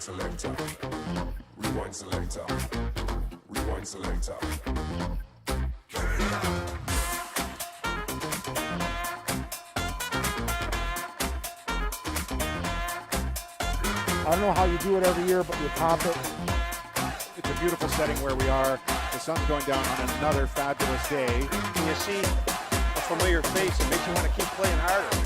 selector. Rewind selector. Rewind selector. I don't know how you do it every year, but you pop it. It's a beautiful setting where we are. The sun's going down on another fabulous day. When you see a familiar face, it makes you want to keep playing harder.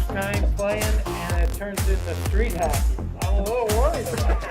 Time playing and it turns into street hockey. I'm a little worried about it.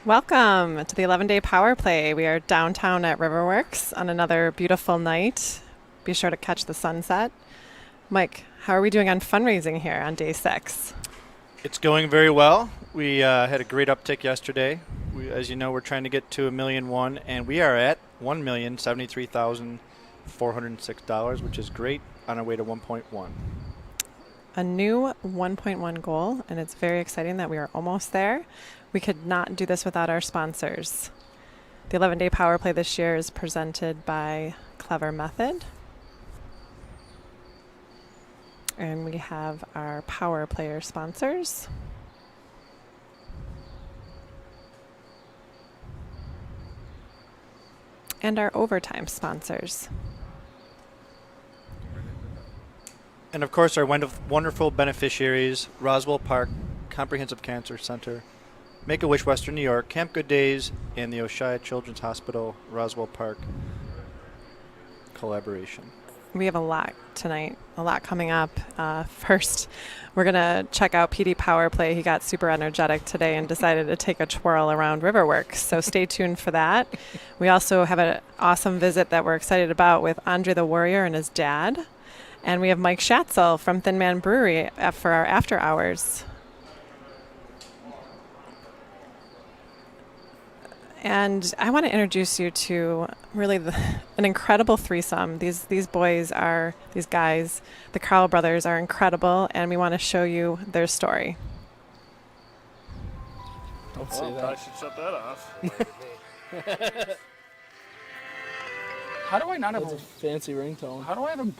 Welcome to the 11-day Power Play. We are downtown at Riverworks on another beautiful night. Be sure to catch the sunset. Mike, how are we doing on fundraising here on day 6? It's going very well. We had a great uptick yesterday. As you know, we're trying to get to $1.1 million, and we are at $1,073,406, which is great, on our way to 1.1. A new 1.1 goal, and it's very exciting that we are almost there. We could not do this without our sponsors. The 11-day Power Play this year is presented by Clever Method. And we have our Power Player sponsors. And our Overtime sponsors. And of course, our wonderful beneficiaries, Roswell Park Comprehensive Cancer Center, Make-A-Wish Western New York, Camp Good Days, and the Oshia Children's Hospital Roswell Park collaboration. We have a lot tonight, a lot coming up. First, we're going to check out PD Power Play. He got super energetic today and decided to take a twirl around Riverworks, so stay tuned for that. We also have an awesome visit that we're excited about with Andre the Warrior and his dad. And we have Mike Schatzel from Thin Man Brewery for our after hours. And I want to introduce you to really an incredible threesome. These guys, the Carl brothers, are incredible, and we want to show you their story. Don't say that. I should shut that off. How do I not have That's a fancy ringtone. How do I have a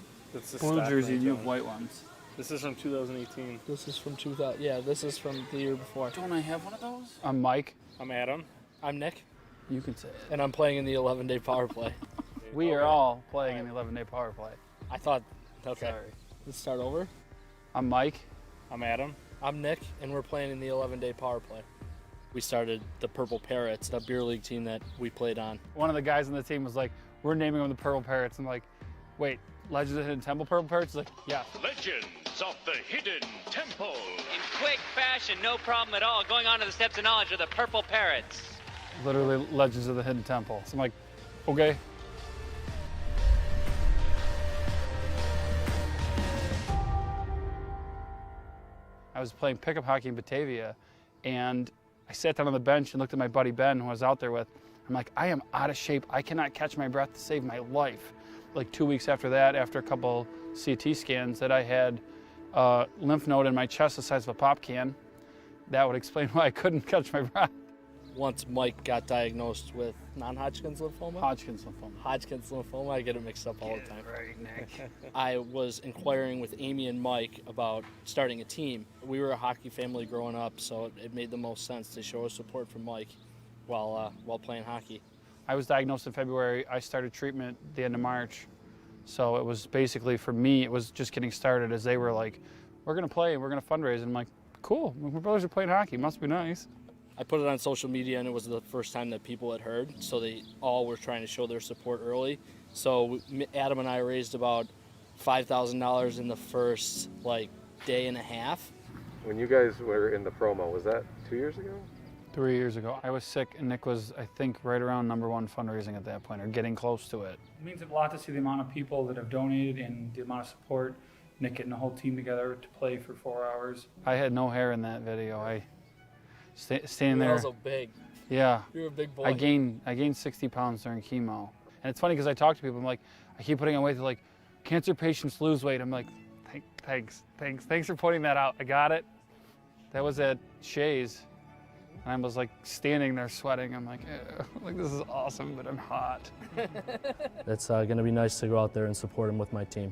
blue jersey and you have white ones? This is from 2018. This is from 2000. Yeah, this is from the year before. Don't I have one of those? I'm Mike. I'm Adam. I'm Nick. You can say it. And I'm playing in the 11-day Power Play. We are all playing in the 11-day Power Play. I thought, okay. Sorry. Let's start over. I'm Mike. I'm Adam. I'm Nick, and we're playing in the 11-day Power Play. We started the Purple Parrots, the beer league team that we played on. One of the guys on the team was like, we're naming them the Purple Parrots. I'm like, wait, Legends of the Hidden Temple Purple Parrots? He's like, yeah. Legends of the Hidden Temple. In quick fashion, no problem at all. Going on to the steps of knowledge of the Purple Parrots. Literally Legends of the Hidden Temple. So I'm like, okay. I was playing pickup hockey in Batavia, and I sat down on the bench and looked at my buddy Ben, who I was out there with. I'm like, I am out of shape. I cannot catch my breath to save my life. Like 2 weeks after that, after a couple CT scans, that I had a lymph node in my chest the size of a pop can. That would explain why I couldn't catch my breath. Once Mike got diagnosed with non-Hodgkin's lymphoma? Hodgkin's lymphoma. Hodgkin's lymphoma, I get it mixed up all the time. Right, Nick. I was inquiring with Amy and Mike about starting a team. We were a hockey family growing up, so it made the most sense to show us support from Mike while playing hockey. I was diagnosed in February. I started treatment at the end of March. So it was basically, for me, it was just getting started, as they were like, we're going to play and we're going to fundraise. And I'm like, cool. My brothers are playing hockey. Must be nice. I put it on social media, and it was the first time that people had heard, so they all were trying to show their support early. So Adam and I raised about $5,000 in the first day and a half. When you guys were in the promo, was that 2 years ago? 3 years ago. I was sick, and Nick was, I think, right around #1 fundraising at that point, or getting close to it. It means a lot to see the amount of people that have donated and the amount of support. Nick getting the whole team together to play for 4 hours. I had no hair in that video. I standing there. You were also big. Yeah. You were a big boy. I gained 60 pounds during chemo. And it's funny because I talk to people, I'm like, I keep putting on weight. They're like, cancer patients lose weight. I'm like, thanks for pointing that out. I got it. That was at Shays. And I was like standing there sweating. I'm like, this is awesome, but I'm hot. It's going to be nice to go out there and support him with my team.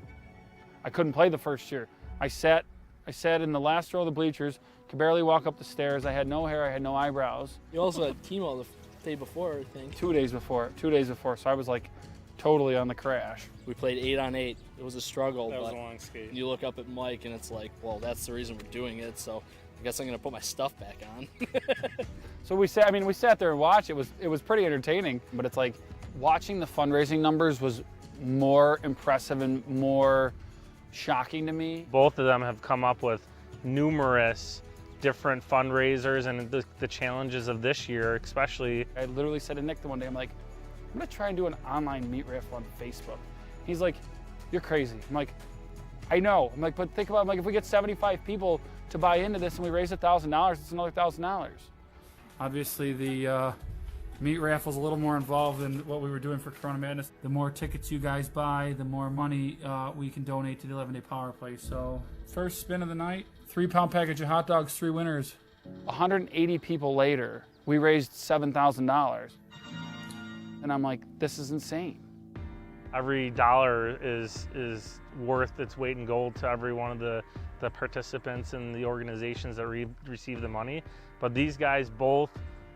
I couldn't play the first year. I sat in the last row of the bleachers, could barely walk up the stairs. I had no hair, I had no eyebrows. You also had chemo the day before, I think. 2 days before, so I was like totally on the crash. We played 8-on-8. It was a struggle. That was a long skate. You look up at Mike and it's like, well, that's the reason we're doing it, so I guess I'm gonna put my stuff back on. So we sat there and watched. It was pretty entertaining, but it's like watching the fundraising numbers was more impressive and more shocking to me. Both of them have come up with numerous different fundraisers, and the challenges of this year especially. I literally said to Nick the one day, I'm like, I'm gonna try and do an online meat raffle on Facebook. He's like, you're crazy. I'm like, I know. I'm like, but think about it, if we get 75 people to buy into this and we raise $1,000, it's another $1,000. Obviously, the meat raffle's a little more involved than what we were doing for Corona Madness. The more tickets you guys buy, the more money we can donate to the 11-day power play. So, first spin of the night, 3-pound package of hot dogs, 3 winners. 180 people later, we raised $7,000. And I'm like, this is insane. Every dollar is worth its weight in gold to every one of the participants and the organizations that receive the money. But these guys both,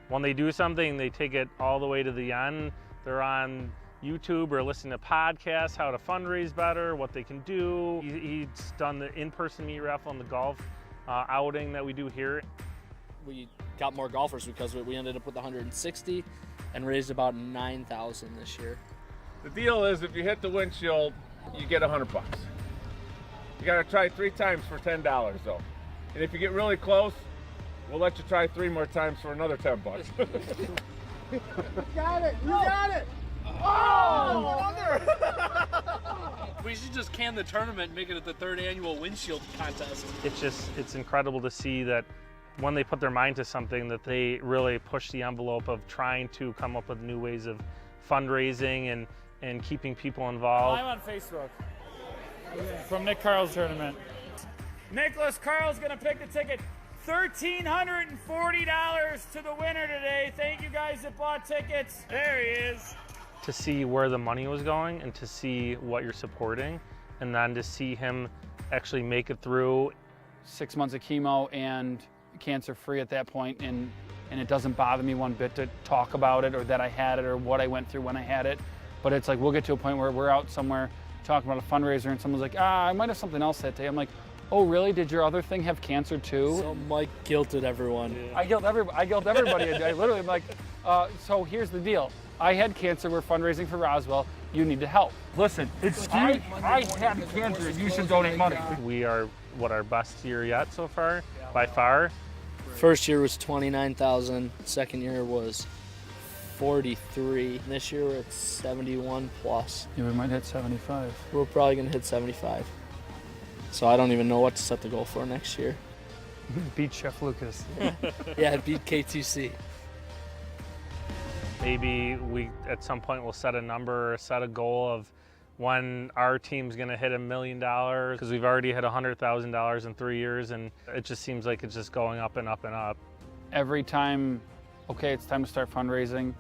when they do something, they take it all the way to the end. They're on YouTube or listening to podcasts, how to fundraise better, what they can do. He's done the in-person meat raffle and the golf outing that we do here. We got more golfers because we ended up with 160 and raised about 9,000 this year. The deal is if you hit the windshield, you get $100. You gotta try 3 times for $10 though. And if you get really close, we'll let you try 3 more times for another $10. You got it! You got it! Oh! We should just can the tournament and make it at the 3rd annual windshield contest. It's incredible to see that when they put their mind to something, that they really push the envelope of trying to come up with new ways of fundraising and keeping people involved. I'm on Facebook from Nick Carl's tournament. Nicholas Carl's gonna pick the ticket. $1,340 to the winner today. Thank you guys that bought tickets. There he is. To see where the money was going and to see what you're supporting, and then to see him actually make it through. 6 months of chemo and cancer-free at that point, and it doesn't bother me one bit to talk about it or that I had it or what I went through when I had it. But it's like we'll get to a point where we're out somewhere talking about a fundraiser and someone's like, I might have something else that day. I'm like, oh really? Did your other thing have cancer too? So Mike guilted everyone. Yeah. I guilt everybody. I literally am like, so here's the deal. I had cancer, we're fundraising for Roswell, you need to help. Listen, I had cancer and you should donate money. We are our best year yet so far, by far. First year was 29,000, second year was 43. This year we're at 71 plus. Yeah, we might hit 75. We're probably gonna hit 75. So I don't even know what to set the goal for next year. Beat Chef Lucas. Yeah, beat K2C. Maybe we at some point will set a number or set a goal of when our team's gonna hit $1 million, because we've already hit $100,000 in 3 years, and it just seems like it's just going up and up and up. Every time, okay, it's time to start fundraising,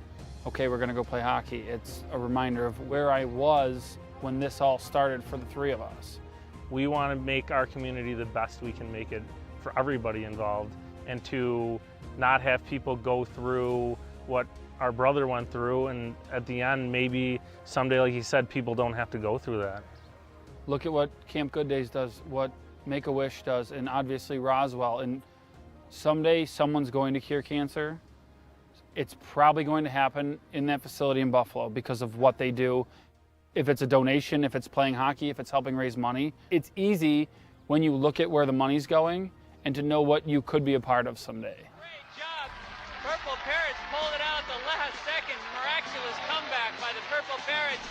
okay, we're gonna go play hockey. It's a reminder of where I was when this all started for the 3 of us. We want to make our community the best we can make it for everybody involved, and to not have people go through what our brother went through, and at the end, maybe someday, like he said, people don't have to go through that. Look at what Camp Good Days does, what Make-A-Wish does, and obviously Roswell, and someday someone's going to cure cancer. It's probably going to happen in that facility in Buffalo because of what they do. If it's a donation, if it's playing hockey, if it's helping raise money. It's easy when you look at where the money's going and to know what you could be a part of someday. Great job. Purple Parrots pulled it out at the last second. Miraculous comeback by the Purple Parrots.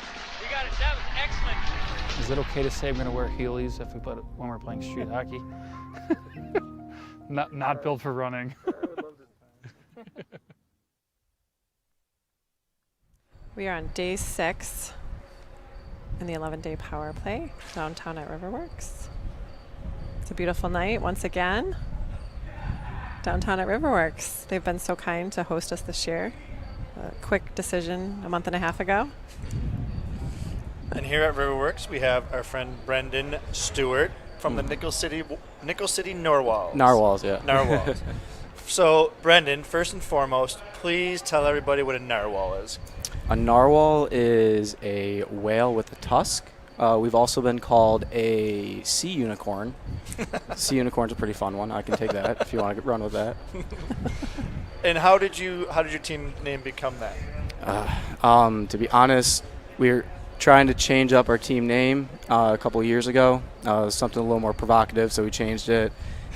That was excellent. Is it okay to say I'm going to wear Heelys when we're playing street hockey? Not built for running. We are on day 6 in the 11-day power play downtown at Riverworks. It's a beautiful night once again downtown at Riverworks. They've been so kind to host us this year. A quick decision a month and a half ago. And here at Riverworks, we have our friend Brendan Stewart from the Nickel City Narwhals. Narwhals, yeah. Narwhals. So, Brendan, first and foremost, please tell everybody what a narwhal is. A narwhal is a whale with a tusk. We've also been called a sea unicorn. Sea unicorn's a pretty fun one. I can take that if you want to run with that. And how did your team name become that? To be honest, we're trying to change up our team name a couple of years ago. Something a little more provocative, so we changed it.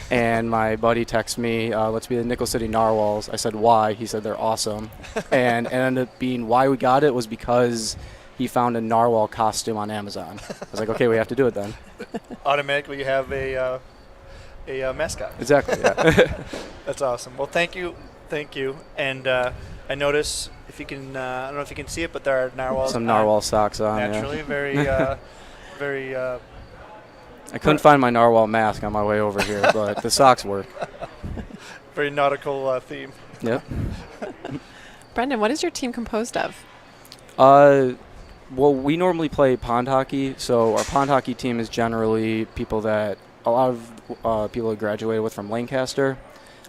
And my buddy texted me, let's be the Nickel City Narwhals. I said, why? He said, they're awesome. And it ended up being why we got it was because he found a narwhal costume on Amazon. I was like, okay, we have to do it then. Automatically, you have a mascot. Exactly, yeah. That's awesome. Well, thank you. And I notice, if you can, I don't know if you can see it, but there are narwhals. Some narwhal socks on, naturally, yeah. very. I couldn't find my narwhal mask on my way over here, but the socks work. Very nautical theme. Yep. Brendan, what is your team composed of? Well, we normally play pond hockey, so our pond hockey team is generally a lot of people that graduated with from Lancaster,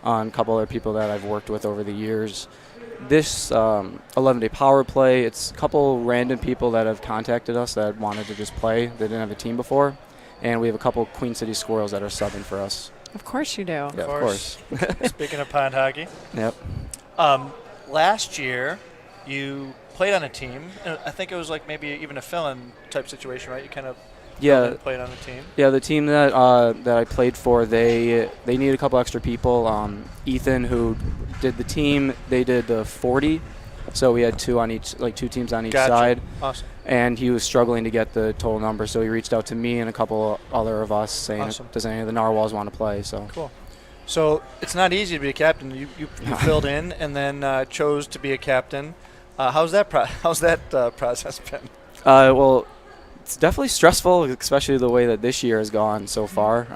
and a couple other people that I've worked with over the years. This 11-day power play, it's a couple random people that have contacted us that wanted to just play. They didn't have a team before. And we have a couple Queen City Squirrels that are subbing for us. Of course you do. Yeah, of course. Speaking of pond hockey. Yep. Last year, you played on a team. And I think it was like maybe even a fill-in type situation, right? You kind of played on a team. Yeah, the team that I played for, they needed a couple extra people. Ethan, who did the team, they did the 40. So we had two teams on each side. Awesome. And he was struggling to get the total number, so he reached out to me and a couple other of us saying, awesome. Does any of the Narwhals want to play? So cool. So it's not easy to be a captain. You filled in and then chose to be a captain. How's that process been? Well, it's definitely stressful, especially the way that this year has gone so far.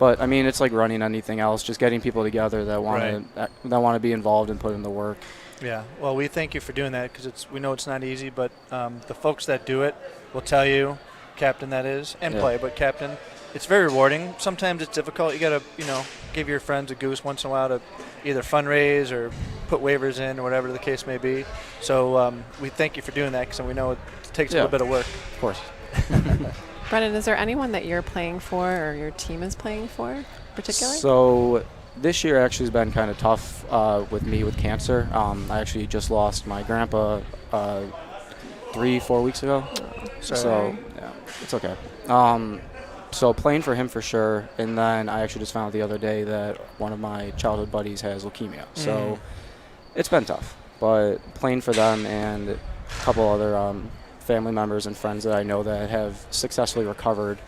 But I mean, it's like running anything else, just getting people together that want to be involved and put in the work. Yeah, well, we thank you for doing that because we know it's not easy, but the folks that do it will tell you, captain that is, and play, but captain, it's very rewarding. Sometimes it's difficult. You got to, give your friends a goose once in a while to either fundraise or put waivers in or whatever the case may be. So we thank you for doing that because we know it takes a little bit of work. Of course. Brendan, is there anyone that you're playing for or your team is playing for particularly? So this year actually has been kind of tough with me with cancer. I actually just lost my grandpa 3-4 weeks ago. So yeah, it's okay. So playing for him for sure, and then I actually just found out the other day that one of my childhood buddies has leukemia. So it's been tough, but playing for them and a couple other family members and friends that I know that have successfully recovered,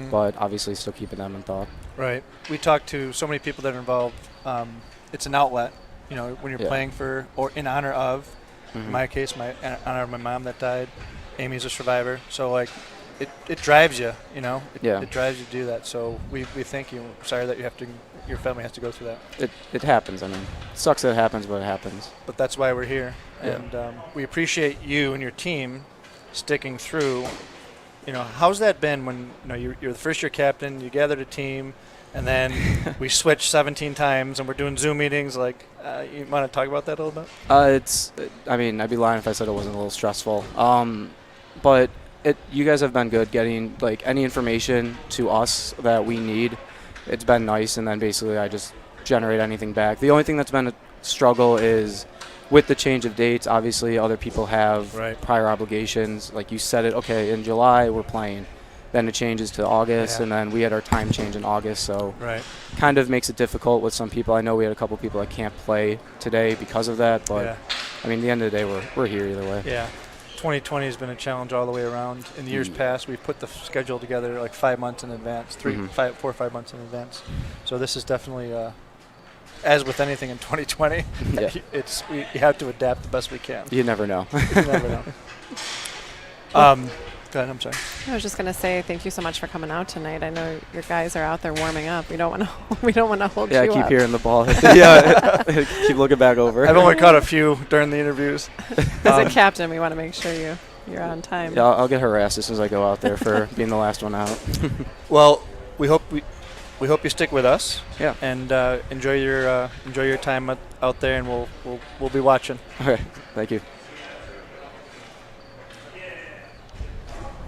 but obviously still keeping them in thought. Right. We talk to so many people that are involved. It's an outlet, when you're playing for or in honor of. In my case, in honor of my mom that died. Amy's a survivor, so it drives you. It drives you to do that. So we thank you. Sorry that your family has to go through that. It happens. I mean, it sucks that it happens, but it happens. But that's why we're here, and we appreciate you and your team sticking through. How's that been when you're the first year captain, you gathered a team, and then we switched 17 times and we're doing Zoom meetings? You want to talk about that a little bit? I'd be lying if I said it wasn't a little stressful. But you guys have been good getting any information to us that we need. It's been nice, and then basically I just generate anything back. The only thing that's been a struggle is with the change of dates. Obviously, other people have prior obligations. Like you said it, okay, in July we're playing. Then it changes to August, and then we had our time change in August, so kind of makes it difficult with some people. I know we had a couple people that can't play today because of that, but I mean, at the end of the day, we're here either way. Yeah. 2020 has been a challenge all the way around. In years past, we've put the schedule together like 5 months in advance, 4 or 5 months in advance. So this is definitely, as with anything in 2020, you have to adapt the best we can. You never know. You never know. Go ahead, I'm sorry. I was just going to say thank you so much for coming out tonight. I know your guys are out there warming up. We don't want to hold you up. Yeah, keep hearing the ball. Yeah, keep looking back over. I've only caught a few during the interviews. As a captain, we want to make sure you're on time. Yeah, I'll get harassed as soon as I go out there for being the last one out. Well, we hope you stick with us. Yeah. And enjoy your time out there, and we'll be watching. Okay. Thank you.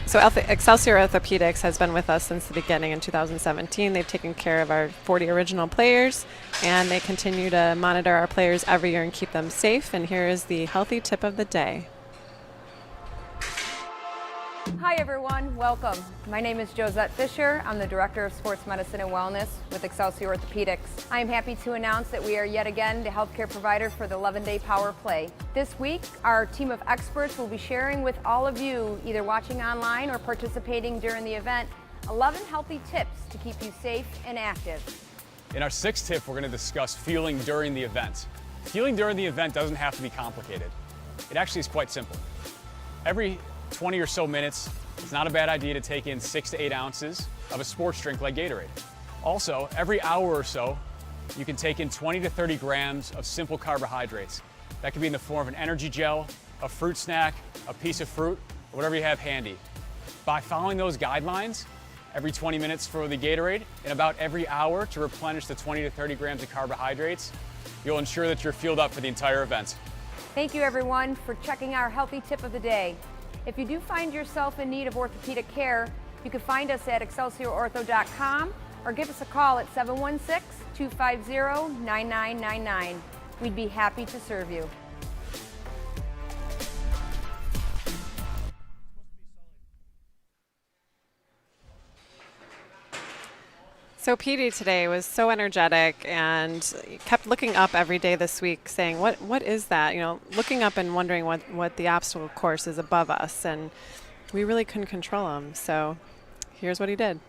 So Excelsior Orthopedics has been with us since the beginning in 2017. They've taken care of our 40 original players, and they continue to monitor our players every year and keep them safe. And here is the healthy tip of the day. Hi everyone, welcome. My name is Josette Fisher. I'm the Director of Sports Medicine and Wellness with Excelsior Orthopedics. I am happy to announce that we are yet again the healthcare provider for the 11-day Power Play. This week, our team of experts will be sharing with all of you, either watching online or participating during the event, 11 healthy tips to keep you safe and active. In our sixth tip, we're going to discuss fueling during the event. Fueling during the event doesn't have to be complicated. It actually is quite simple. Every 20 or so minutes, it's not a bad idea to take in 6 to 8 ounces of a sports drink like Gatorade. Also, every hour or so, you can take in 20 to 30 grams of simple carbohydrates. That could be in the form of an energy gel, a fruit snack, a piece of fruit, or whatever you have handy. By following those guidelines, every 20 minutes for the Gatorade, and about every hour to replenish the 20 to 30 grams of carbohydrates, you'll ensure that you're fueled up for the entire event. Thank you everyone for checking our healthy tip of the day. If you do find yourself in need of orthopedic care, you can find us at excelsiorortho.com or give us a call at 716-250-9999. We'd be happy to serve you. So PD today was so energetic and kept looking up every day this week saying, what is that? You know, looking up and wondering what the obstacle course is above us. And we really couldn't control him. So here's what he did.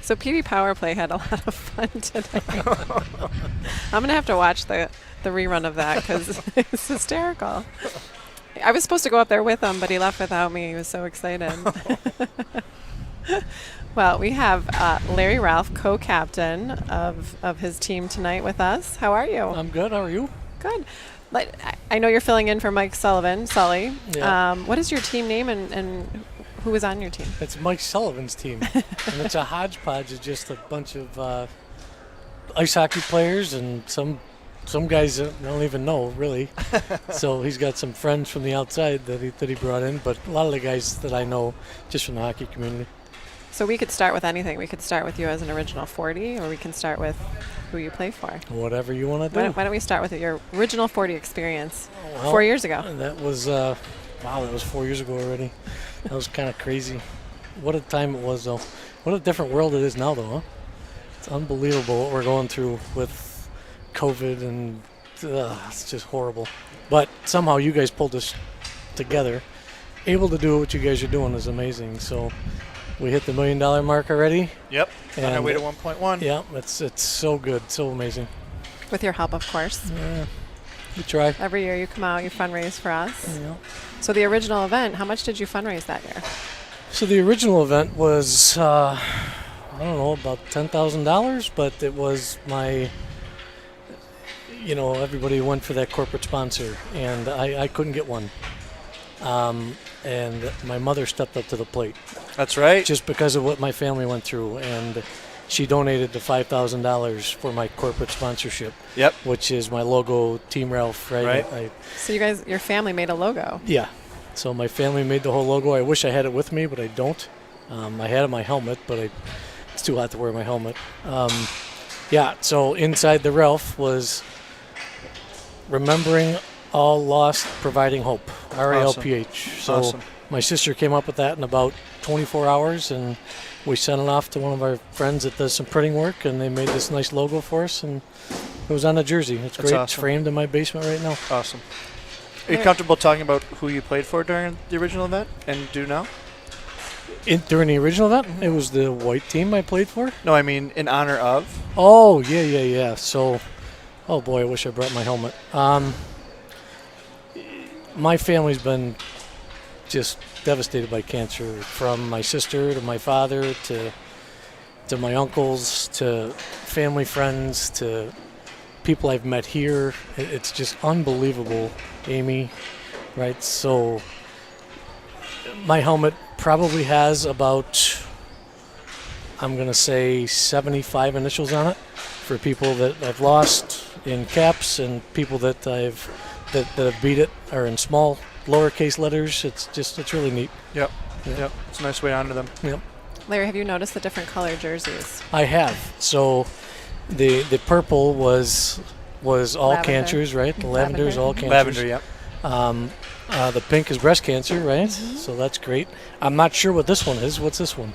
So PD Power Play had a lot of fun today. I'm going to have to watch the rerun of that because it's hysterical. I was supposed to go up there with him, but he left without me. He was so excited. Well, we have Larry Ralph, co-captain of his team tonight with us. How are you? I'm good. How are you? Good. I know you're filling in for Mike Sullivan, Sully. Yeah. What is your team name and who is on your team? It's Mike Sullivan's team. And it's a hodgepodge of just a bunch of ice hockey players and some some guys don't even know, really. So he's got some friends from the outside that he brought in, but a lot of the guys that I know just from the hockey community. So we could start with anything. We could start with you as an original 40, or we can start with who you play for. Whatever you want to do. Why don't we start with your original 40 experience 4 Well, years ago? That was, wow, that was 4 years ago already. That was kind of crazy. What a time it was, though. What a different world it is now, though, huh? It's unbelievable what we're going through with COVID, and it's just horrible. But somehow you guys pulled us together. Able to do what you guys are doing is amazing. So we hit the $1 million mark already. Yep. On our way to 1.1. Yeah, it's so good, so amazing. With your help, of course. Yeah, we try. Every year you come out, you fundraise for us. Yeah. So the original event, how much did you fundraise that year? So the original event was, I don't know, about $10,000, but it was my, everybody went for that corporate sponsor, and I couldn't get one. And my mother stepped up to the plate. That's right. Just because of what my family went through, and she donated the $5,000 for my corporate sponsorship. Yep. Which is my logo, Team Ralph, right? So your family made a logo. Yeah. So my family made the whole logo. I wish I had it with me, but I don't. I had it on my helmet, but it's too hot to wear my helmet. So inside the Ralph was remembering all lost, providing hope, RALPH. So Awesome. my sister came up with that in about 24 hours, and we sent it off to one of our friends that does some printing work, and they made this nice logo for us, and it was on a jersey. It's That's great. awesome. It's framed in my basement right now. Awesome. Are you comfortable talking about who you played for during the original event and do now? During the original event, it was the white team I played for. No, I mean in honor of. Oh, yeah. So, oh boy, I wish I brought my helmet. My family's been just devastated by cancer, from my sister to my father to my uncles to family friends to people I've met here. It's just unbelievable, Amy, right? So my helmet probably has about, I'm going to say, 75 initials on it for people that I've lost in caps, and people that that have beat it are in small lowercase letters. It's really neat. Yep. It's a nice way to honor them. Yep. Larry, have you noticed the different color jerseys? I have. So the purple was all Lavender. cancers, right? The lavender is all cancers. Lavender, yep. The pink is breast cancer, right? So that's great. I'm not sure what this one is. What's this one?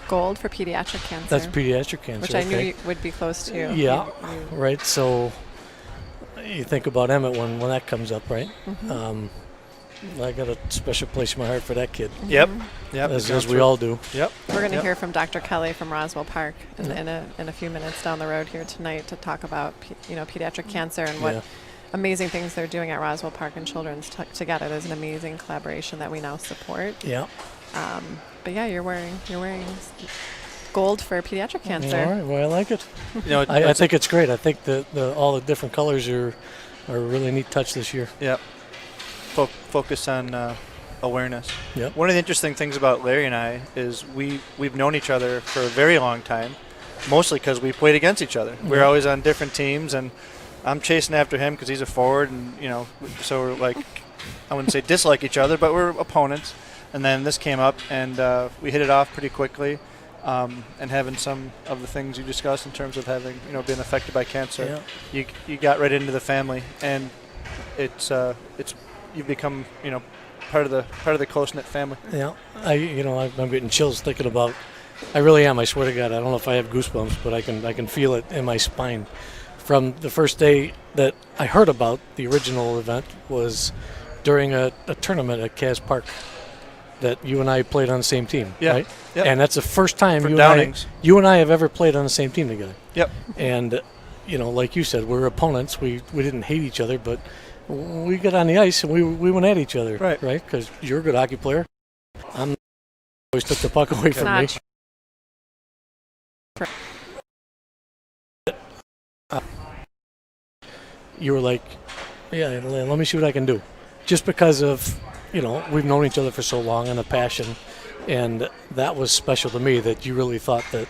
Gold for pediatric cancer. That's pediatric cancer. Which I knew would be close to you. Yeah, right. So you think about Emmett when that comes up, right? Mhm. I got a special place in my heart for that kid. Yep. As we all do. Yep. We're going to hear from Dr. Kelly from Roswell Park in a few minutes down the road here tonight to talk about pediatric cancer and what amazing things they're doing at Roswell Park and Children's together. There's an amazing collaboration that we now support. Yeah. But yeah, you're wearing gold for pediatric cancer. All right. Well, I like it. I think it's great. I think that all the different colors are a really neat touch this year. Yep. Focus on awareness. Yep. One of the interesting things about Larry and I is we've known each other for a very long time, mostly because we played against each other. Mm-hmm. We're always on different teams, and I'm chasing after him because he's a forward, and so we're like, I wouldn't say dislike each other, but we're opponents. And then this came up, and we hit it off pretty quickly. And having some of the things you discussed in terms of having been affected by cancer, you got right into the family, and it's you've become part of the close-knit family. Yeah, I'm getting chills thinking about. I really am. I swear to God, I don't know if I have goosebumps, but I can feel it in my spine. From the first day that I heard about the original event was during a tournament at Cas Park that you and I played on the same team, right? Yep. And that's the first time you and I have ever played on the same team together. Yep. And like you said, we're opponents. We didn't hate each other, but we got on the ice and we went at each other, right? Because you're a good hockey player. I'm always took the puck away from me. You were like, yeah, let me see what I can do. Just because of, we've known each other for so long and a passion. And that was special to me, that you really thought that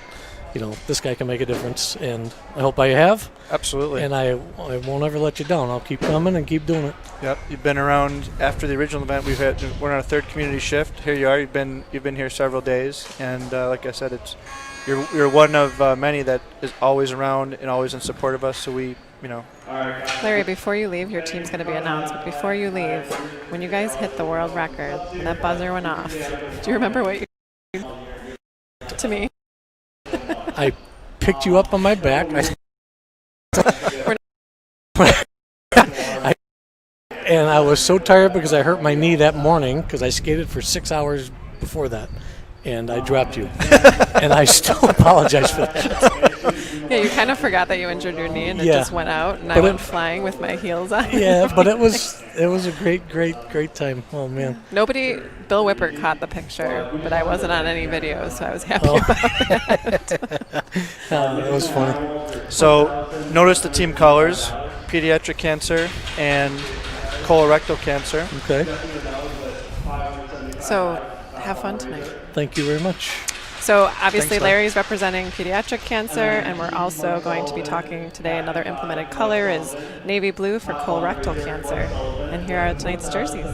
this guy can make a difference, and I hope I have. Absolutely. And I won't ever let you down. I'll keep coming and keep doing it. Yep, you've been around after the original event. We're on a third community shift. Here you are. You've been here several days, and like I said, you're one of many that is always around and always in support of us. So we, Larry, before you leave, your team's going to be announced. But before you leave, when you guys hit the world record and that buzzer went off, do you remember what you to me? I picked you up on my back. And I was so tired because I hurt my knee that morning because I skated for 6 hours before that, and I dropped you. And I still apologize for that. Yeah, you kind of forgot that you injured your knee, and it just went out, and I went flying with my heels on. Yeah, but it was a great time. Oh man. Bill Whipper caught the picture, but I wasn't on any videos, so I was happy about that. It was funny. So notice the team colors: pediatric cancer and colorectal cancer. Okay. So have fun tonight. Thank you very much. So obviously Thanks, Larry's representing pediatric cancer, and we're also going to be talking today. Another implemented color is navy blue for colorectal cancer. And here are tonight's jerseys.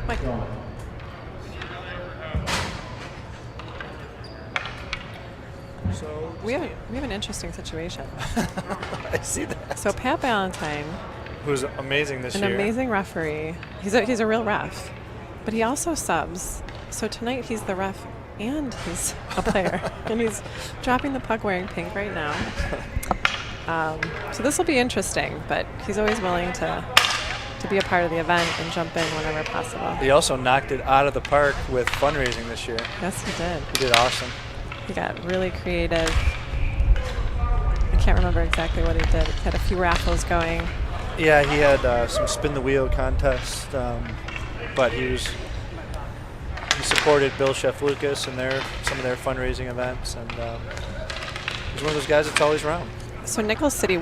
Mike. So we have an interesting situation. I see that. So Pat Valentine, who's amazing this year. an amazing referee. He's a real ref, but he also subs. So tonight he's the ref and he's a player, and he's dropping the puck wearing pink right now. So this will be interesting, but he's always willing to be a part of the event and jump in whenever possible. He also knocked it out of the park with fundraising this year. Yes, he did. He did awesome. He got really creative. I can't remember exactly what he did. He had a few raffles going. Yeah, he had some spin the wheel contests, but he supported Bill Chef Lucas and some of their fundraising events, and he's one of those guys that's always around. So Nichols City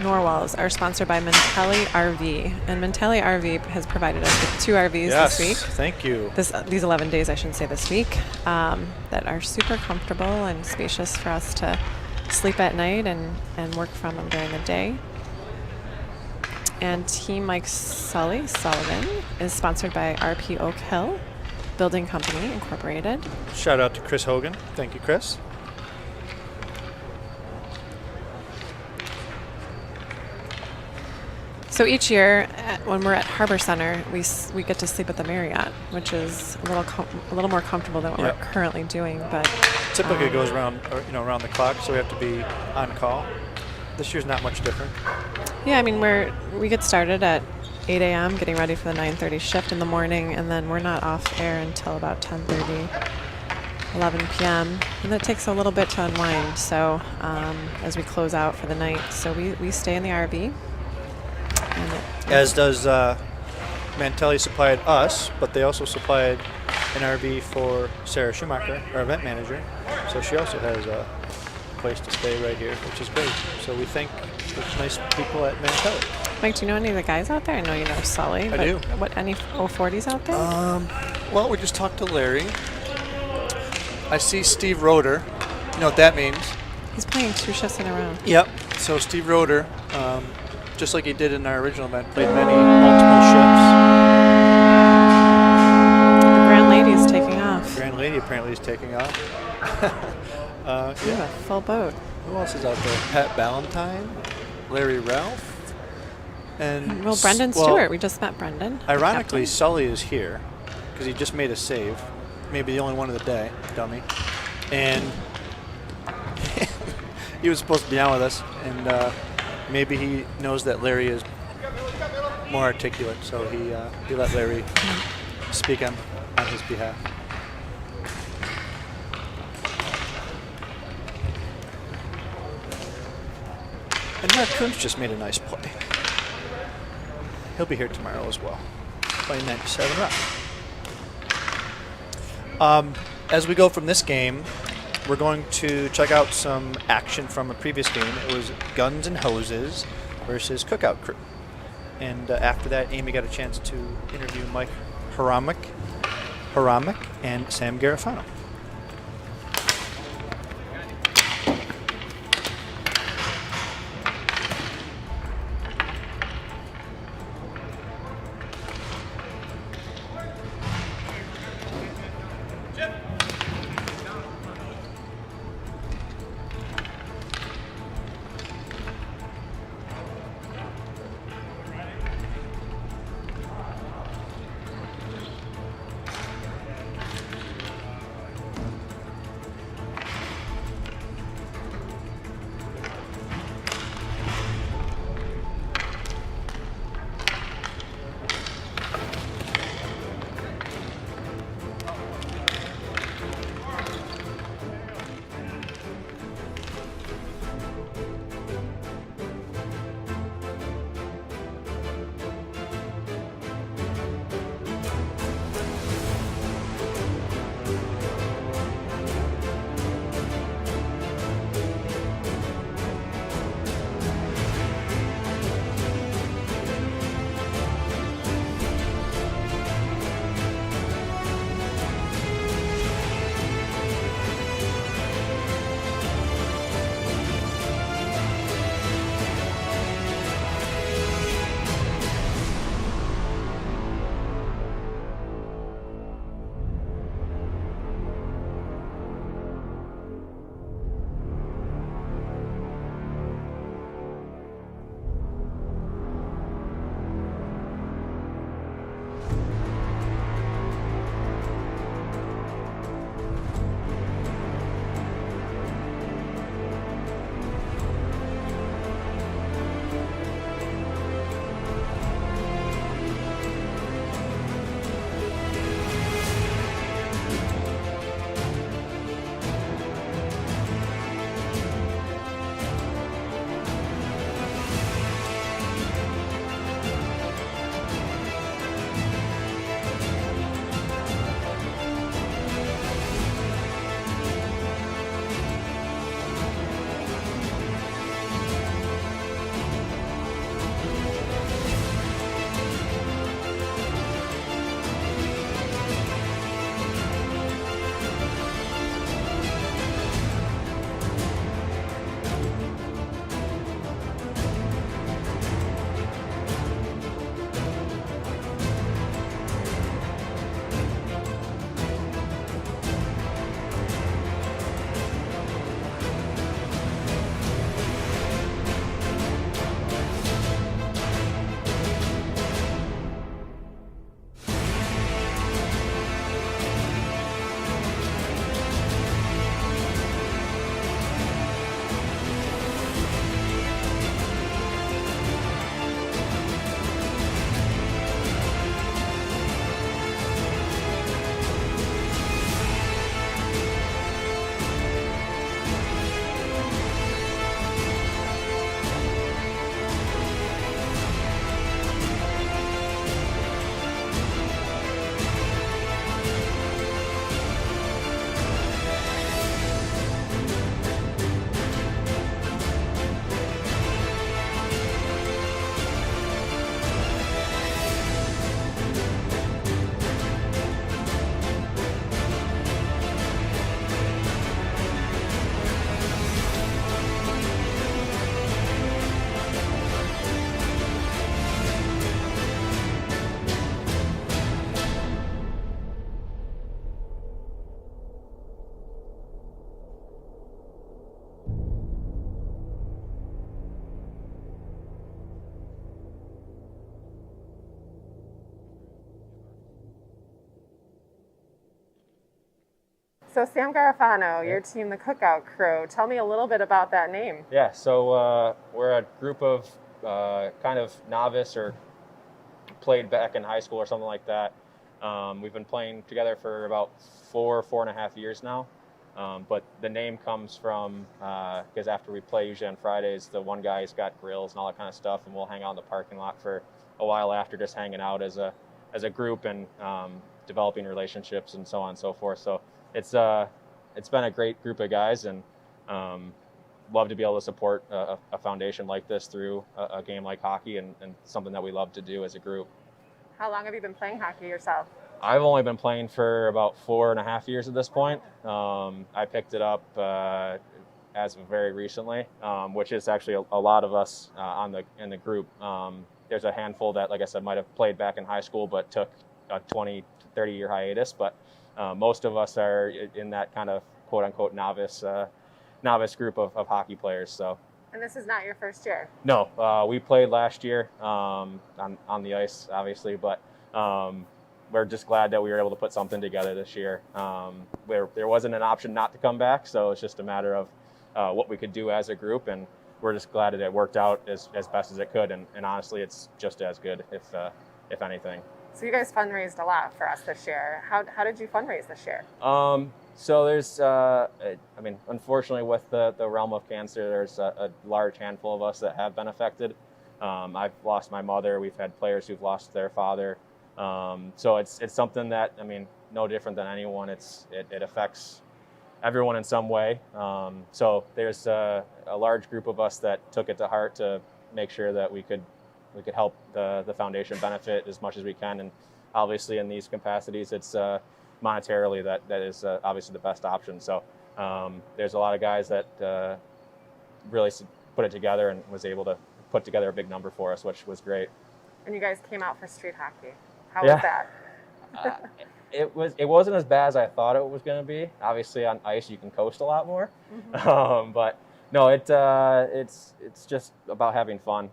Norwalls are sponsored by Mentelli RV, and Mentelli RV has provided us with 2 RVs this week. Thank you. These 11 days, I shouldn't say this week, that are super comfortable and spacious for us to sleep at night and work from them during the day. And Team Mike Sullivan is sponsored by RP Oak Hill Building Company Incorporated. Shout out to Chris Hogan. Thank you, Chris. So each year, when we're at Harbor Center, we get to sleep at the Marriott, which is a little more comfortable than what we're currently doing. But typically it goes around the clock, so we have to be on call. This year's not much different. Yeah, I mean we get started at 8 a.m. getting ready for the 9:30 shift in the morning, and then we're not off air until about 10:30, 11 p.m. And that takes a little bit to unwind. So as we close out for the night, so we stay in the RV. As does Mantelli supplied us, but they also supplied an RV for Sarah Schumacher, our event manager. So she also has a place to stay right here, which is great. So we thank the nice people at Mantelli. Mike, do you know any of the guys out there? I know you know Sully. I do. Any 040s out there? Well, we just talked to Larry. I see Steve Roeder. You know what that means? He's playing 2 shifts in a row. Yep. So Steve Roeder, just like he did in our original event, played multiple shifts. The Grand Lady is taking off. The Grand Lady apparently is taking off. Yeah, full boat. Who else is out there? Pat Ballantyne, Larry Ralph, and Brendan Stewart. We just met Brendan. Ironically, Sully is here because he just made a save, maybe the only one of the day, dummy. And he was supposed to be on with us, and maybe he knows that Larry is more articulate, so he let Larry speak on his behalf. And Mark Kuntz just made a nice play. He'll be here tomorrow as well, playing 97 round. As we go from this game, we're going to check out some action from a previous game. It was Guns and Hoses versus Cookout Crew. And after that, Amy got a chance to interview Mike Haramick and Sam Garofano. So Sam Garofano, your team, the Cookout Crew. Tell me a little bit about that name. Yeah, so we're a group of kind of novice or played back in high school or something like that. We've been playing together for about 4.5 years now. But the name comes from, because after we play usually on Fridays, the one guy's got grills and all that kind of stuff, and we'll hang out in the parking lot for a while after, just hanging out as a group and developing relationships and so on and so forth. So it's been a great group of guys, and love to be able to support a foundation like this through a game like hockey, and something that we love to do as a group. How long have you been playing hockey yourself? I've only been playing for about 4.5 years at this point. I picked it up as of very recently, which is actually a lot of us in the group. There's a handful that, like I said, might have played back in high school but took a 20, 30-year hiatus. But most of us are in that kind of quote-unquote novice group of hockey players. So. And this is not your first year? No, we played last year on the ice, obviously, but we're just glad that we were able to put something together this year. There wasn't an option not to come back, so it's just a matter of what we could do as a group, and we're just glad that it worked out as best as it could, and honestly, it's just as good, if anything. So you guys fundraised a lot for us this year. How did you fundraise this year? So there's, unfortunately, with the realm of cancer, there's a large handful of us that have been affected. I've lost my mother. We've had players who've lost their father. So it's something that, no different than anyone. It affects everyone in some way. So there's a large group of us that took it to heart to make sure that we could help the foundation benefit as much as we can. And obviously in these capacities, it's monetarily that is obviously the best option. So there's a lot of guys that really put it together and was able to put together a big number for us, which was great. And you guys came out for street hockey. How was that? It wasn't as bad as I thought it was going to be. Obviously on ice you can coast a lot more, but no, it's just about having fun.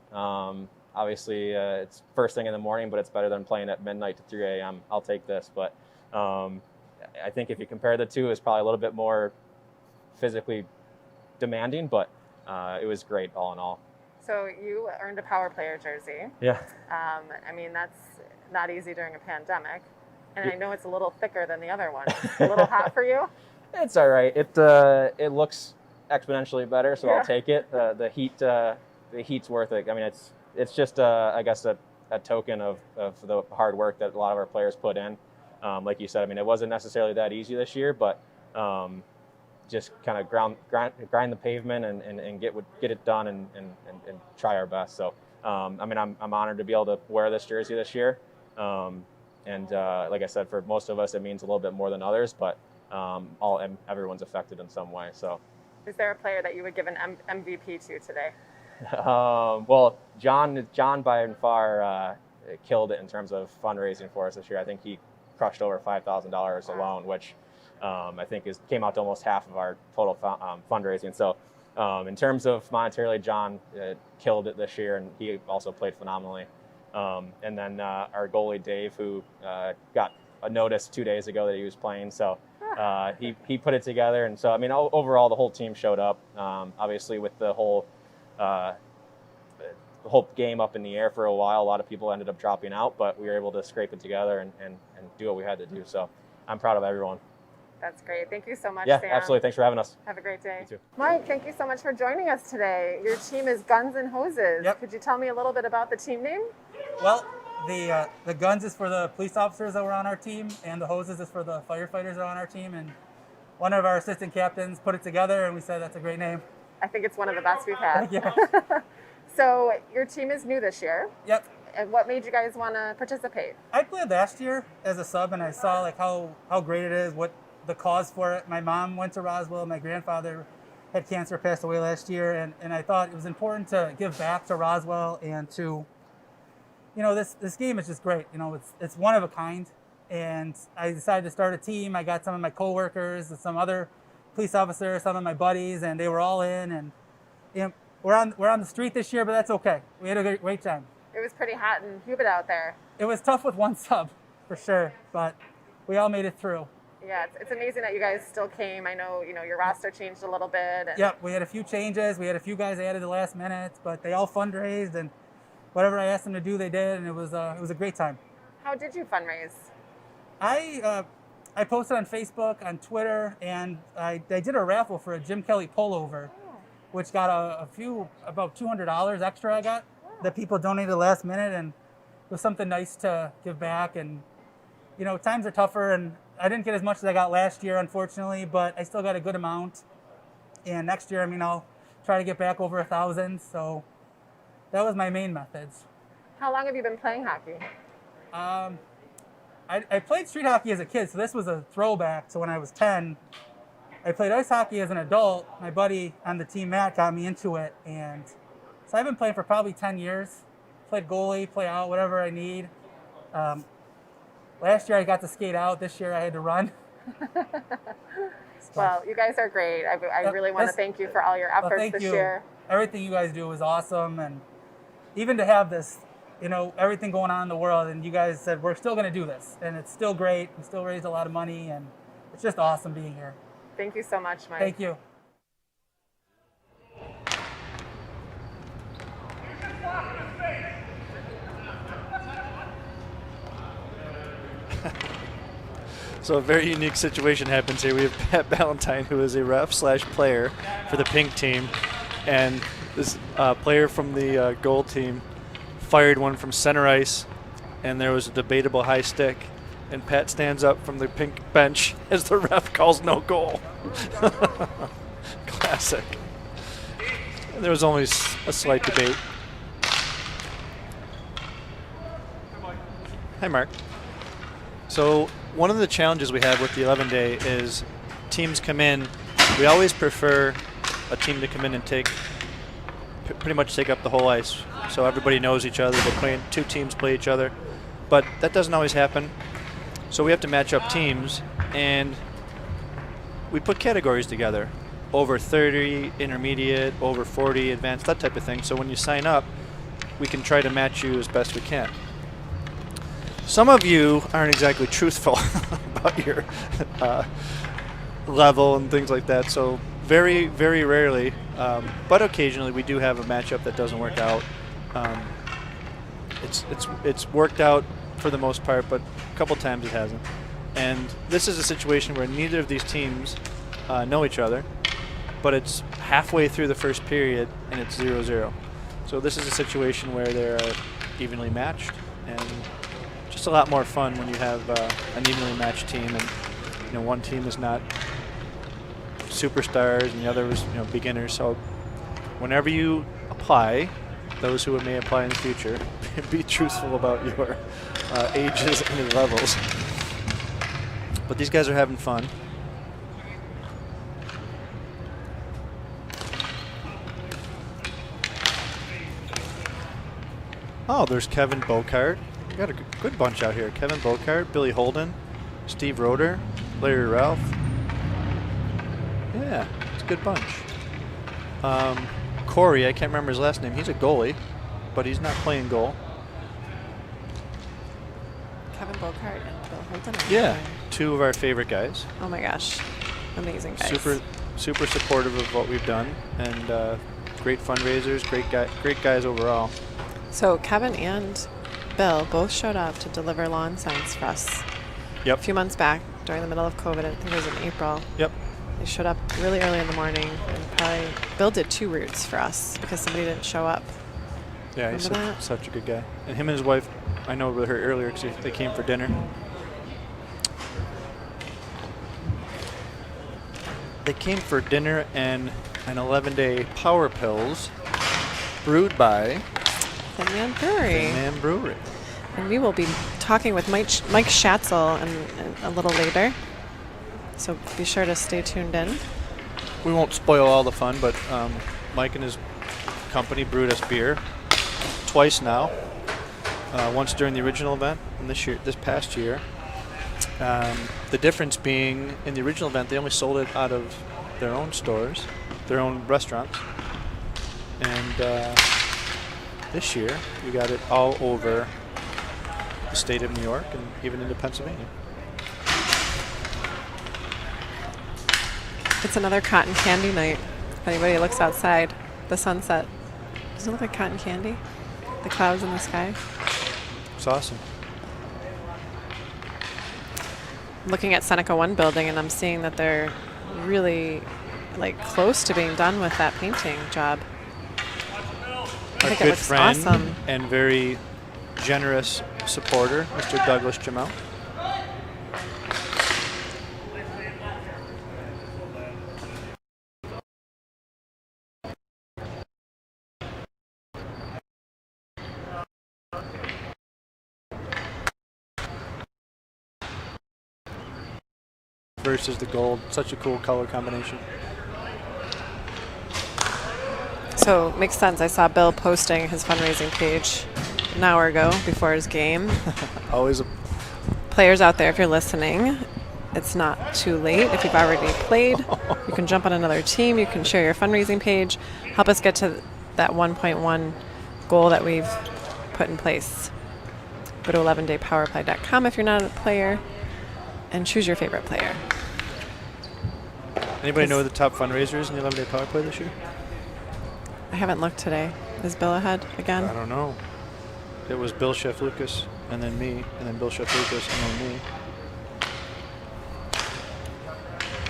Obviously it's first thing in the morning, but it's better than playing at midnight to 3 a.m. I'll take this, but I think if you compare the two, it's probably a little bit more physically demanding, but it was great all in all. So you earned a power player jersey. Yeah. That's not easy during a pandemic. And I know it's a little thicker than the other one. A little hot for you? It's all right. It looks exponentially better, so Yeah. I'll take it. The heat's worth it. It's just I guess a token of the hard work that a lot of our players put in. Like you said, it wasn't necessarily that easy this year, but just kind of grind the pavement and get it done and try our best. So I'm honored to be able to wear this jersey this year. Like I said, for most of us, it means a little bit more than others, but everyone's affected in some way. So, is there a player that you would give an MVP to today? Well, John by far killed it in terms of fundraising for us this year. I think he crushed over $5,000 alone, which I think came out to almost half of our total fundraising. So, in terms of monetarily, John killed it this year, and he also played phenomenally. And then our goalie Dave, who got a notice 2 days ago that he was playing, so he put it together. And so overall the whole team showed up. Obviously with the whole game up in the air for a while, a lot of people ended up dropping out, but we were able to scrape it together and do what we had to do. So I'm proud of everyone. That's great. Thank you so much, Yeah, Sam. absolutely. Thanks for having us. Have a great day. You too. Mike, thank you so much for joining us today. Your team is Guns and Hoses. Yep. Could you tell me a little bit about the team name? Well, the guns is for the police officers that were on our team, and the hoses is for the firefighters that are on our team. And one of our assistant captains put it together, and we said that's a great name. I think it's one of the best we've had. Yeah. So your team is new this year. Yep. And what made you guys want to participate? I played last year as a sub, and I saw how great it is, what the cause for it. My mom went to Roswell. My grandfather had cancer, passed away last year, and I thought it was important to give back to Roswell and to, this game is just great. It's one of a kind, and I decided to start a team. I got some of my coworkers and some other police officers, some of my buddies, and they were all in. And we're on the street this year, but that's okay. We had a great time. It was pretty hot and humid out there. It was tough with one sub, for sure, but we all made it through. Yeah, it's amazing that you guys still came. I know, your roster changed a little bit. And Yep, we had a few changes. We had a few guys added the last minute, but they all fundraised, and whatever I asked them to do, they did, and it was a great time. How did you fundraise? I posted on Facebook, on Twitter, and I did a raffle for a Jim Kelly pullover, which got about $200 extra I got that people donated last minute, and it was something nice to give back. And, times are tougher, and I didn't get as much as I got last year, unfortunately, but I still got a good amount. And next year, I'll try to get back over 1,000, so that was my main methods. How long have you been playing hockey? I played street hockey as a kid, so this was a throwback to when I was 10. I played ice hockey as an adult. My buddy on the team, Matt, got me into it, and so I've been playing for probably 10 years. Played goalie, play out, whatever I need. Last year I got to skate out. This year I had to run. Well, you guys are great. I really want to thank you for all your efforts this year. Everything you guys do is awesome, and even to have this, everything going on in the world, and you guys said, we're still going to do this, and it's still great. We still raised a lot of money, and it's just awesome being here. Thank you so much, Mike. Thank you. So a very unique situation happens here. We have Pat Ballantyne, who is a ref/player for the pink team, and this player from the gold team fired one from center ice, and there was a debatable high stick, and Pat stands up from the pink bench as the ref calls no goal. Classic. And there was only a slight debate. Hi, Mark. So one of the challenges we have with the 11-day is teams come in. We always prefer a team to come in and pretty much take up the whole ice, so everybody knows each other. Two teams play each other, but that doesn't always happen. So we have to match up teams, and we put categories together: over 30, intermediate, over 40, advanced, that type of thing. So when you sign up, we can try to match you as best we can. Some of you aren't exactly truthful about your level and things like that, so very, very rarely, but occasionally we do have a matchup that doesn't work out. It's worked out for the most part, but a couple times it hasn't. And this is a situation where neither of these teams know each other, but it's halfway through the first period and it's 0-0. So this is a situation where they're evenly matched, and just a lot more fun when you have an evenly matched team, and one team is not superstars and the other is beginners. So whenever you apply, those who may apply in the future, be truthful about your ages and your levels. But these guys are having fun. Oh, there's Kevin Bocard. We got a good bunch out here. Kevin Bocard, Billy Holden, Steve Roeder, Larry Ralph. Yeah, it's a good bunch. Corey, I can't remember his last name. He's a goalie, but he's not playing goal. Kevin Bocard and Bill Holden. Yeah, two of our favorite guys. Oh my gosh, amazing guys. Super supportive of what we've done, and great fundraisers, great guys overall. So Kevin and Bill both showed up to deliver lawn signs for us. Yep. A few months back during the middle of COVID. I think it was in April. Yep. They showed up really early in the morning, and Bill did 2 routes for us because somebody didn't show up. Yeah, he's such a good guy. And him and his wife, I know with her earlier because they came for dinner. They came for dinner and an 11-day Power Pills brewed by Thin Man Brewery. Thin Man Brewery. And we will be talking with Mike Schatzel a little later. So be sure to stay tuned in. We won't spoil all the fun, but Mike and his company brewed us beer twice now. Once during the original event and this past year. The difference being in the original event, they only sold it out of their own stores, their own restaurants. And this year, we got it all over the state of New York and even into Pennsylvania. It's another cotton candy night. If anybody looks outside, the sunset. Does it look like cotton candy? The clouds in the sky. It's awesome. Looking at Seneca 1 building, and I'm seeing that they're really like close to being done with that painting job. I Our think it good looks friend awesome. and very generous supporter, Mr. Douglas Jamel. Versus the gold, such a cool color combination. So makes sense. I saw Bill posting his fundraising page an hour ago before his game. Always a Players out there, if you're listening, it's not too late. If you've already played, you can jump on another team. You can share your fundraising page. Help us get to that 1.1 goal that we've put in place. Go to 11daypowerplay.com if you're not a player and choose your favorite player. Anybody know the top fundraisers in the 11-day power play this year? I haven't looked today. Is Bill ahead again? I don't know. It was Bill Chef Lucas, and then me, and then Bill Chef Lucas, and then me.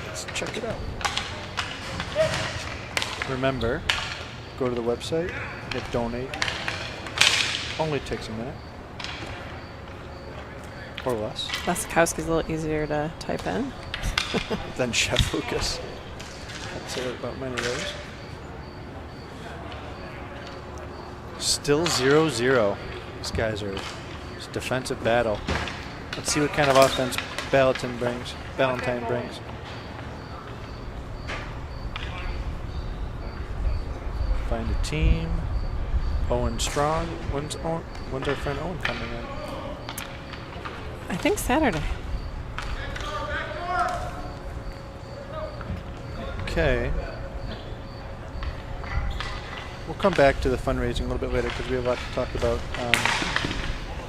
Let's check it out. Remember, go to the website, hit donate. Only takes a minute. Or less. Lasikowski's a little easier to type in. Than Chef Lucas. I'd say that about many of those. Still 0-0. These guys are it's defensive battle. Let's see what kind of offense Ballantyne brings. Find a team. Owen Strong. When's our friend Owen coming in? I think Saturday. Okay. We'll come back to the fundraising a little bit later because we have a lot to talk about.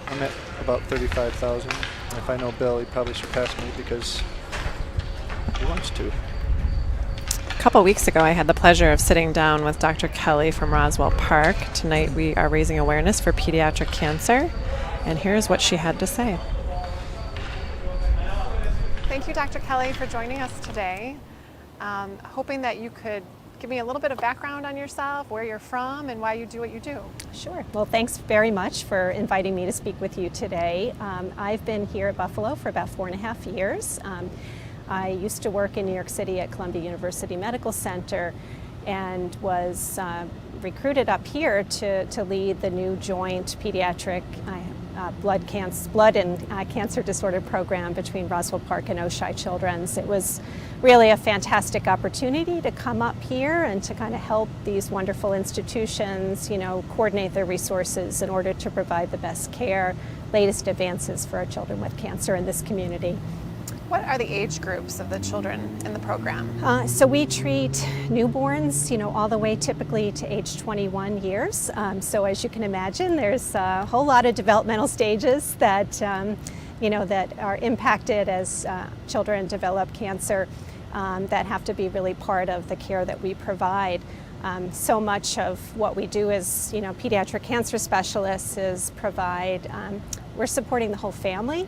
I'm at about 35,000. If I know Bill, he'd probably surpass me because he wants to. A couple weeks ago, I had the pleasure of sitting down with Dr. Kelly from Roswell Park. Tonight, we are raising awareness for pediatric cancer, and here's what she had to say. Thank you, Dr. Kelly, for joining us today. Hoping that you could give me a little bit of background on yourself, where you're from, and why you do what you do. Sure. Well, thanks very much for inviting me to speak with you today. I've been here at Buffalo for about 4.5 years. I used to work in New York City at Columbia University Medical Center and was recruited up here to lead the new joint pediatric blood and cancer disorder program between Roswell Park and Oshai Children's. It was really a fantastic opportunity to come up here and to kind of help these wonderful institutions, coordinate their resources in order to provide the best care, latest advances for our children with cancer in this community. What are the age groups of the children in the program? So we treat newborns, all the way typically to age 21 years. So as you can imagine, there's a whole lot of developmental stages that, that are impacted as children develop cancer that have to be really part of the care that we provide. So much of what we do as pediatric cancer specialists is provide we're supporting the whole family,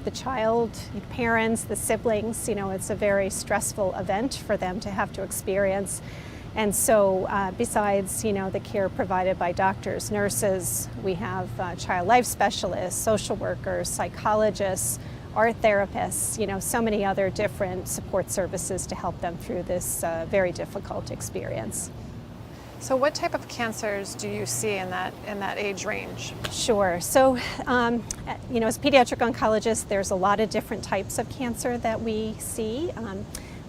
the child, the parents, the siblings. It's a very stressful event for them to have to experience. And so besides, the care provided by doctors, nurses, we have child life specialists, social workers, psychologists, art therapists, so many other different support services to help them through this very difficult experience. So what type of cancers do you see in that age range? Sure. So, as pediatric oncologists, there's a lot of different types of cancer that we see.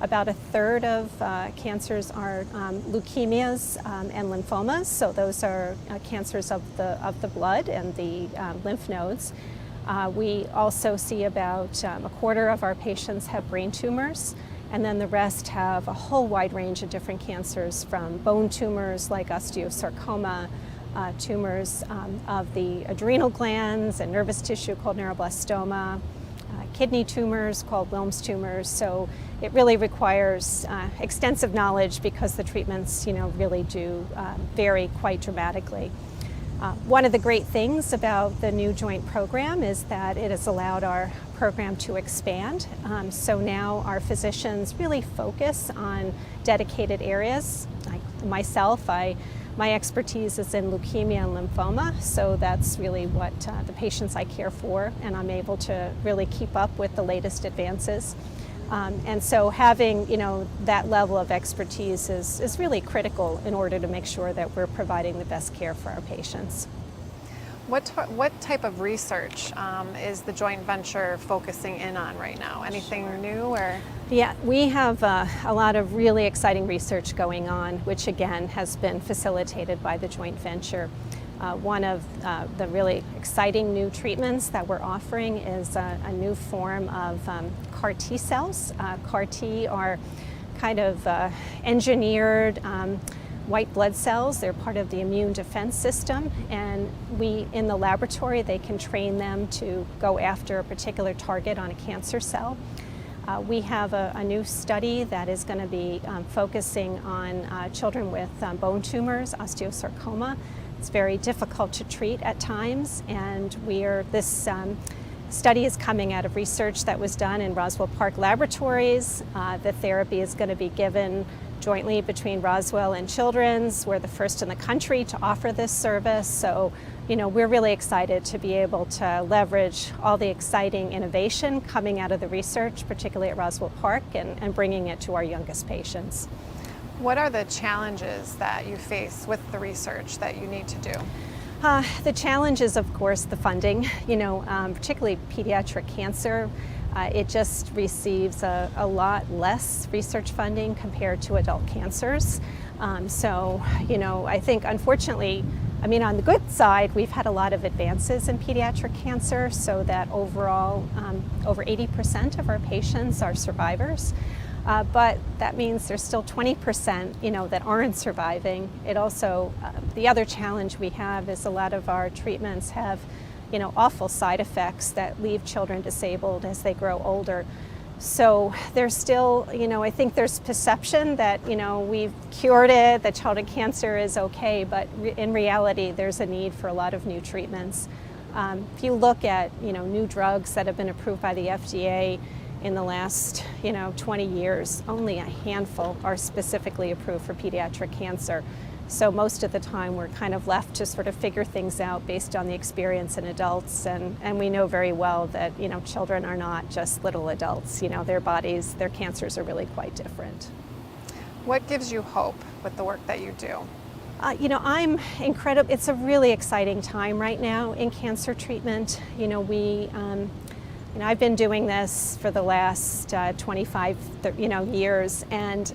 About 1/3 of cancers are leukemias and lymphomas. So those are cancers of the blood and the lymph nodes. We also see about 1/4 of our patients have brain tumors. And then the rest have a whole wide range of different cancers, from bone tumors like osteosarcoma, tumors of the adrenal glands and nervous tissue called neuroblastoma, kidney tumors called Wilms tumors. So it really requires extensive knowledge because the treatments, really do vary quite dramatically. One of the great things about the new joint program is that it has allowed our program to expand. So now our physicians really focus on dedicated areas. Like myself, my expertise is in leukemia and lymphoma, so that's really what the patients I care for, and I'm able to really keep up with the latest advances. And so having, that level of expertise is really critical in order to make sure that we're providing the best care for our patients. What type of research is the joint venture focusing in on right now? Anything new or? Yeah, we have a lot of really exciting research going on, which again has been facilitated by the joint venture. One of the really exciting new treatments that we're offering is a new form of CAR T cells. CAR T are kind of engineered white blood cells. They're part of the immune defense system, and in the laboratory, they can train them to go after a particular target on a cancer cell. We have a new study that is going to be focusing on children with bone tumors, osteosarcoma. It's very difficult to treat at times, and this study is coming out of research that was done in Roswell Park laboratories. The therapy is going to be given jointly between Roswell and Children's. We're the first in the country to offer this service, so we're really excited to be able to leverage all the exciting innovation coming out of the research, particularly at Roswell Park, and bringing it to our youngest patients. What are the challenges that you face with the research that you need to do? The challenge is, of course, the funding. Particularly pediatric cancer, it just receives a lot less research funding compared to adult cancers. I think, unfortunately, on the good side, we've had a lot of advances in pediatric cancer, so that overall, over 80% of our patients are survivors. But that means there's still 20%, that aren't surviving. It also, the other challenge we have is a lot of our treatments have, awful side effects that leave children disabled as they grow older. So there's still, I think there's perception that, we've cured it, that childhood cancer is okay, but in reality, there's a need for a lot of new treatments. If you look at, new drugs that have been approved by the FDA, in the last 20 years, only a handful are specifically approved for pediatric cancer. So most of the time we're kind of left to sort of figure things out based on the experience in adults, and we know very well that children are not just little adults. Their bodies, their cancers are really quite different. What gives you hope with the work that you do? I'm incredible. It's a really exciting time right now in cancer treatment. I've been doing this for the last 25 years, and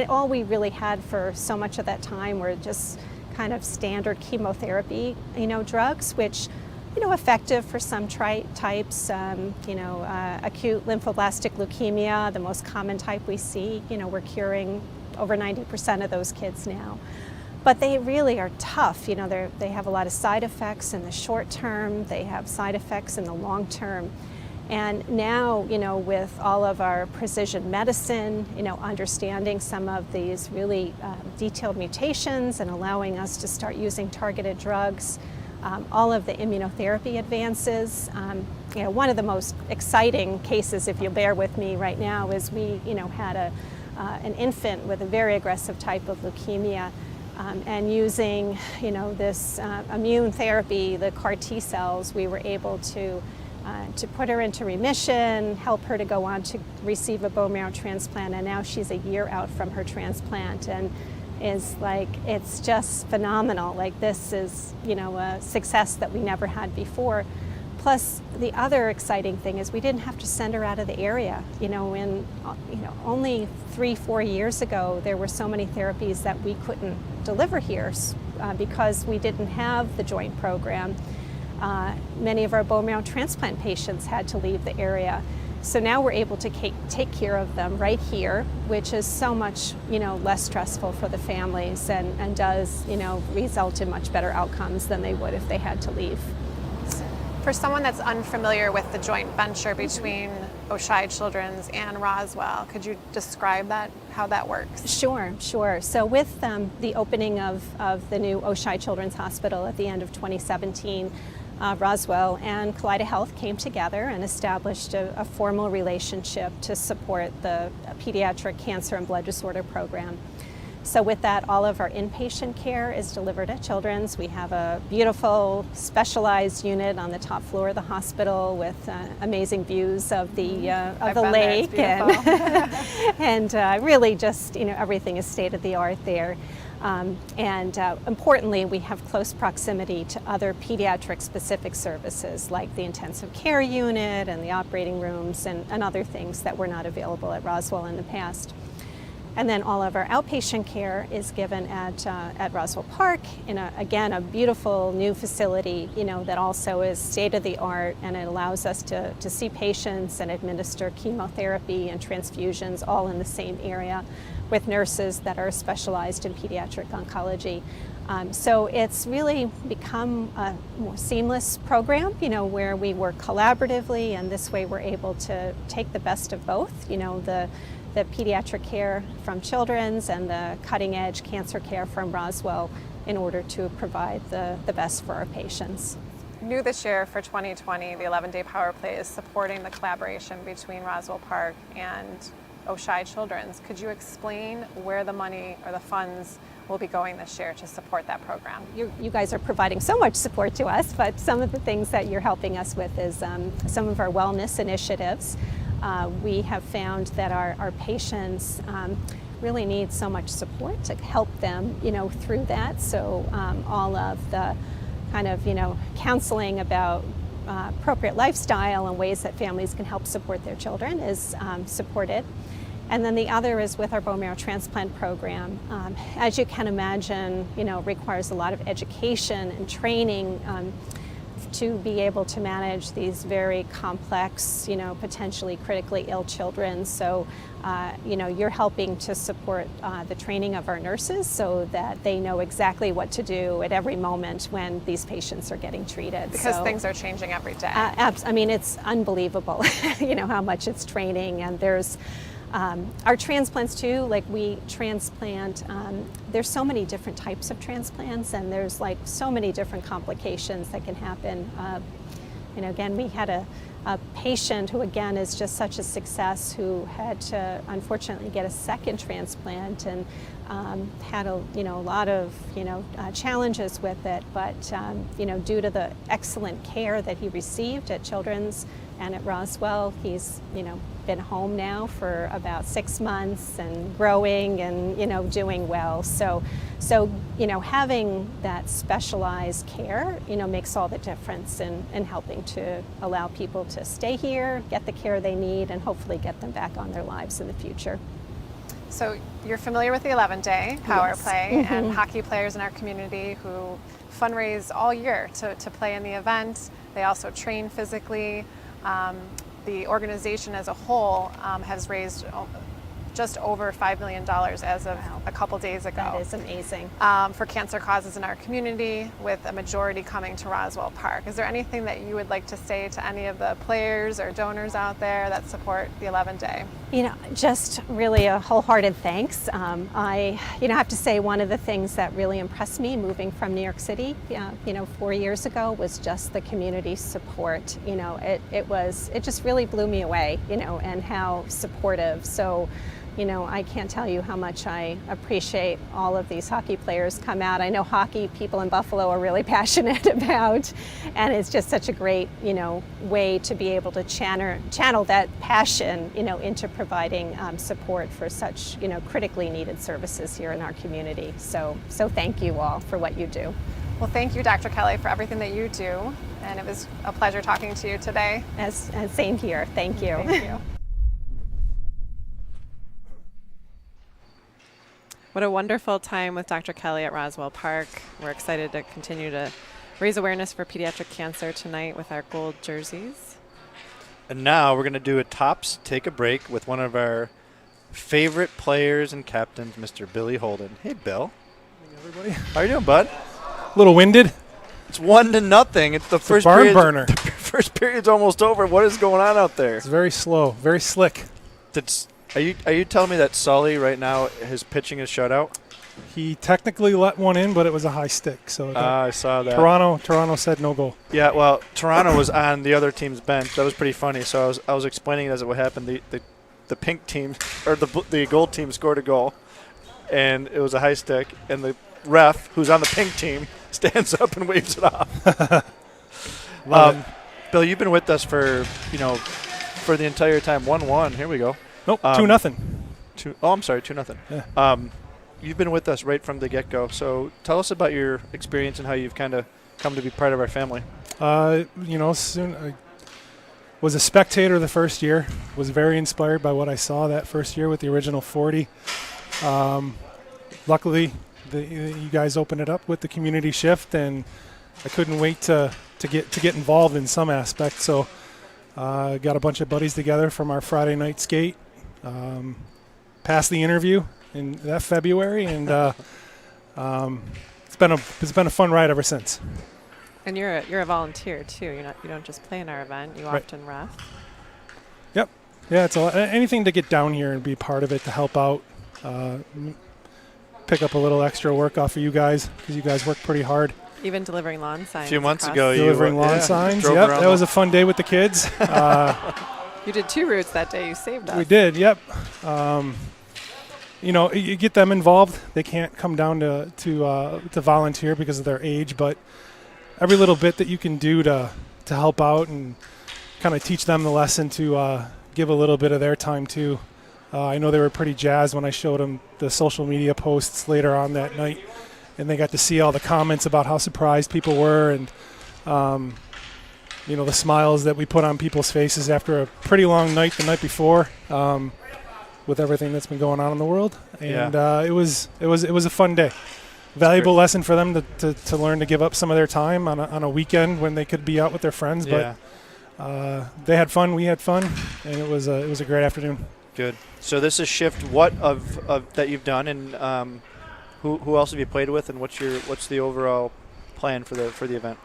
all we really had for so much of that time were just kind of standard chemotherapy, drugs, which, effective for some types, acute lymphoblastic leukemia, the most common type we see, we're curing over 90% of those kids now. But they really are tough. They have a lot of side effects in the short term. They have side effects in the long term. And now, with all of our precision medicine, understanding some of these really detailed mutations and allowing us to start using targeted drugs, all of the immunotherapy advances. One of the most exciting cases, if you'll bear with me right now, is we, had an infant with a very aggressive type of leukemia. And using, this immune therapy, the CAR T cells, we were able to put her into remission, help her to go on to receive a bone marrow transplant, and now she's a year out from her transplant, and it's just phenomenal. This is, a success that we never had before. Plus, the other exciting thing is we didn't have to send her out of the area. Only 3-4 years ago, there were so many therapies that we couldn't deliver here because we didn't have the joint program. Many of our bone marrow transplant patients had to leave the area. So now we're able to take care of them right here, which is so much, less stressful for the families and does, result in much better outcomes than they would if they had to leave. For someone that's unfamiliar with the joint venture between Oshai Children's and Roswell, could you describe that, how that works? Sure. So with the opening of the new Oshai Children's Hospital at the end of 2017, Roswell and Kaleida Health came together and established a formal relationship to support the pediatric cancer and blood disorder program. So with that, all of our inpatient care is delivered at Children's. We have a beautiful specialized unit on the top floor of the hospital with amazing views of the lake, and really just everything is state of the art there. Importantly, we have close proximity to other pediatric specific services like the intensive care unit and the operating rooms and other things that were not available at Roswell in the past. And then all of our outpatient care is given at Roswell Park in a beautiful new facility, that also is state of the art, and it allows us to see patients and administer chemotherapy and transfusions all in the same area with nurses that are specialized in pediatric oncology. So it's really become a more seamless program, where we work collaboratively, and this way we're able to take the best of both, the pediatric care from Children's and the cutting-edge cancer care from Roswell in order to provide the best for our patients. New this year for 2020, the 11-day Power Play is supporting the collaboration between Roswell Park and Oshai Children's. Could you explain where the money or the funds will be going this year to support that program? You guys are providing so much support to us, but some of the things that you're helping us with is some of our wellness initiatives. We have found that our patients really need so much support to help them, through that. So all of the kind of, counseling about appropriate lifestyle and ways that families can help support their children is supported. And then the other is with our bone marrow transplant program. As you can imagine, requires a lot of education and training to be able to manage these very complex, potentially critically ill children. So, you're helping to support the training of our nurses so that they know exactly what to do at every moment when these patients are getting treated. Because things are changing every day. I mean, it's unbelievable, how much it's training, and there's our transplants too, like we transplant, there's so many different types of transplants, and there's like so many different complications that can happen. Again, we had a patient who again is just such a success who had to unfortunately get a second transplant and had a lot of challenges with it, but due to the excellent care that he received at Children's and at Roswell, he's been home now for about 6 months and growing and doing well. So having that specialized care makes all the difference in helping to allow people to stay here, get the care they need, and hopefully get them back on their lives in the future. So you're familiar with the 11-day Power Yes. Play and hockey players in our community who fundraise all year to play in the event. They also train physically. The organization as a whole has raised just over $5 million as of a couple days ago. That is amazing. For cancer causes in our community, with a majority coming to Roswell Park. Is there anything that you would like to say to any of the players or donors out there that support the 11-day? Just really a wholehearted thanks. I have to say one of the things that really impressed me moving from New York City, 4 years ago, was just the community support. It just really blew me away, and how supportive. So, I can't tell you how much I appreciate all of these hockey players come out. I know hockey people in Buffalo are really passionate about, and it's just such a great, way to be able to channel that passion, into providing support for such, critically needed services here in our community. So thank you all for what you do. Well, thank you, Dr. Kelly, for everything that you do, and it was a pleasure talking to you today. Same here. Thank you. Thank you. What a wonderful time with Dr. Kelly at Roswell Park. We're excited to continue to raise awareness for pediatric cancer tonight with our gold jerseys. And now we're going to do a Tops Take a Break with one of our favorite players and captains, Mr. Billy Holden. Hey, Bill. Hey, everybody. How are you doing, bud? A little winded. It's 1-0. It's the first barn period. burner. The first period's almost over. What is going on out there? It's very slow, very slick. Are you telling me that Sully right now is pitching his shutout? He technically let one in, but it was a high stick. So I saw that. Toronto said no goal. Yeah, well, Toronto was on the other team's bench. That was pretty funny. So I was explaining as it what happened. The pink team or the gold team scored a goal, and it was a high stick, and the ref, who's on the pink team, stands up and waves it off. Bill, you've been with us for the entire time. 1-1. Here we go. Nope, 2-0. I'm sorry, 2-0. Yeah. You've been with us right from the get-go. So tell us about your experience and how you've kind of come to be part of our family. Soon I was a spectator the first year. Was very inspired by what I saw that first year with the original 40. Luckily, you guys opened it up with the community shift, and I couldn't wait to get involved in some aspect. So got a bunch of buddies together from our Friday night skate. Passed the interview in that February, and it's been a fun ride ever since. And you're a volunteer too. You don't just play in our event. You often ref. Yep. Yeah, it's anything to get down here and be part of it, to help out, pick up a little extra work off of you guys, because you guys work pretty hard. Even delivering lawn signs. A few months ago, delivering lawn signs. Yep, that was a fun day with the kids. You did 2 routes that day. You saved us. We did. Yep. You get them involved. They can't come down to volunteer because of their age, but every little bit that you can do to help out and kind of teach them the lesson to give a little bit of their time too. I know they were pretty jazzed when I showed them the social media posts later on that night, and they got to see all the comments about how surprised people were, and the smiles that we put on people's faces after a pretty long night the night before, with everything that's been going on in the world. And it was a fun day. Valuable lesson for them to learn to give up some of their time on a weekend when they could be out with their friends. But they had fun, we had fun, and it was a great afternoon. Good. So this is shift what of that you've done, and who else have you played with, and what's the overall plan for the event?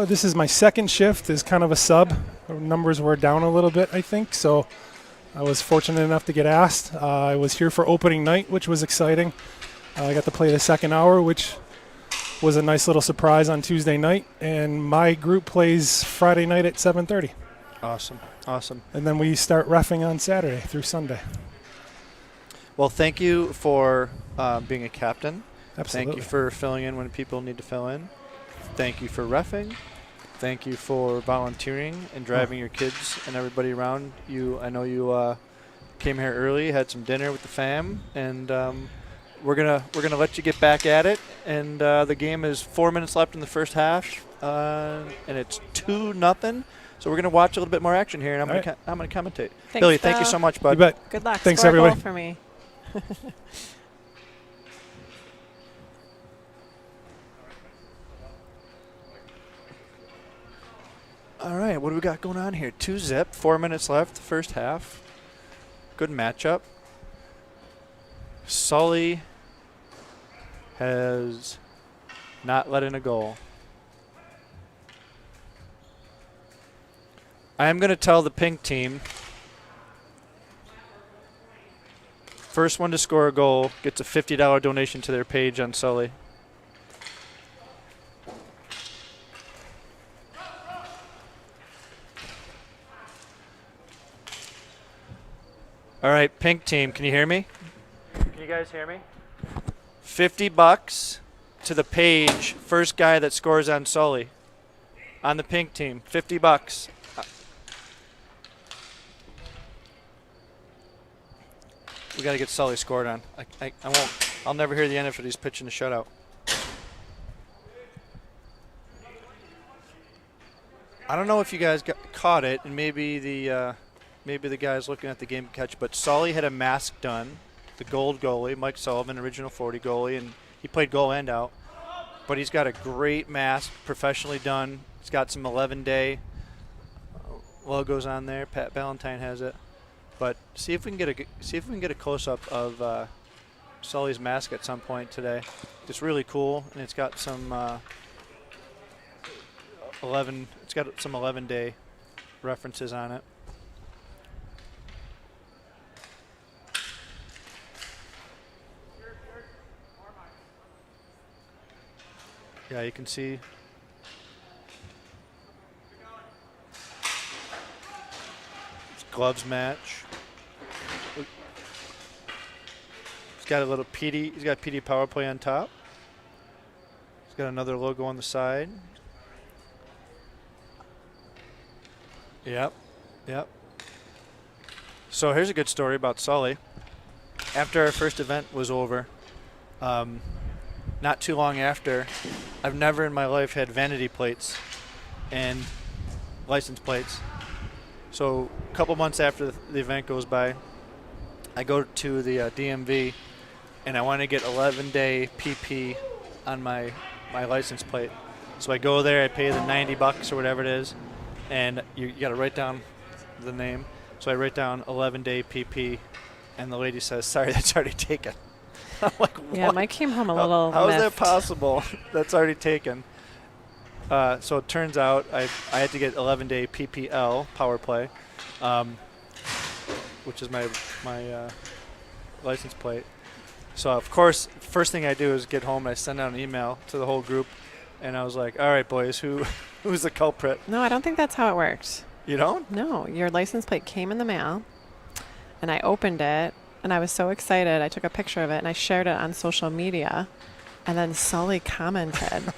This is my second shift as kind of a sub. Our numbers were down a little bit, I think, so I was fortunate enough to get asked. I was here for opening night, which was exciting. I got to play the second hour, which was a nice little surprise on Tuesday night, and my group plays Friday night at 7:30. Awesome. And then we start reffing on Saturday through Sunday. Well, thank you for being a captain. Absolutely. Thank you for filling in when people need to fill in. Thank you for reffing. Thank you for volunteering and driving your kids and everybody around. I know you came here early, had some dinner with the fam, and we're gonna let you get back at it. And the game is 4 minutes left in the first half, and it's 2-0. So we're gonna watch a little bit more action here, and I'm gonna commentate. Thanks, Billy, thank you so much, bud. You bet. Good luck. Thanks, Score a goal everybody. for me. All right, what do we got going on here? 2-0, 4 minutes left, the first half. Good matchup. Sully has not let in a goal. I am going to tell the pink team, first one to score a goal gets a $50 donation to their page on Sully. All right, pink team, can you hear me? Can you guys hear me? $50 to the page, first guy that scores on Sully. On the pink team, $50. We got to get Sully scored on. I'll never hear the end of it. He's pitching a shutout. I don't know if you guys caught it, and maybe the guys looking at the game can catch, but Sully had a mask done, the gold goalie, Mike Sullivan, original 40 goalie, and he played goal and out. But he's got a great mask, professionally done. He's got some 11-day logos on there. Pat Valentine has it. But see if we can get a close-up of Sully's mask at some point today. It's really cool, and it's got some 11 It's got some 11-day references on it. Yeah, you can see. Gloves match. He's got a little PD. He's got PD Power Play on top. He's got another logo on the side. Yep. So here's a good story about Sully. After our first event was over, not too long after, I've never in my life had vanity plates and license plates. So a couple months after the event goes by, I go to the DMV and I want to get 11-day PP on my license plate. So I go there, I pay the $90 or whatever it is, and you got to write down the name. So I write down 11-day PP, and the lady says, "Sorry, that's already taken." I'm like, what? Yeah, mine came home a little How is that miffed. possible? That's already taken. So it turns out I had to get 11-day PPL Power Play, which is my license plate. So of course, first thing I do is get home and I send out an email to the whole group, and I was like, "All right, boys, who's the culprit?" No, I don't think that's how it worked. You don't? No, your license plate came in the mail, and I opened it, and I was so excited. I took a picture of it, and I shared it on social media, and then Sully commented,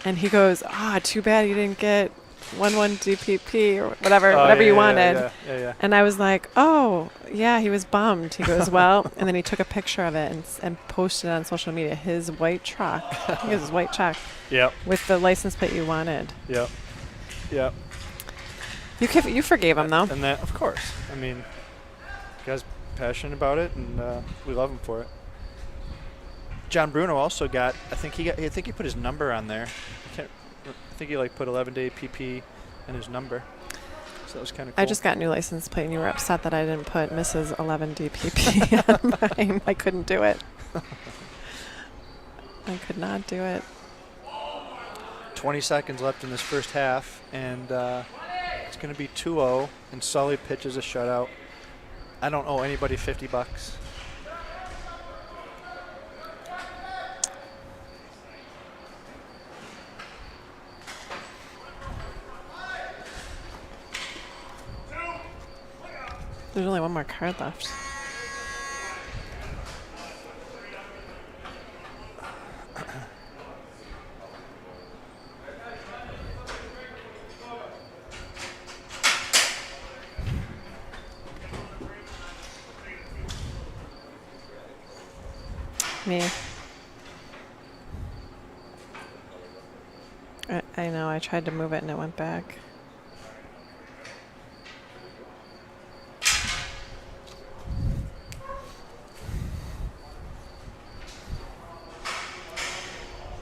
and he goes, "Too bad you didn't get 11 DPP or whatever you wanted." Yeah. And I was like, "Oh, yeah," he was bummed. He goes, "Well," and then he took a picture of it and posted it on social media, his white truck. I think it was his white truck. Yep. With the license plate you wanted. Yep. You forgave him, though. And that, of course. I mean, the guy's passionate about it, and we love him for it. John Bruno also got. I think he put his number on there. I think he put 11-day PP and his number. So that was kind of cool. I just got a new license plate, and you were upset that I didn't put Mrs. 11 DPP on mine. I couldn't do it. I could not do it. 20 seconds left in this first half, and it's going to be 2-0, and Sully pitches a shutout. I don't owe anybody $50. There's only one more card left. Me. I know, I tried to move it and it went back.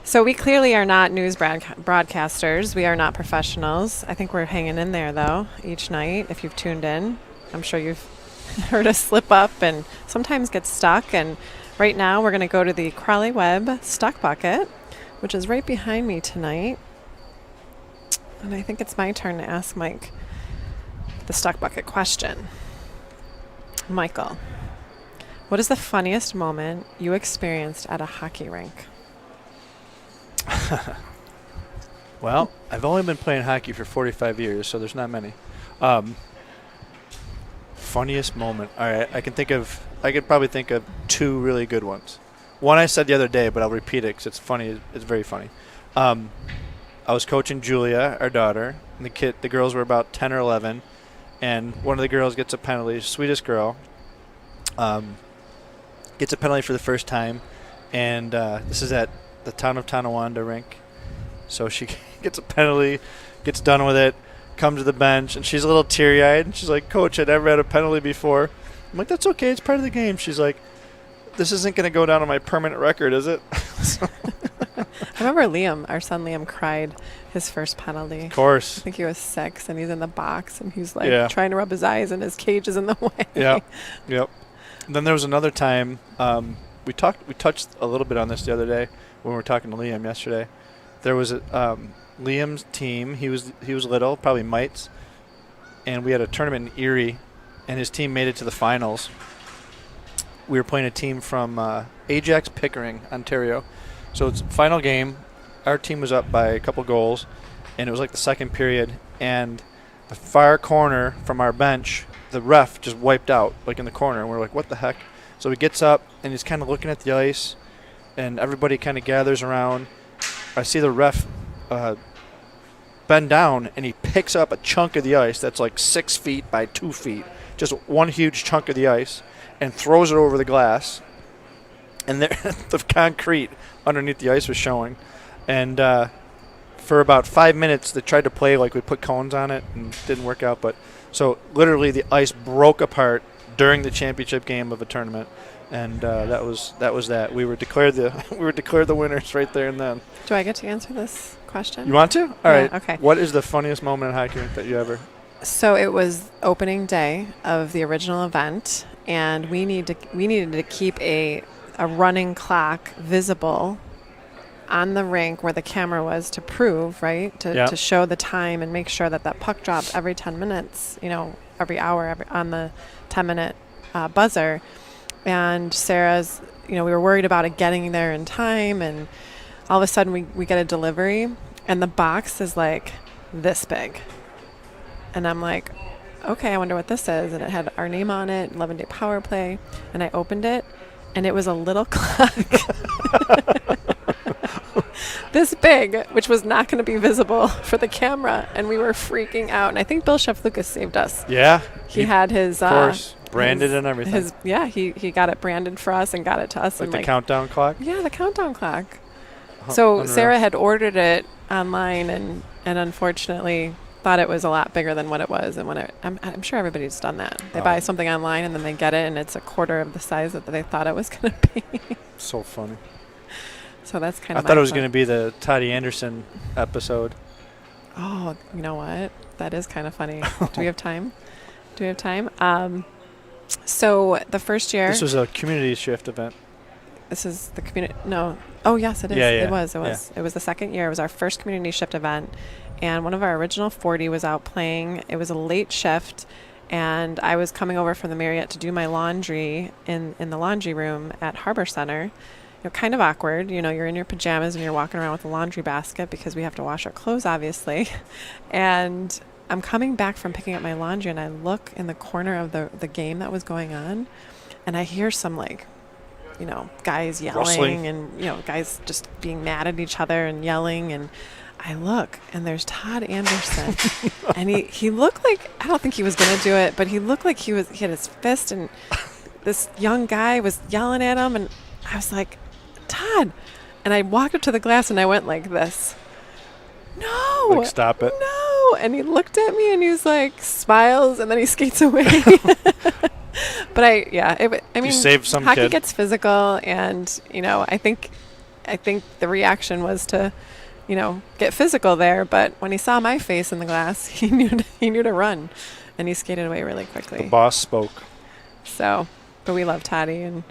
So we clearly are not news broadcasters. We are not professionals. I think we're hanging in there, though, each night. If you've tuned in, I'm sure you've heard us slip up and sometimes get stuck. And right now we're going to go to the Crawley Webb Stuck Bucket, which is right behind me tonight. And I think it's my turn to ask Mike the Stuck Bucket question. Michael, what is the funniest moment you experienced at a hockey rink? Well, I've only been playing hockey for 45 years, so there's not many. Funniest moment. All right, I could probably think of two really good ones. One I said the other day, but I'll repeat it because it's funny. It's very funny. I was coaching Julia, our daughter, and the girls were about 10 or 11, and one of the girls gets a penalty. Sweetest girl. Gets a penalty for the first time, and this is at the town of Tonawanda rink. So she gets a penalty, gets done with it, comes to the bench, and she's a little teary-eyed, and she's like, "Coach, I never had a penalty before." I'm like, "That's okay, it's part of the game." She's like, "This isn't going to go down on my permanent record, is it?" I remember Liam, our son Liam, cried his first penalty. Of course. I think he was 6, and he's in the box, and he's like trying to rub his eyes, and his cage is in the way. Yep. And then there was another time, we touched a little bit on this the other day when we were talking to Liam yesterday. There was Liam's team. He was little, probably mites, and we had a tournament in Erie, and his team made it to the finals. We were playing a team from Ajax Pickering, Ontario. So it's final game. Our team was up by a couple goals, and it was like the second period, and the far corner from our bench, the ref just wiped out, like in the corner, and we're like, what the heck? So he gets up, and he's kind of looking at the ice, and everybody kind of gathers around. I see the ref bend down, and he picks up a chunk of the ice that's like 6 feet by 2 feet, just one huge chunk of the ice, and throws it over the glass. And the concrete underneath the ice was showing. And for about 5 minutes, they tried to play like we put cones on it, and didn't work out. But so literally the ice broke apart during the championship game of a tournament. And that was that. We were declared the winners right there and then. Do I get to answer this question? You want to? All right. Okay. What is the funniest moment in hockey rink that you ever? So it was opening day of the original event, and we needed to keep a running clock visible on the rink where the camera was to prove, right, to show the time and make sure that puck dropped every 10 minutes, every hour, on the 10-minute buzzer. And Sarah's, we were worried about it getting there in time, and all of a sudden we get a delivery, and the box is like this big. And I'm like, okay, I wonder what this is. And it had our name on it, 11-day power play. And I opened it, and it was a little clock this big, which was not going to be visible for the camera. And we were freaking out. And I think Bill Chef Lucas saved us. Yeah. He had his... Of course. Branded and everything. He got it branded for us and got it to us. Like the countdown clock? Yeah, the countdown clock. So unreal. Sarah had ordered it online and unfortunately thought it was a lot bigger than what it was. And I'm sure everybody's done that. They buy something online and then they get it and it's a quarter of the size that they thought it was going to be. So funny. So that's kind of I thought it was going to be the Toddy Anderson episode. Oh, you know what? That is kind of funny. Do we have time? So the first year... This was a community shift event. This is the community... No. Oh, yes, it is. Yeah. It was. It was the second year. It was our first community shift event. And one of our original 40 was out playing. It was a late shift. And I was coming over from the Marriott to do my laundry in the laundry room at Harbor Center. Kind of awkward. You're in your pajamas and you're walking around with a laundry basket because we have to wash our clothes, obviously. And... I'm coming back from picking up my laundry, and I look in the corner of the game that was going on, and I hear some guys yelling rustling. And guys just being mad at each other and yelling, and I look and there's Todd Anderson, and he looked like, I don't think he was gonna do it, but he looked like he had his fist, and this young guy was yelling at him, and I was like, Todd, and I walked up to the glass and I went like this. No! Like, stop it. No! And he looked at me and he's like, smiles, and then he skates away. But you saved some hockey kid. Gets physical, and I think the reaction was to, get physical there. But when he saw my face in the glass, he knew to run, and he skated away really quickly. The boss spoke. So, but we love Toddy, and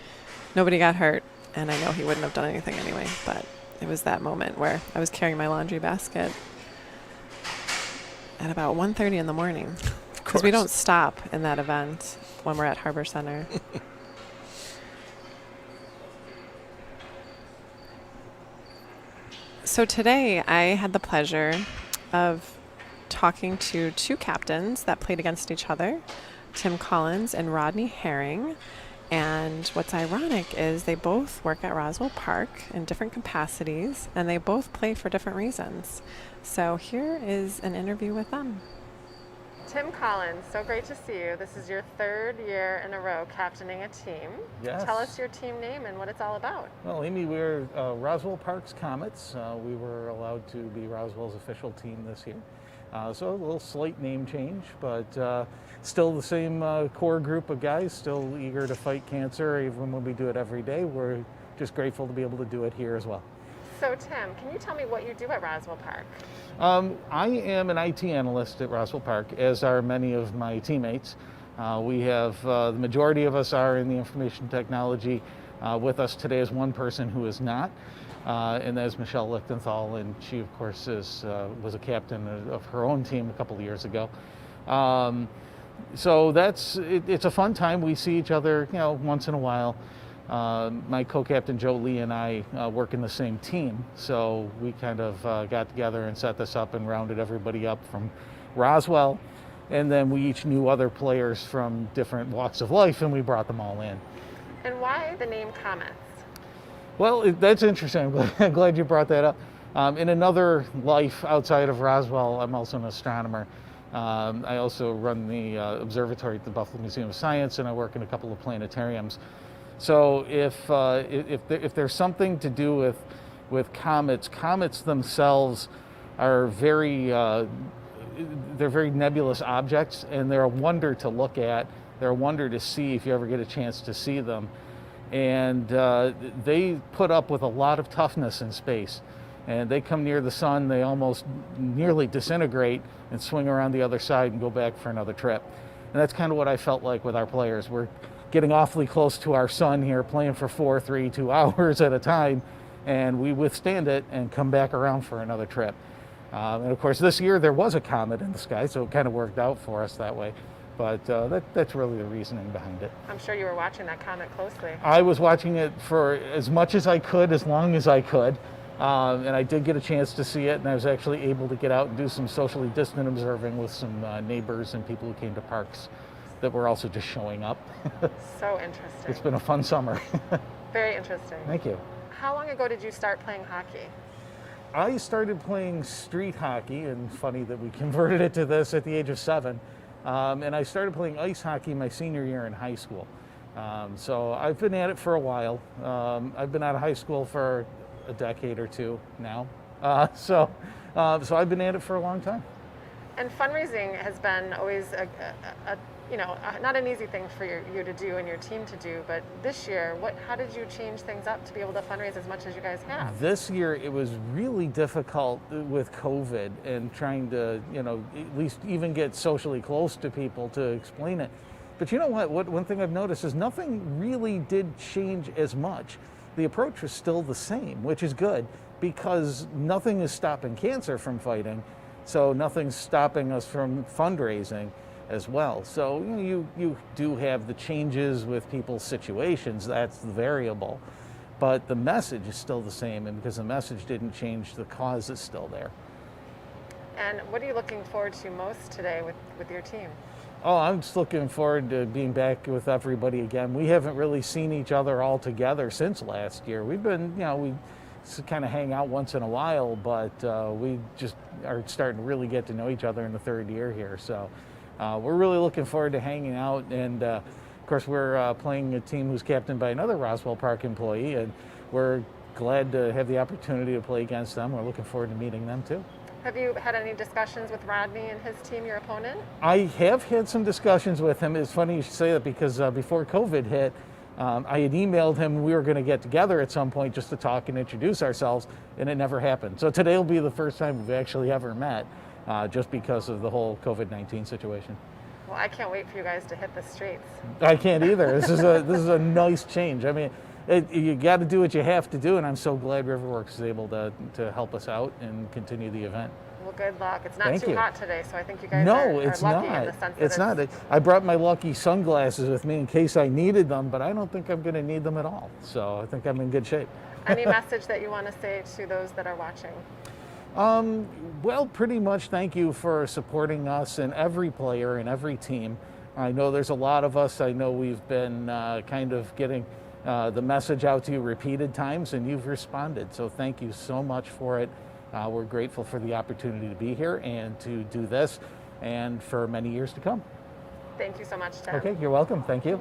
nobody got hurt, and I know he wouldn't have done anything anyway. But it was that moment where I was carrying my laundry basket at about 1:30 in the morning, because we don't stop in that event when we're at Harbor Center. So today I had the pleasure of talking to two captains that played against each other, Tim Collins and Rodney Herring. And what's ironic is they both work at Roswell Park in different capacities, and they both play for different reasons. So here is an interview with them. Tim Collins, so great to see you. This is your third year in a row captaining a team. Yes. Tell us your team name and what it's all about. Well, Amy, we're Roswell Park's Comets. We were allowed to be Roswell's official team this year. So a little slight name change, but still the same core group of guys, still eager to fight cancer even when we do it every day. We're just grateful to be able to do it here as well. So Tim, can you tell me what you do at Roswell Park? I am an IT analyst at Roswell Park, as are many of my teammates. We have, the majority of us are in the information technology. With us today is one person who is not. and there's Michelle Lichtenthal, and she, of course, was a captain of her own team a couple of years ago. So it's a fun time. We see each other, once in a while. My co-captain Joe Lee and I work in the same team, so we kind of got together and set this up and rounded everybody up from Roswell, and then we each knew other players from different walks of life, and we brought them all in. And why the name Comets? Well, that's interesting. I'm glad you brought that up. In another life outside of Roswell, I'm also an astronomer. I also run the observatory at the Buffalo Museum of Science, and I work in a couple of planetariums. So if there's something to do with comets, comets themselves are they're very nebulous objects, and they're a wonder to look at. They're a wonder to see if you ever get a chance to see them. And they put up with a lot of toughness in space. And they come near the sun, they almost nearly disintegrate and swing around the other side and go back for another trip. And that's kind of what I felt like with our players. We're getting awfully close to our sun here, playing for 4, 3, 2 hours at a time, and we withstand it and come back around for another trip. And of course, this year there was a comet in the sky, so it kind of worked out for us that way. But that's really the reasoning behind it. I'm sure you were watching that comet closely. I was watching it for as much as I could, as long as I could. And I did get a chance to see it, and I was actually able to get out and do some socially distant observing with some neighbors and people who came to parks that were also just showing up. So interesting. It's been a fun summer. Very interesting. Thank you. How long ago did you start playing hockey? I started playing street hockey, and funny that we converted it to this at the age of 7. And I started playing ice hockey my senior year in high school. So I've been at it for a while. I've been out of high school for a decade or two now. So I've been at it for a long time. And fundraising has been always not an easy thing for you to do and your team to do, but this year, how did you change things up to be able to fundraise as much as you guys have? This year, it was really difficult with COVID and trying to, at least even get socially close to people to explain it. But you know what? One thing I've noticed is nothing really did change as much. The approach was still the same, which is good, because nothing is stopping cancer from fighting, so nothing's stopping us from fundraising as well. So you do have the changes with people's situations, that's the variable, but the message is still the same, and because the message didn't change, the cause is still there. And what are you looking forward to most today with your team? Oh, I'm just looking forward to being back with everybody again. We haven't really seen each other all together since last year. We've been, we kind of hang out once in a while, but we just are starting to really get to know each other in the 3rd year here. So we're really looking forward to hanging out. And of course, we're playing a team who's captained by another Roswell Park employee, and we're glad to have the opportunity to play against them. We're looking forward to meeting them too. Have you had any discussions with Rodney and his team, your opponent? I have had some discussions with him. It's funny you should say that, because before COVID hit, I had emailed him we were going to get together at some point just to talk and introduce ourselves, and it never happened. So today will be the first time we've actually ever met, just because of the whole COVID-19 situation. Well, I can't wait for you guys to hit the streets. I can't either. This is a nice change. I mean, you got to do what you have to do, and I'm so glad Riverworks is able to help us out and continue the event. Well, good luck. It's not too hot today, so I think you guys are lucky it's in not. the sense that It's not. I brought my lucky sunglasses with me in case I needed them, but I don't think I'm going to need them at all. So I think I'm in good shape. Any message that you want to say to those that are watching? Well, pretty much thank you for supporting us and every player and every team. I know there's a lot of us. I know we've been kind of getting the message out to you repeated times, and you've responded. So thank you so much for it. We're grateful for the opportunity to be here and to do this, and for many years to come. Thank you so much, Tim. Okay, you're welcome. Thank you.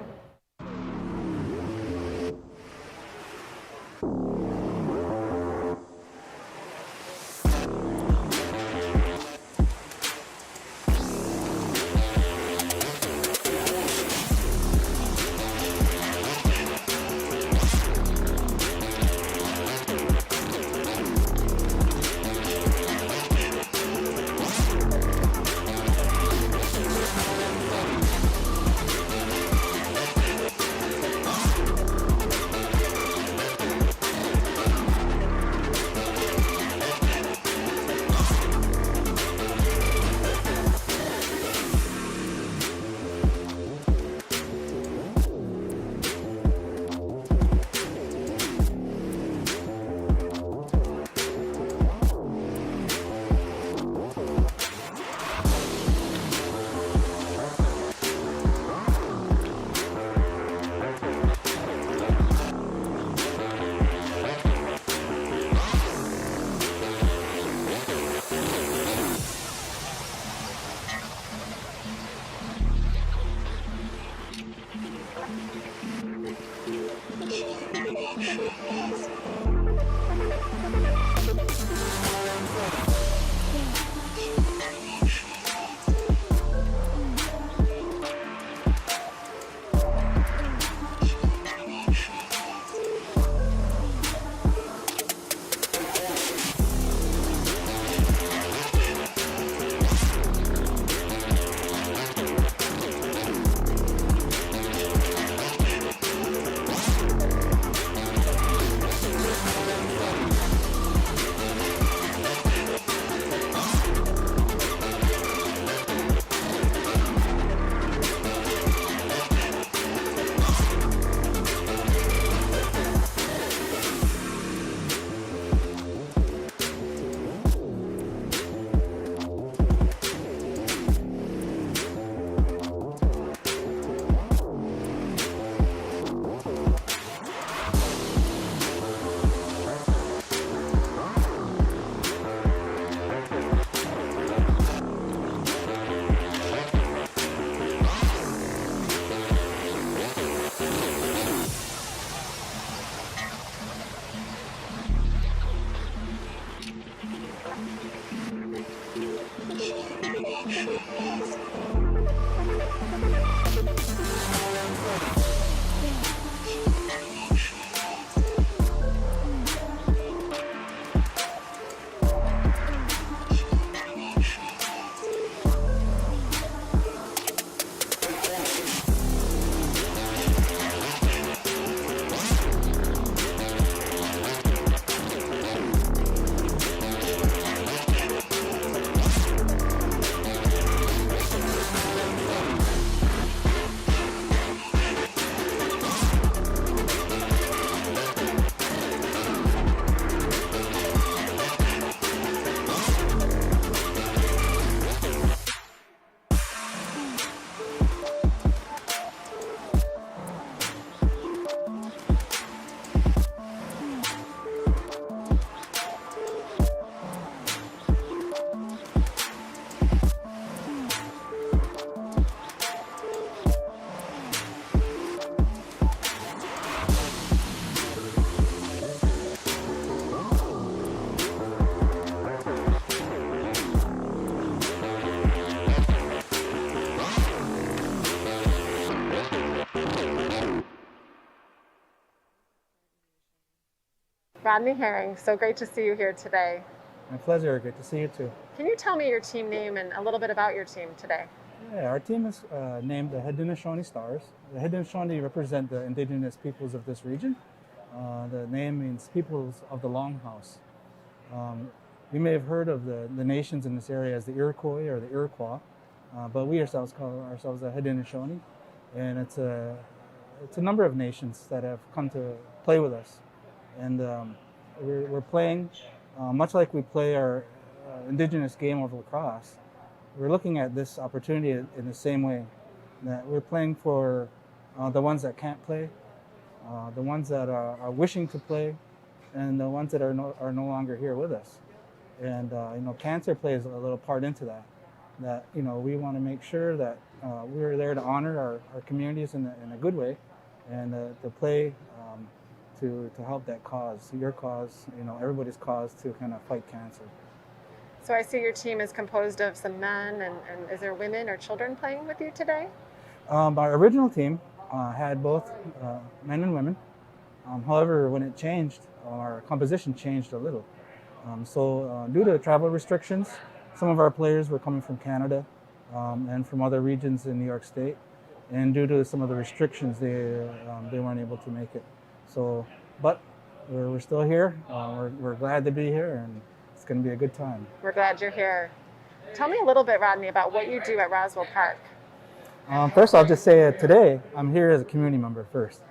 Rodney Herring, so great to see you here today. My pleasure. Good to see you too. Can you tell me your team name and a little bit about your team today? Yeah, our team is named the Haudenosaunee Stars. The Haudenosaunee represent the indigenous peoples of this region. The name means peoples of the Longhouse. You may have heard of the nations in this area as the Iroquois or the Iroquois, but we ourselves call ourselves the Haudenosaunee, and it's a number of nations that have come to play with us, and we're playing much like we play our indigenous game of lacrosse. We're looking at this opportunity in the same way, that we're playing for the ones that can't play, the ones that are wishing to play, and the ones that are no longer here with us. And cancer plays a little part into that. That we want to make sure that we're there to honor our communities in a good way, and to play to help that cause, your cause, everybody's cause, to kind of fight cancer. So I see your team is composed of some men, and is there women or children playing with you today? Our original team had both men and women. However, when it changed, our composition changed a little. So due to travel restrictions, some of our players were coming from Canada and from other regions in New York State. And due to some of the restrictions, they weren't able to make it. So, but we're still here. We're glad to be here, and it's going to be a good time. We're glad you're here. Tell me a little bit, Rodney, about what you do at Roswell Park. First, I'll just say today, I'm here as a community member first.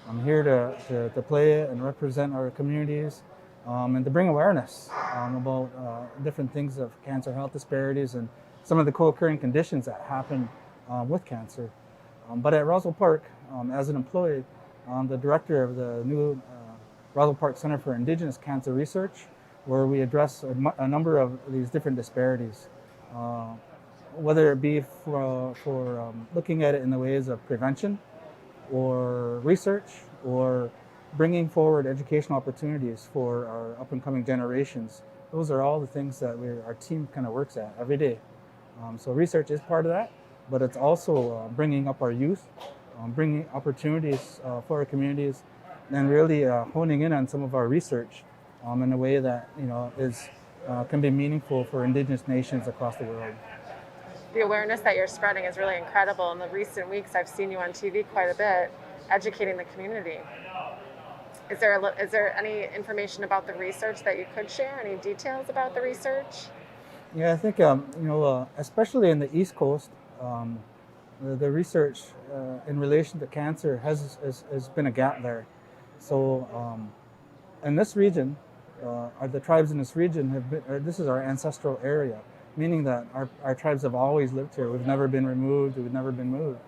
I'm here to play and represent our communities and to bring awareness about different things of cancer health disparities and some of the co-occurring conditions that happen with cancer. But at Roswell Park, as an employee, I'm the director of the new Roswell Park Center for Indigenous Cancer Research, where we address a number of these different disparities, whether it be for looking at it in the ways of prevention, or research or bringing forward educational opportunities for our up and coming generations. Those are all the things that our team kind of works at every day. So research is part of that, but it's also bringing up our youth, bringing opportunities for our communities, and really honing in on some of our research in a way that can be meaningful for Indigenous nations across the world. The awareness that you're spreading is really incredible. In the recent weeks, I've seen you on TV quite a bit, educating the community. Is there any information about the research that you could share? Any details about the research? Yeah, I think especially in the East Coast, the research in relation to cancer has been a gap there. So in this region, the tribes in this region this is our ancestral area, meaning that our tribes have always lived here. We've never been removed, we've never been moved.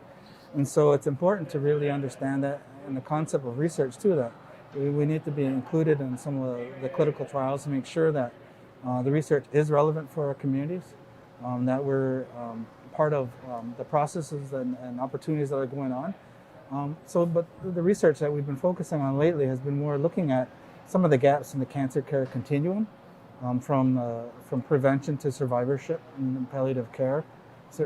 And so it's important to really understand that, and the concept of research too, that we need to be included in some of the clinical trials to make sure that the research is relevant for our communities, that we're part of the processes and opportunities that are going on. But the research that we've been focusing on lately has been more looking at some of the gaps in the cancer care continuum, from prevention to survivorship and palliative care,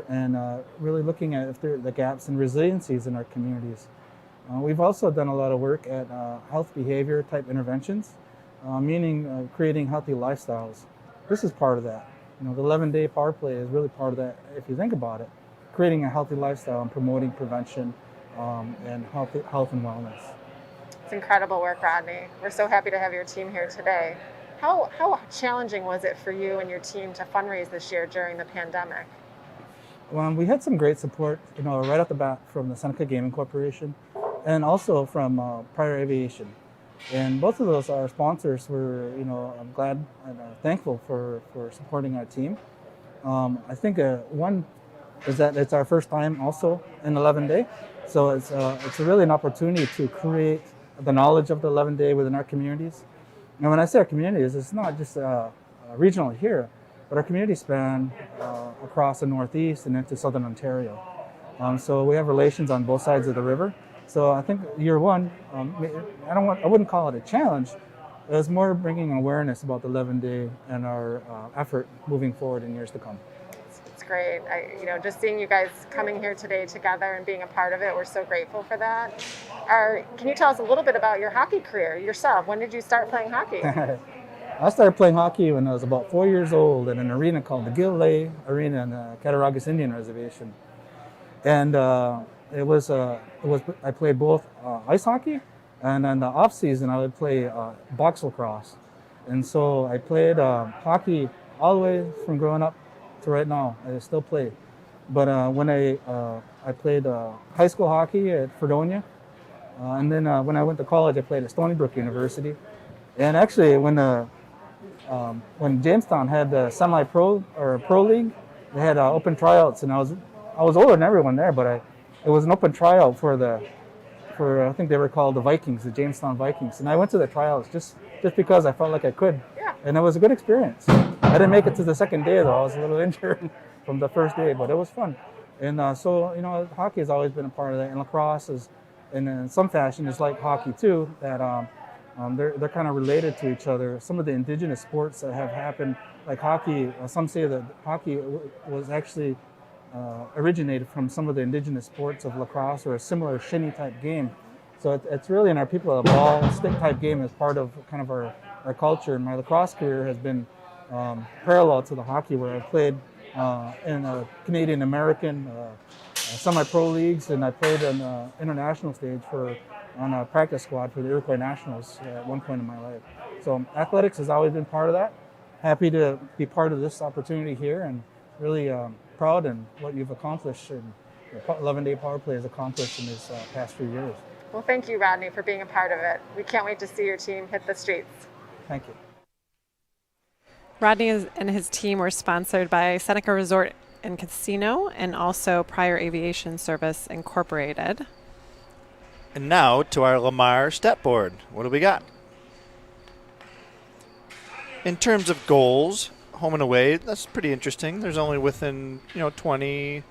and really looking at if there are the gaps and resiliencies in our communities. We've also done a lot of work at health behavior type interventions, meaning creating healthy lifestyles. This is part of that. The 11-day power play is really part of that, if you think about it, creating a healthy lifestyle and promoting prevention and health and wellness. It's incredible work, Rodney. We're so happy to have your team here today. How challenging was it for you and your team to fundraise this year during the pandemic? We had some great support, right off the bat from the Seneca Gaming Corporation, and also from Prior Aviation. And both of those, our sponsors, were, I'm glad and thankful for supporting our team. I think one is that it's our first time also in 11-day. So it's really an opportunity to create the knowledge of the 11-day within our communities. And when I say our communities, it's not just regional here, but our communities span across the Northeast and into Southern Ontario. So we have relations on both sides of the river. So I think year one, I wouldn't call it a challenge. It was more bringing awareness about the 11-day and our effort moving forward in years to come. It's great. Just seeing you guys coming here today together and being a part of it, we're so grateful for that. Can you tell us a little bit about your hockey career yourself? When did you start playing hockey? I started playing hockey when I was about 4 years old in an arena called the Gilley Arena in the Cattaraugus Indian Reservation. And I played both ice hockey, and in the off season I would play box lacrosse. And so I played hockey all the way from growing up to right now. I still play. But when I played high school hockey at Fredonia, and then when I went to college I played at Stony Brook University. And actually when Jamestown had the semi-pro or pro league, they had open tryouts, and I was older than everyone there, but it was an open tryout for I think they were called the Vikings, the Jamestown Vikings. And I went to the trials just because I felt like I could. Yeah. And it was a good experience. I didn't make it to the second day though. I was a little injured from the first day, but it was fun. And so hockey has always been a part of that. And lacrosse is, in some fashion, is like hockey too, that they're kind of related to each other. Some of the indigenous sports that have happened, like hockey, some say that hockey was actually originated from some of the indigenous sports of lacrosse or a similar shinny type game. So it's really in our people, a ball stick type game is part of kind of our culture. And my lacrosse career has been parallel to the hockey, where I played in a Canadian American semi-pro leagues, and I played on the international stage on a practice squad for the Iroquois Nationals at one point in my life. So athletics has always been part of that. Happy to be part of this opportunity here, and really proud in what you've accomplished and the 11-day power play has accomplished in these past few years. Well, thank you, Rodney, for being a part of it. We can't wait to see your team hit the streets. Thank you. Rodney and his team were sponsored by Seneca Resort and Casino and also Prior Aviation Service Incorporated. And now to our Lamar stat board. What do we got? In terms of goals, home and away, that's pretty interesting. There's only within 20,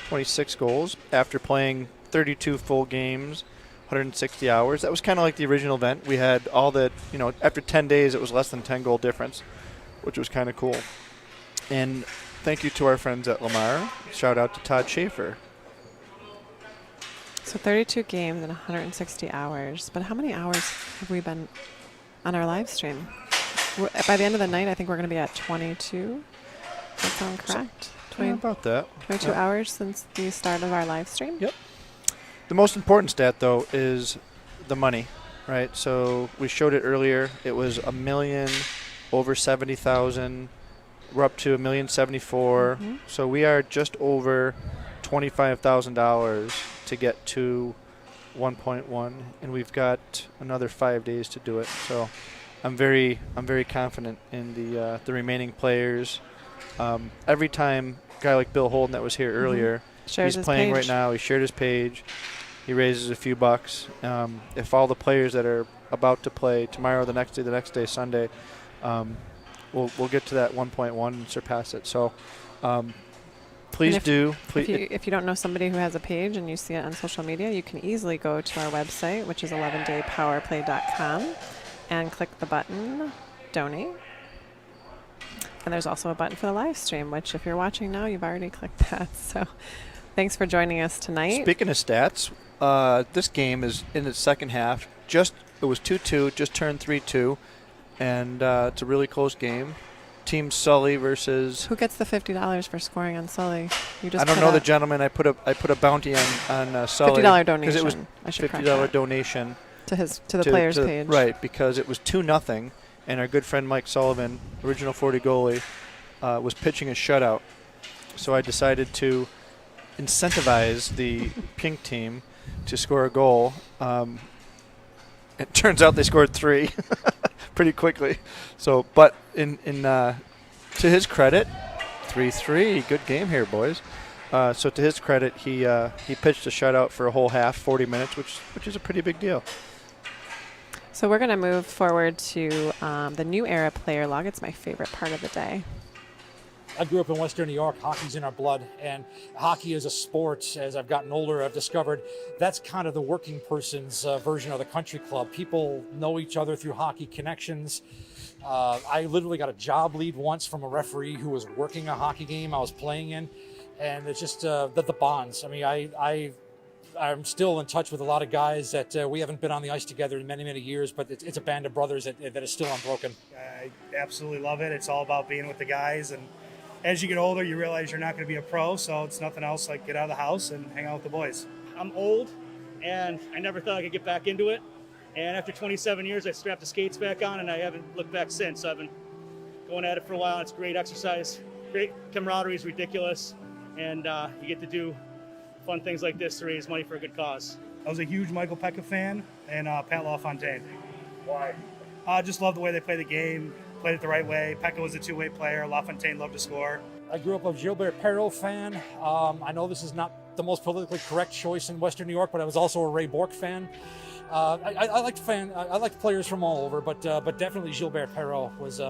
26 goals after playing 32 full games, 160 hours. That was kind of like the original event. We had all the, after 10 days, it was less than 10 goal difference, which was kind of cool. And thank you to our friends at Lamar. Shout out to Todd Schaefer. So 32 games and 160 hours. But how many hours have we been on our live stream? By the end of the night, I think we're going to be at 22. Does that sound correct? About that. 22 hours since the start of our live stream? Yep. The most important stat, though, is the money, right? So we showed it earlier. It was $1 million, over 70,000. We're up to $1,074,000. Mm-hmm. So we are just over $25,000 to get to 1.1, and we've got another 5 days to do it. So I'm very confident in the remaining players. Every time a guy like Bill Holden that was here earlier, Shares he's playing his page. right now. He shared his page. He raises a few bucks. If all the players that are about to play tomorrow, the next day, Sunday, we'll get to that 1.1 and surpass it. So please do. If you don't know somebody who has a page and you see it on social media, you can easily go to our website, which is 11daypowerplay.com, and click the button Donate. And there's also a button for the live stream, which if you're watching now, you've already clicked that. So thanks for joining us tonight. Speaking of stats, this game is in its second half. It was 2-2, just turned 3-2, and it's a really close game. Team Sully versus. Who gets the $50 for scoring on Sully? You just I don't know the gentleman. I put a bounty on Sully. $50 donation. Because it was I should $50 donation to the player's page. Right, because it was 2-0, and our good friend Mike Sullivan, original 40 goalie, was pitching a shutout. So I decided to incentivize the pink team to score a goal. It turns out they scored 3 pretty quickly. So, but to his credit, 3-3, good game here, boys. So to his credit, he pitched a shutout for a whole half, 40 minutes, which is a pretty big deal. So we're going to move forward to the new era player log. It's my favorite part of the day. I grew up in Western New York. Hockey's in our blood, and hockey is a sport. As I've gotten older, I've discovered that's kind of the working person's version of the country club. People know each other through hockey connections. I literally got a job lead once from a referee who was working a hockey game I was playing in, and it's just the bonds. I mean, I'm still in touch with a lot of guys that we haven't been on the ice together in many, many years, but it's a band of brothers that is still unbroken. I absolutely love it. It's all about being with the guys, and as you get older, you realize you're not going to be a pro, so it's nothing else like get out of the house and hang out with the boys. I'm old, and I never thought I could get back into it. And after 27 years, I strapped the skates back on, and I haven't looked back since. So I've been going at it for a while. It's great exercise. Great camaraderie is ridiculous, and you get to do fun things like this to raise money for a good cause. I was a huge Michael Pekka fan and Pat LaFontaine. Why? I just love the way they play the game, played it the right way. Pekka was a two-way player. LaFontaine loved to score. I grew up a Gilbert Perreault fan. I know this is not the most politically correct choice in Western New York, but I was also a Ray Bourque fan. I liked players from all over, but definitely Gilbert Perreault was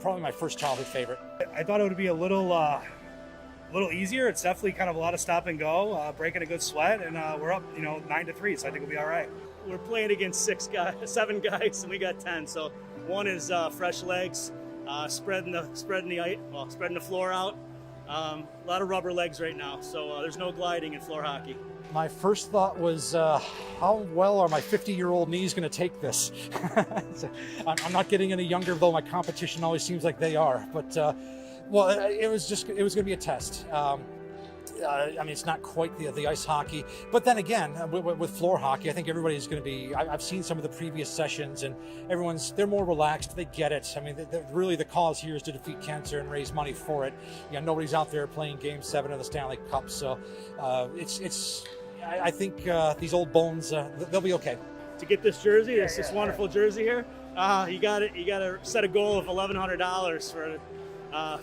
probably my first childhood favorite. I thought it would be a little easier. It's definitely kind of a lot of stop and go, breaking a good sweat, and we're up 9-3, so I think we'll be all right. We're playing against 7 guys, and we got 10. So one is fresh legs, spreading the floor out. A lot of rubber legs right now, so there's no gliding in floor hockey. My first thought was, how well are my 50-year-old knees going to take this? I'm not getting any younger, though my competition always seems like they are. But, it was going to be a test. I mean, it's not quite the ice hockey. But then again, with floor hockey, I think everybody's going to be, I've seen some of the previous sessions, and they're more relaxed. They get it. I mean, really the cause here is to defeat cancer and raise money for it. Nobody's out there playing Game 7 of the Stanley Cup. So I think these old bones, they'll be okay. To get this jersey, this wonderful jersey here, you got to set a goal of $1,100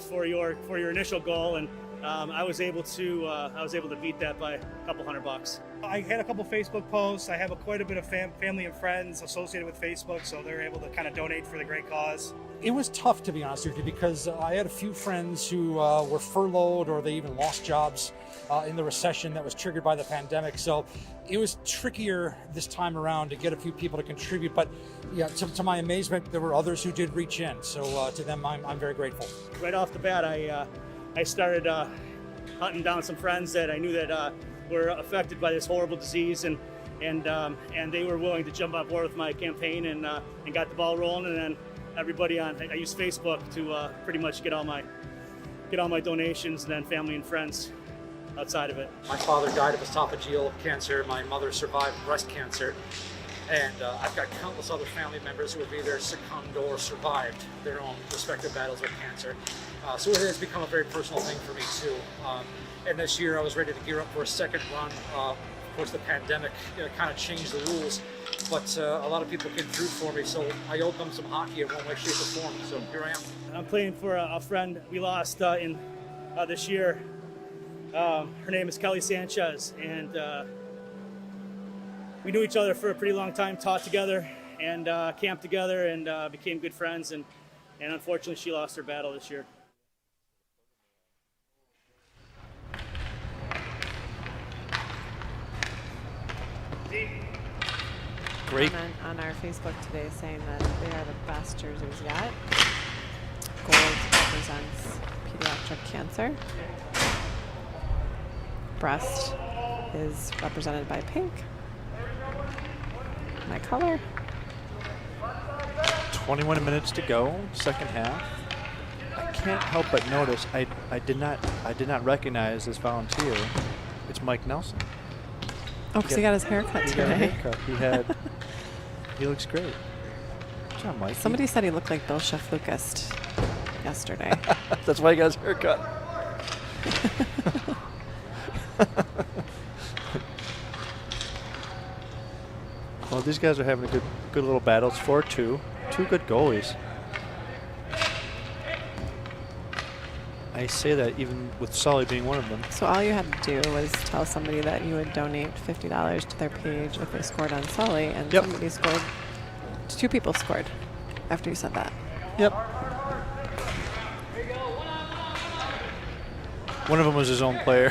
for your initial goal, and I was able to beat that by a couple $100. I had a couple Facebook posts. I have quite a bit of family and friends associated with Facebook, so they're able to kind of donate for the great cause. It was tough, to be honest with you, because I had a few friends who were furloughed or they even lost jobs in the recession that was triggered by the pandemic. So it was trickier this time around to get a few people to contribute. But yeah, to my amazement, there were others who did reach in. So to them, I'm very grateful. Right off the bat, I started hunting down some friends that I knew that were affected by this horrible disease, and they were willing to jump on board with my campaign and got the ball rolling. And then everybody I used Facebook to pretty much get all my donations, and then family and friends outside of it. My father died of esophageal cancer. My mother survived breast cancer. And I've got countless other family members who have either succumbed or survived their own respective battles with cancer. So it has become a very personal thing for me too. And this year I was ready to gear up for a second run. Of course, the pandemic kind of changed the rules, but a lot of people came through for me, so I owed them some hockey in one way, shape, or form. So here I am. I'm playing for a friend we lost in this year. Her name is Kelly Sanchez, and we knew each other for a pretty long time, taught together, and camped together, and became good friends. And unfortunately, she lost her battle this year. Great. Comment on our Facebook today saying that they are the best jerseys yet. Gold represents pediatric cancer. Breast is represented by pink. My color. 21 minutes to go, second half. I can't help but notice I did not recognize this volunteer. It's Mike Nelson. Oh, because he got his haircut today. He got a haircut. He looks great. Good job, Mike. Somebody said he looked like Bill Lucas yesterday. That's why he got his haircut. Well, these guys are having a good little battle. It's 4-2. Two good goalies. I say that even with Sully being one of them. So all you had to do was tell somebody that you would donate $50 to their page if they scored on Sully, and somebody scored. 2 people scored after you said that. Yep. One of them was his own player.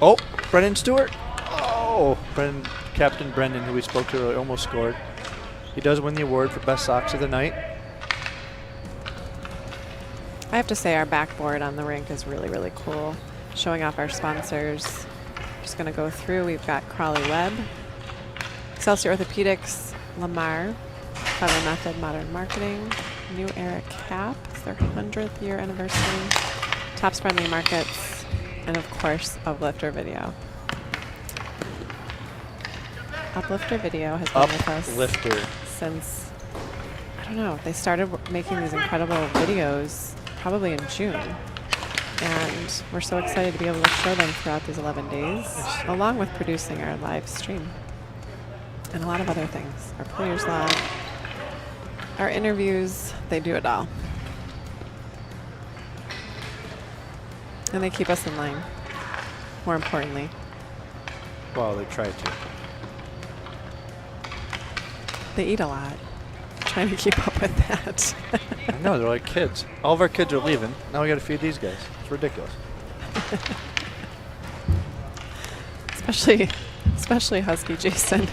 Oh, Brendan Stewart. Oh, Captain Brendan, who we spoke to earlier, almost scored. He does win the award for best socks of the night. I have to say our backboard on the rink is really, really cool. Showing off our sponsors. Just going to go through. We've got Crawley Webb, Excelsior Orthopedics, Lamar, Clever Method Modern Marketing, New Era Cap. It's their 100th year anniversary. Tops Friendly Markets, and of course, Uplifter Video. Uplifter Video has been with us since, I don't know, they started making these incredible videos probably in June. And we're so excited to be able to show them throughout these 11 days, along with producing our live stream and a lot of other things. Our Players Lab, our interviews, they do it all. And they keep us in line, more importantly. Well, they tried to. They eat a lot. Trying to keep up with that. I know, they're like kids. All of our kids are leaving. Now we got to feed these guys. It's ridiculous. Especially Husky Jason.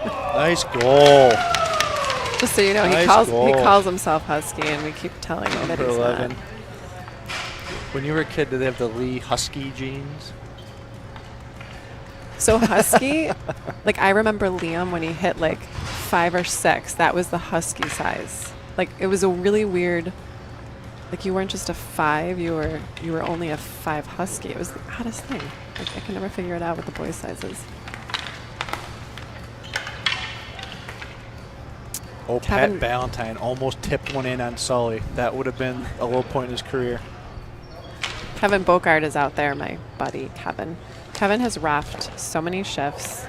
Nice goal. Just so you know, he calls himself Husky, and we keep telling him that he's 11. Not. When you were a kid, did they have the Lee Husky jeans? So Husky, like I remember Liam when he hit like 5 or 6. That was the Husky size. Like it was a really weird. Like you weren't just a 5, you were only a 5 Husky. It was the oddest thing. Like I can never figure it out with the boys' sizes. Oh, Pat Valentine almost tipped one in on Sully. That would have been a low point in his career. Kevin Bogart is out there, my buddy Kevin. Kevin has reffed so many shifts.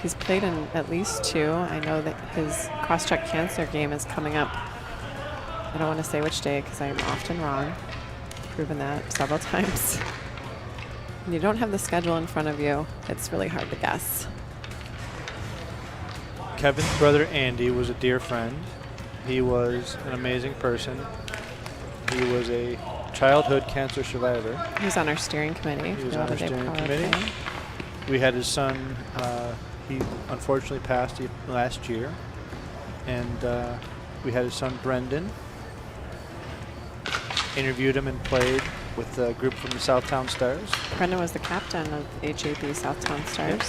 He's played in at least 2. I know that his cross-check cancer game is coming up I don't want to say which day because I'm often wrong. Proven that several times. When you don't have the schedule in front of you, it's really hard to guess. Kevin's brother Andy was a dear friend. He was an amazing person. He was a childhood cancer survivor. He was on our steering committee. He was on our steering committee. We had his son. He unfortunately passed last year. And we had his son Brendan. Interviewed him and played with a group from the Southtown Stars. Brendan was the captain of AJB Southtown Stars.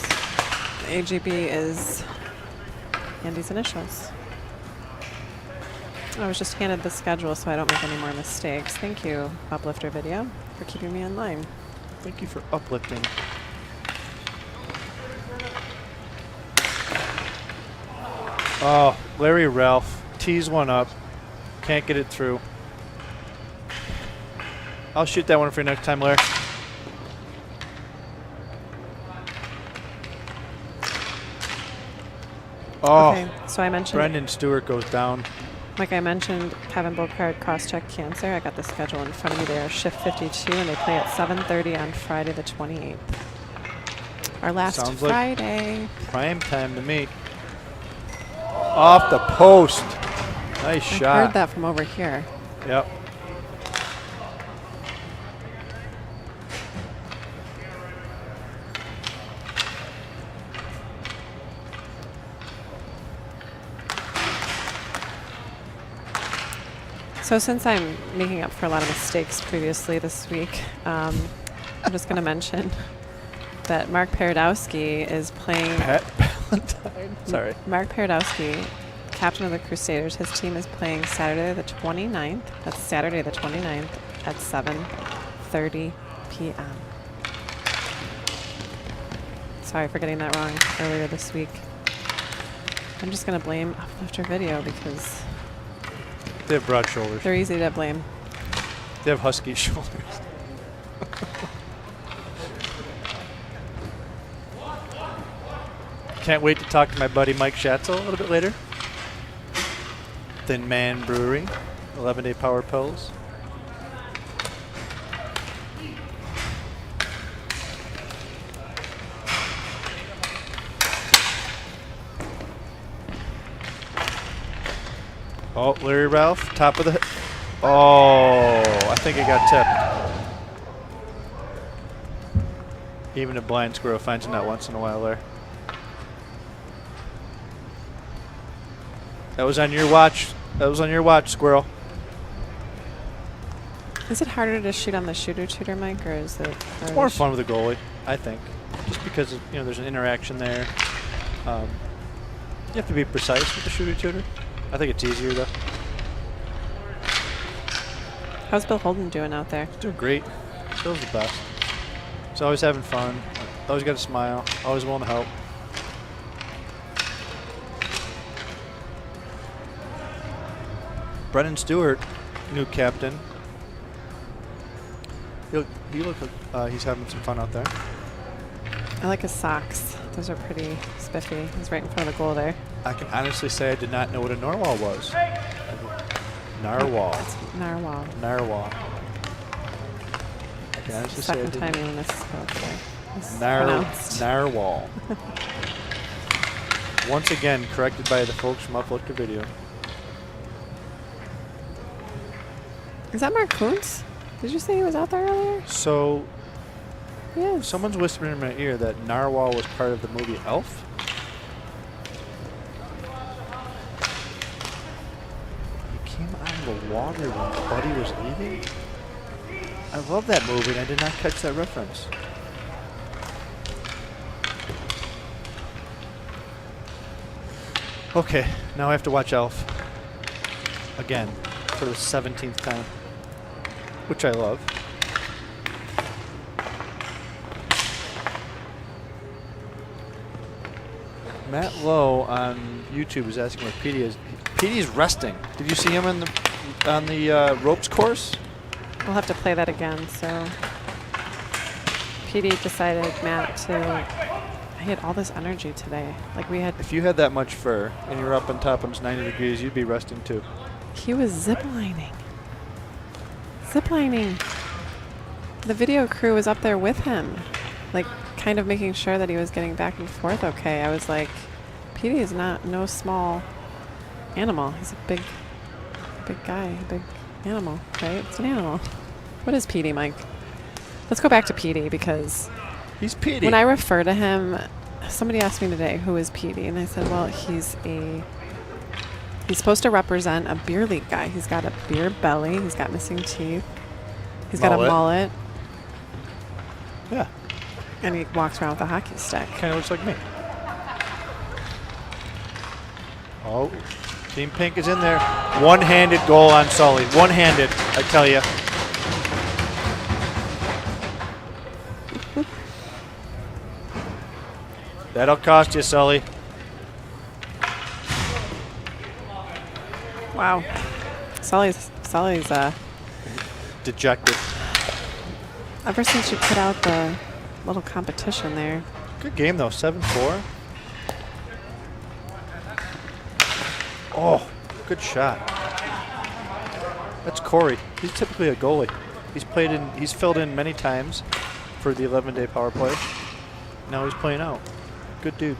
AJB is Andy's initials. I was just handed the schedule so I don't make any more mistakes. Thank you, Uplifter Video, for keeping me in line. Thank you for uplifting. Oh, Larry Ralph tees one up. Can't get it through. I'll shoot that one for you next time, Larry. Oh, okay, so I mentioned Brendan Stewart goes down. Like I mentioned, Kevin Bocard cross-check cancer. I got the schedule in front of me there. Shift 52, and they play at 7:30 on Friday the 28th. Our last Sounds Friday. Like prime time to me. Off the post. Nice shot. I heard that from over here. Yep. So since I'm making up for a lot of mistakes previously this week, I'm just going to mention that Mark Paradowski is playing... Pat Valentine. Sorry. Mark Paradowski, captain of the Crusaders, his team is playing Saturday the 29th. That's Saturday the 29th at 7:30 p.m. Sorry for getting that wrong earlier this week. I'm just going to blame Uplifter Video because... They have broad shoulders. They're easy to blame. They have husky shoulders. Can't wait to talk to my buddy Mike Schatzel a little bit later. Thin Man Brewery, 11-day power pills. Oh, Larry Ralph, top of the... Oh, I think it got tipped. Even a blind squirrel finds a nut once in a while there. That was on your watch. That was on your watch, squirrel. Is it harder to shoot on the shooter mic, or is it... It's more fun with a goalie, I think. Just because, there's an interaction there. You have to be precise with the shooter. I think it's easier, though. How's Bill Holden doing out there? He's doing great. Bill's the best. He's always having fun. Always got a smile. Always willing to help. Brendan Stewart, new captain. He's having some fun out there. I like his socks. Those are pretty spiffy. He's right in front of the goal there. I can honestly say I did not know what a narwhal was. Narwhal. Narwhal. Narwhal. I can honestly say I Second didn't. time even this pronounced. Narwhal. Once again, corrected by the folks from Uplifter Video. Is that Mark Kuntz? Did you say he was out there earlier? So, yes. Someone's whispering in my ear that Narwhal was part of the movie Elf. He came out of the water when Buddy was leaving. I love that movie, and I did not catch that reference. Okay, now I have to watch Elf again for the 17th time, which I love. Matt Lowe on YouTube is asking where Petey is. Petey's resting. Did you see him on the ropes course? We'll have to play that again. So, PD decided Matt to. He had all this energy today. Like we had. If you had that much fur and you were up on top and it's 90 degrees, you'd be resting too. He was ziplining. Ziplining. The video crew was up there with him, like kind of making sure that he was getting back and forth okay. I was like, Petey is no small animal. He's a big guy, a big animal, right? It's an animal. What is Petey, Mike? Let's go back to Petey because he's Petey. When I refer to him, somebody asked me today, who is Petey? And I said, well, he's supposed to represent a beer league guy. He's got a beer belly. He's got missing teeth. He's got a mullet. Yeah. And he walks around with a hockey stick. Kind of looks like me. Oh, Team Pink is in there. One-handed goal on Sully. One-handed, I tell you. That'll cost you, Sully. Wow. Sully's dejected. Ever since you put out the little competition there. Good game, though. 7-4. Oh, good shot. That's Corey. He's typically a goalie. He's filled in many times for the 11-day power play. Now he's playing out. Good dude.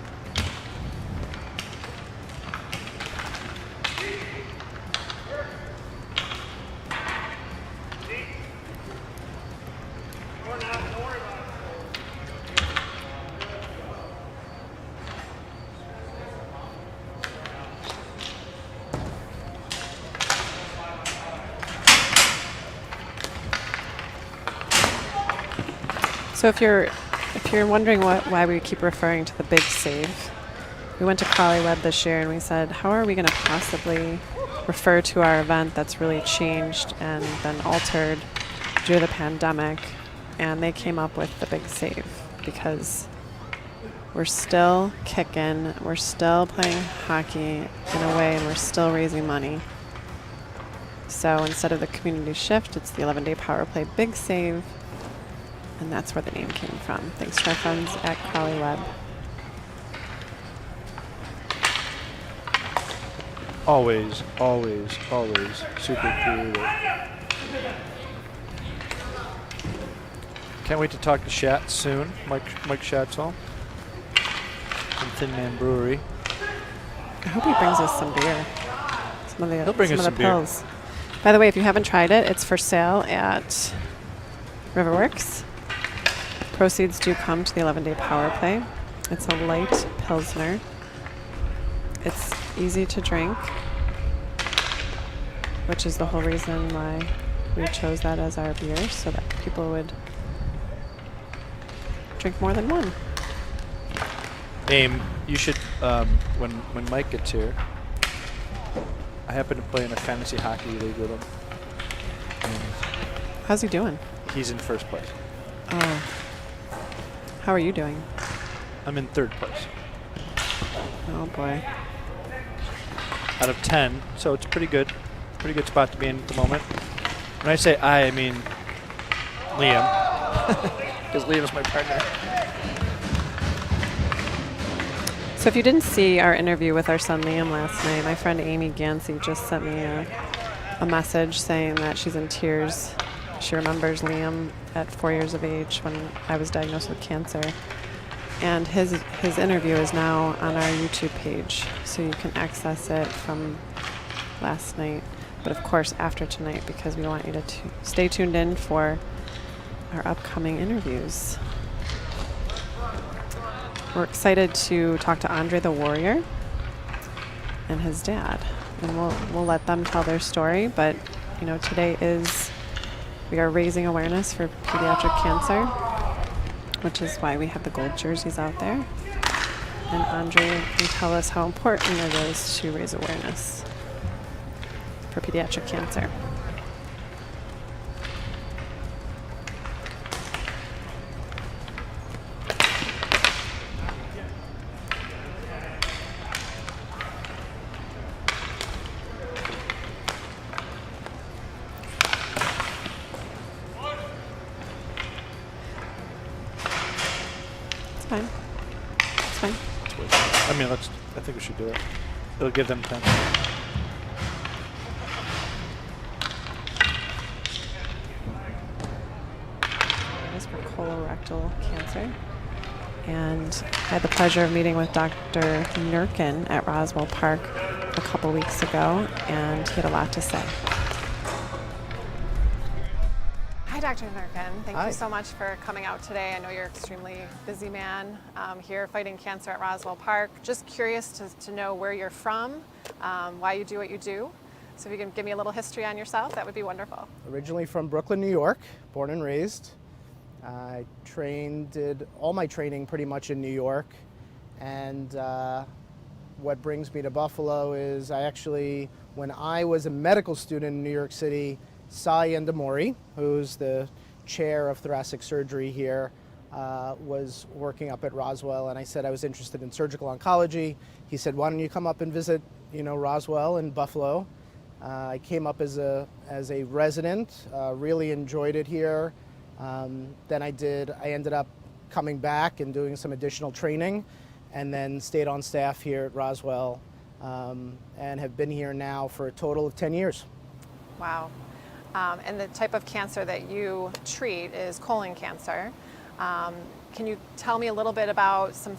So if you're wondering why we keep referring to the big save, we went to Crawley Web this year and we said, how are we going to possibly refer to our event that's really changed and been altered due to the pandemic? And they came up with the big save because we're still kicking, we're still playing hockey in a way, and we're still raising money. So instead of the community shift, it's the 11-day power play big save. And that's where the name came from. Thanks to our friends at Crawley Web. Always, always, always super creative. Can't wait to talk to Schatz soon. Mike Schatzall from Thin Man Brewery. I hope he brings us some beer. He'll bring us some pills. By the way, if you haven't tried it, it's for sale at Riverworks. Proceeds do come to the 11-day power play. It's a light Pilsner. It's easy to drink, which is the whole reason why we chose that as our beer, so that people would drink more than one. Aim, you should, when Mike gets here, I happen to play in a fantasy hockey league with him. How's he doing? He's in first place. Oh. How are you doing? I'm in third place. Oh boy. Out of 10, so it's pretty good. Pretty good spot to be in at the moment. When I say I mean Liam. Because Liam's my partner. So if you didn't see our interview with our son Liam last night, my friend Amy Gansey just sent me a message saying that she's in tears. She remembers Liam at 4 years of age when I was diagnosed with cancer. And his interview is now on our YouTube page, so you can access it from last night. But of course after tonight, because we want you to stay tuned in for our upcoming interviews. We're excited to talk to Andre the Warrior and his dad, and we'll let them tell their story. But you know, today we are raising awareness for pediatric cancer, which is why we have the gold jerseys out there. And Andre can tell us how important it is to raise awareness for pediatric cancer. Fine. It's fine. I mean, I think we should do it. It'll give them time. colorectal cancer. And I had the pleasure of meeting with Dr. Nurkin at Roswell Park a couple weeks ago, and he had a lot to say. Hi, Dr. Nurkin. Thank Hi. you so much for coming out today. I know you're an extremely busy man here fighting cancer at Roswell Park. Just curious to know where you're from, why you do what you do. So if you can give me a little history on yourself, that would be wonderful. Originally from Brooklyn, New York, born and raised. I did all my training pretty much in New York. And what brings me to Buffalo is when I was a medical student in New York City, Sai Endamori, who's the chair of thoracic surgery here, was working up at Roswell, and I said I was interested in surgical oncology. He said, why don't you come up and visit, Roswell and Buffalo? I came up as a resident, really enjoyed it here. Then I ended up coming back and doing some additional training, and then stayed on staff here at Roswell, and have been here now for a total of 10 years. Wow. And the type of cancer that you treat is colon cancer. Can you tell me a little bit about some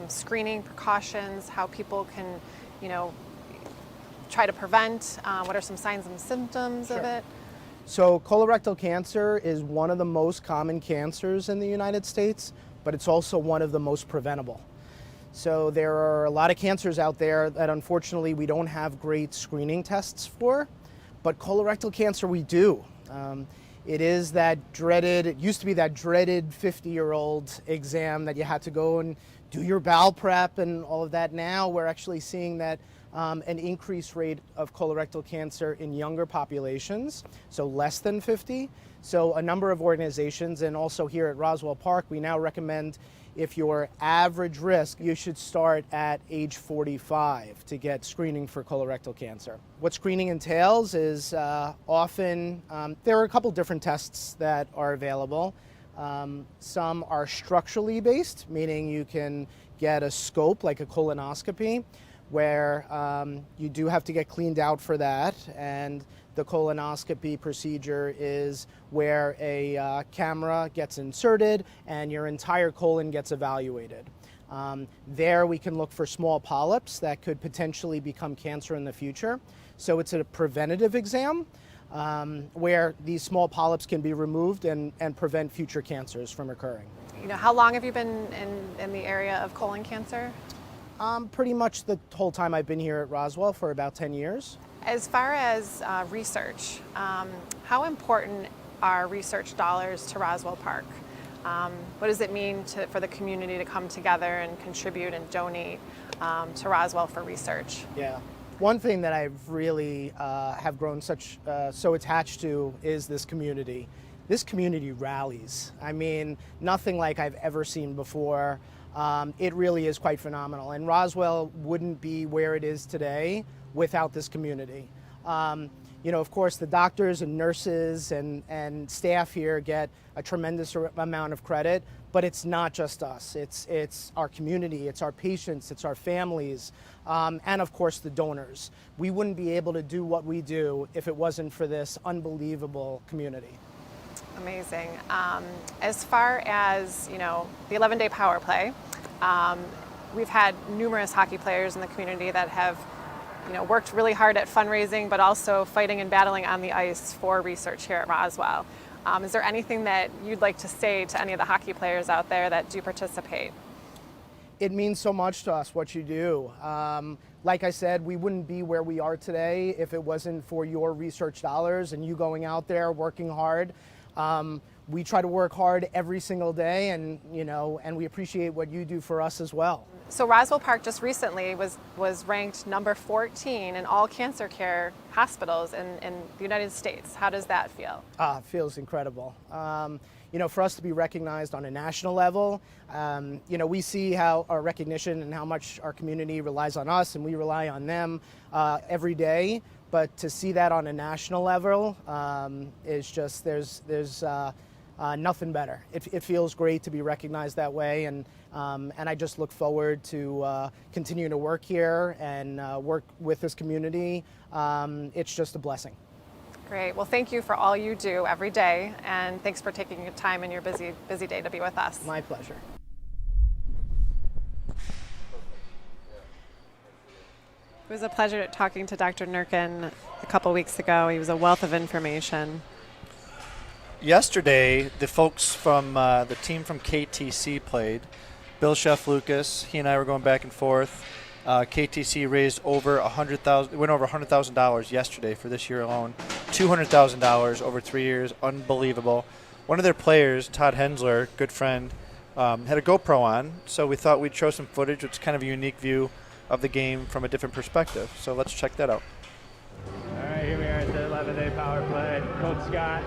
screening precautions, how people can, try to prevent? What are some signs and symptoms of it? So colorectal cancer is one of the most common cancers in the United States, but it's also one of the most preventable. So there are a lot of cancers out there that unfortunately we don't have great screening tests for, but colorectal cancer we do. It used to be that dreaded 50-year-old exam that you had to go and do your bowel prep and all of that. Now we're actually seeing that an increased rate of colorectal cancer in younger populations, so less than 50. So a number of organizations, and also here at Roswell Park, we now recommend if you're average risk, you should start at age 45 to get screening for colorectal cancer. What screening entails is often, there are a couple different tests that are available. Some are structurally based, meaning you can get a scope like a colonoscopy, where you do have to get cleaned out for that, and the colonoscopy procedure is where a camera gets inserted and your entire colon gets evaluated. There we can look for small polyps that could potentially become cancer in the future. So it's a preventative exam where these small polyps can be removed and prevent future cancers from occurring. How long have you been in the area of colon cancer? Pretty much the whole time I've been here at Roswell, for about 10 years. As far as research, how important are research dollars to Roswell Park? What does it mean for the community to come together and contribute and donate to Roswell for research? Yeah. One thing that I've really have grown so attached to is this community. This community rallies. I mean, nothing like I've ever seen before. It really is quite phenomenal, and Roswell wouldn't be where it is today without this community. Of course, the doctors and nurses and staff here get a tremendous amount of credit, but it's not just us. It's our community, it's our patients, it's our families, and of course the donors. We wouldn't be able to do what we do if it wasn't for this unbelievable community. Amazing. As far as, the 11-day power play, we've had numerous hockey players in the community that have, worked really hard at fundraising, but also fighting and battling on the ice for research here at Roswell. Is there anything that you'd like to say to any of the hockey players out there that do participate? It means so much to us what you do. Like I said, we wouldn't be where we are today if it wasn't for your research dollars and you going out there working hard. We try to work hard every single day, and we appreciate what you do for us as well. So Roswell Park just recently was ranked number 14 in all cancer care hospitals in the United States. How does that feel? It feels incredible. For us to be recognized on a national level, we see how our recognition and how much our community relies on us, and we rely on them every day. But to see that on a national level is just, there's nothing better. It feels great to be recognized that way, and I just look forward to continuing to work here and work with this community. It's just a blessing. Great. Well, thank you for all you do every day, and thanks for taking your time in your busy day to be with us. My pleasure. It was a pleasure talking to Dr. Nurkin a couple weeks ago. He was a wealth of information. Yesterday, the folks from the team from KTC played. Bill Chef Lucas, he and I were going back and forth. KTC raised over $100,000 yesterday for this year alone. $200,000 over 3 years, unbelievable. One of their players, Todd Hensler, good friend, had a GoPro on, so we thought we'd show some footage. It's kind of a unique view of the game from a different perspective. So let's check that out. All right, here we are at the 11-day power play. Coach Scott.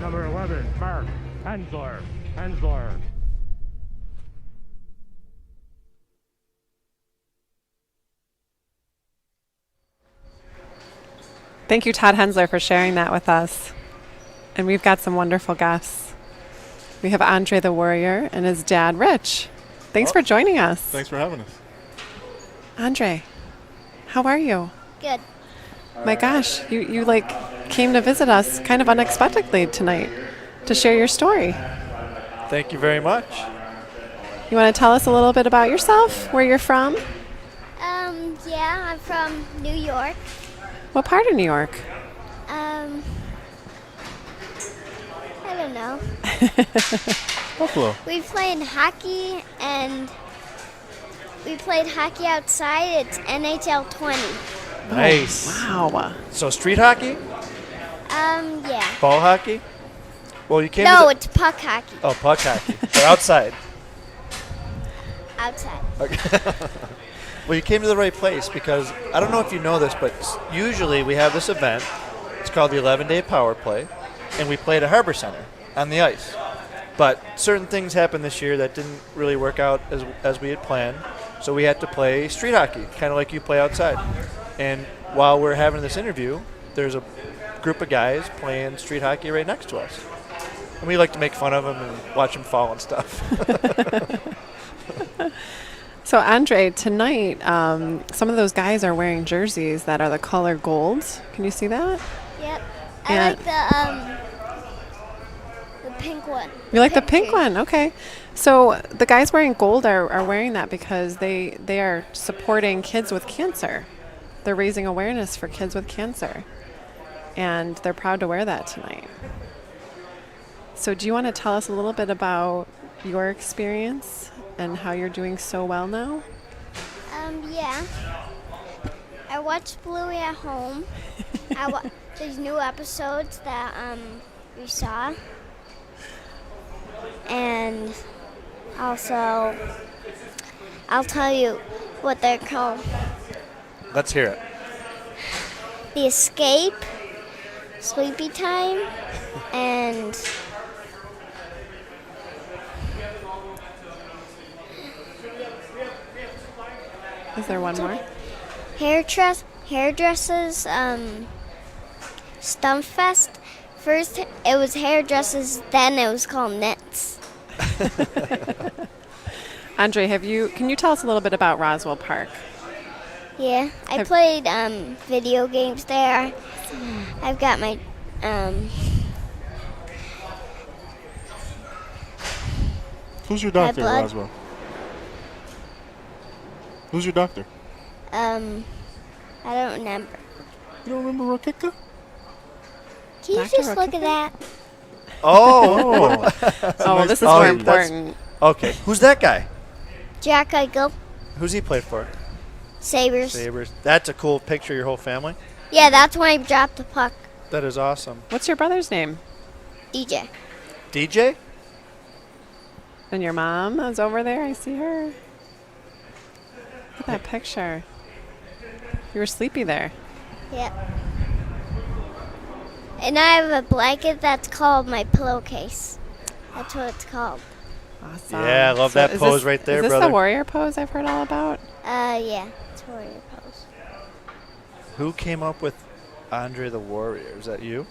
Number 11, Mark Hensler. Thank you, Todd Hensler, for sharing that with us. And we've got some wonderful guests. We have Andre the Warrior and his dad, Rich. Thanks for joining us. Thanks for having us. Andre, how are you? Good. My gosh, you came to visit us kind of unexpectedly tonight to share your story. Thank you very much. You want to tell us a little bit about yourself, where you're from? Yeah, I'm from New York. What part of New York? I don't know. Buffalo. We played hockey and we played hockey outside. It's NHL 20. Nice. Oh, wow. So street hockey? Yeah. Ball hockey? Well, you came No, it's puck hockey. Oh, puck hockey. So outside. Outside. Okay. Well, you came to the right place because I don't know if you know this, but usually we have this event. It's called the 11-Day Power Play, and we play at a Harbor Center on the ice. But certain things happened this year that didn't really work out as we had planned, so we had to play street hockey, kind of like you play outside. And while we're having this interview, there's a group of guys playing street hockey right next to us. And we like to make fun of them and watch them fall and stuff. So, Andre, tonight, some of those guys are wearing jerseys that are the color gold. Can you see that? Yep. And I like the pink one. you like the pink one? Okay. So, the guys wearing gold are wearing that because they are supporting kids with cancer. They're raising awareness for kids with cancer. And they're proud to wear that tonight. So, do you want to tell us a little bit about your experience and how you're doing so well now? Yeah. I watched Bluey at home. There's new episodes that we saw. And also, I'll tell you what they're called. Let's hear it. The Escape, Sleepy Time, and Is there one more? Hairdressers, Stumpfest. First it was hairdressers, then it was called Knits. Andre, can you tell us a little bit about Roswell Park? Yeah, I played video games there. I've got my Who's your doctor, blood. Roswell? Who's your doctor? I don't remember. You don't remember Rokika? Can you just look at that? Oh. Oh, this is more important. Okay. Who's that guy? Jack Eichel. Who's he played for? Sabres. Sabres. That's a cool picture of your whole family. Yeah, that's when I dropped the puck. That is awesome. What's your brother's name? DJ. DJ? And your mom is over there. I see her. Look at that picture. You were sleepy there. Yep. And I have a blanket that's called my pillowcase. That's what it's called. Awesome. Yeah, I love that pose right there, brother. Is this brother. the warrior pose I've heard all about? Yeah, it's warrior pose. Who came up with Andre the Warrior? Is that you?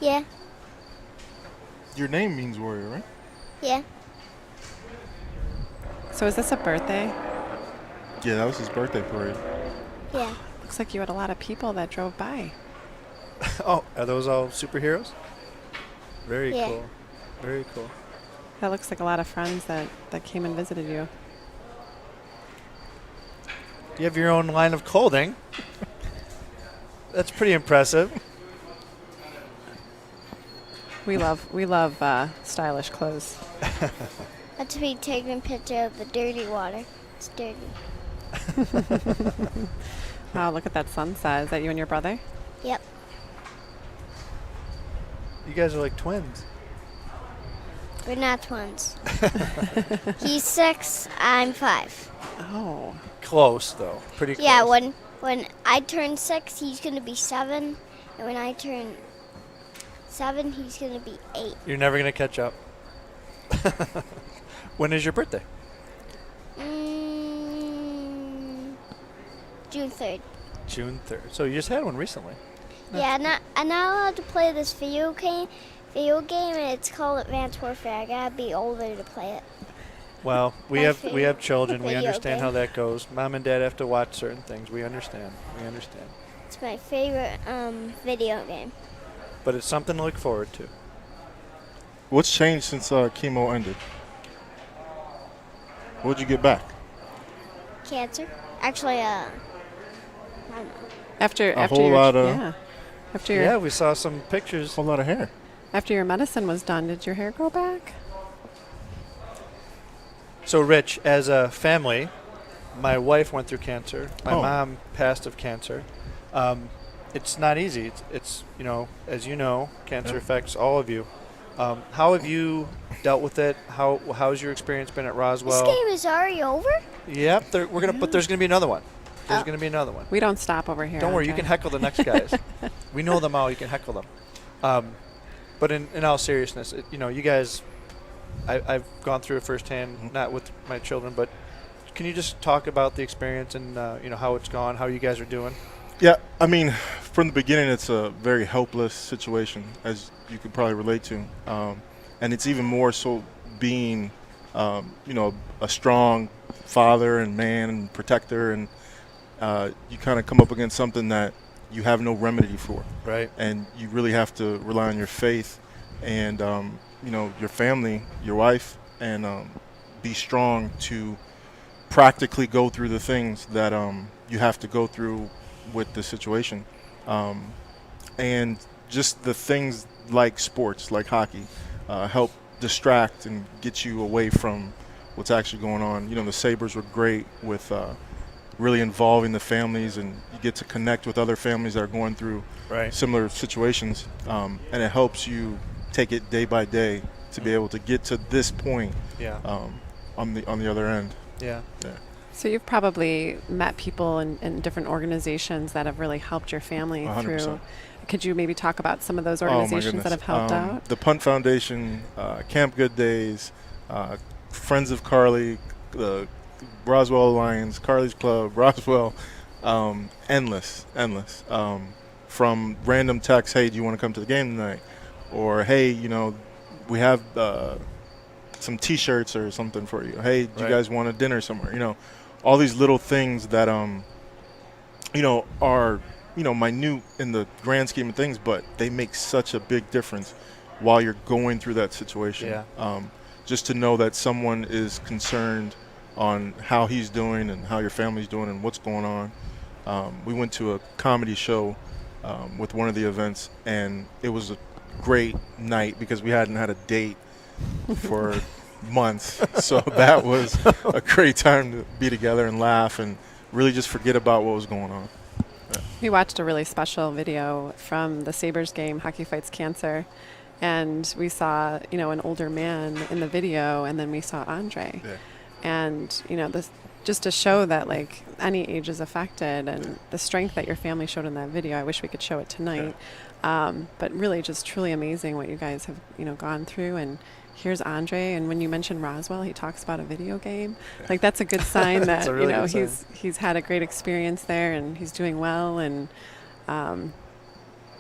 Yeah. Your name means warrior, right? Yeah. So is this a birthday? Yeah, that was his birthday parade. Yeah. Looks like you had a lot of people that drove by. Oh, are those all superheroes? Very Yeah. cool. Very cool. That looks like a lot of friends that came and visited you. You have your own line of clothing. That's pretty impressive. We love stylish clothes. That's me taking a picture of the dirty water. It's dirty. Wow, look at that sunset. Is that you and your brother? Yep. You guys are like twins. We're not twins. He's 6, I'm 5. Oh. Close, though. Pretty close. Yeah, when I turn 6, he's going to be 7. And when I turn 7, he's going to be 8. You're never going to catch up. When is your birthday? June 3rd. June 3rd. So you just had one recently. Yeah, I'm not allowed to play this video game, and it's called Advanced Warfare. I gotta be older to play it. Well, we have children. We video understand game. how that goes. Mom and Dad have to watch certain things. We understand. We understand. It's my favorite video game. But it's something to look forward to. What's changed since chemo ended? What'd you get back? Cancer. Actually, I don't know. After whole lot of Yeah, we saw some pictures. A whole lot of hair. After your medicine was done, did your hair grow back? So, Rich, as a family, my wife went through cancer. My mom passed of cancer. It's not easy. It's as you know, cancer affects all of you. How have you dealt with it? How's your experience been at Roswell? This game is already over? Yep, but there's going to be another one. There's going to be another one. We don't stop over here. Don't worry, you Andre. can heckle the next guys. We know them all. You can heckle them. But in all seriousness, you guys, I've gone through it firsthand, not with my children, but can you just talk about the experience and how it's gone, how you guys are doing? Yeah, I mean, from the beginning, it's a very helpless situation, as you could probably relate to, and it's even more so being, a strong father and man and protector, and you kind of come up against something that you have no remedy for. Right. And you really have to rely on your faith and, your family, your wife, and be strong to practically go through the things that you have to go through with the situation. And just the things like sports, like hockey, help distract and get you away from what's actually going on. The Sabres were great with really involving the families, and you get to connect with other families that are going through similar situations, and it helps you take it day by day to be able to get to this point on the other end. Yeah. So you've probably met people in different organizations that have really helped your family 100%. through. Could you maybe talk about some of those organizations that have helped out? The Punt Foundation, Camp Good Days, Friends of Carly, the Roswell Alliance, Carly's Club, Roswell, endless. From random texts, hey, do you want to come to the game tonight? Or, hey, we have some T-shirts or something for you. Hey, do you guys want a dinner somewhere? All these little things that, are, minute in the grand scheme of things, but they make such a big difference while you're going through that situation. Yeah. Just to know that someone is concerned on how he's doing and how your family's doing and what's going on. We went to a comedy show with one of the events, and it was a great night because we hadn't had a date for months. So that was a great time to be together and laugh and really just forget about what was going on. We watched a really special video from the Sabres game, Hockey Fights Cancer, and we saw, an older man in the video, and then we saw Andre. Yeah. And, this just to show that, like, any age is affected, and the strength that your family showed in that video. I wish we could show it tonight. But really just truly amazing what you guys have, gone through. And here's Andre, and when you mentioned Roswell, he talks about a video game. Like, that's a good sign that, really good sign. he's had a great experience there, and he's doing well. And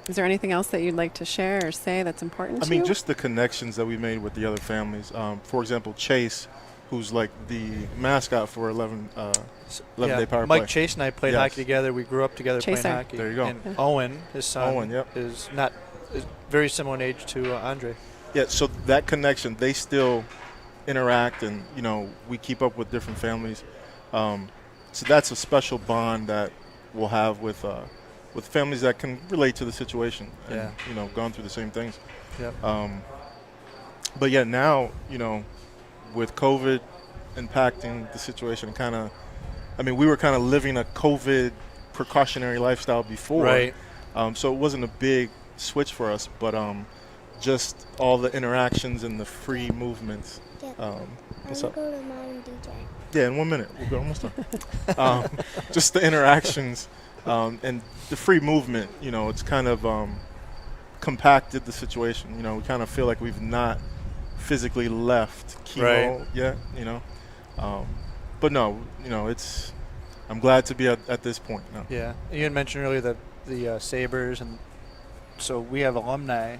is there anything else that you'd like to share or say that's important to you? Just the connections that we made with the other families. For example, Chase, who's like the mascot for 11-day power play. Mike Chase and I played hockey together. We grew up together playing hockey. There you go. And Owen, his son, is very similar in age to Andre. Yeah, so that connection, they still interact, and we keep up with different families. So that's a special bond that we'll have with families that can relate to the situation and gone through the same things. Yeah. But yeah, now with COVID impacting the situation, we were kind of living a COVID precautionary lifestyle before, right? So it wasn't a big switch for us, but just all the interactions and the free movements. What's up? Go to Mom and DJ. Yeah, in 1 minute. We're almost done. Just the interactions and the free movement, it's kind of compacted the situation. We kind of feel like we've not physically left chemo yet, But no, I'm glad to be at this point now. Yeah. You had mentioned earlier that the Sabres, and so we have alumni.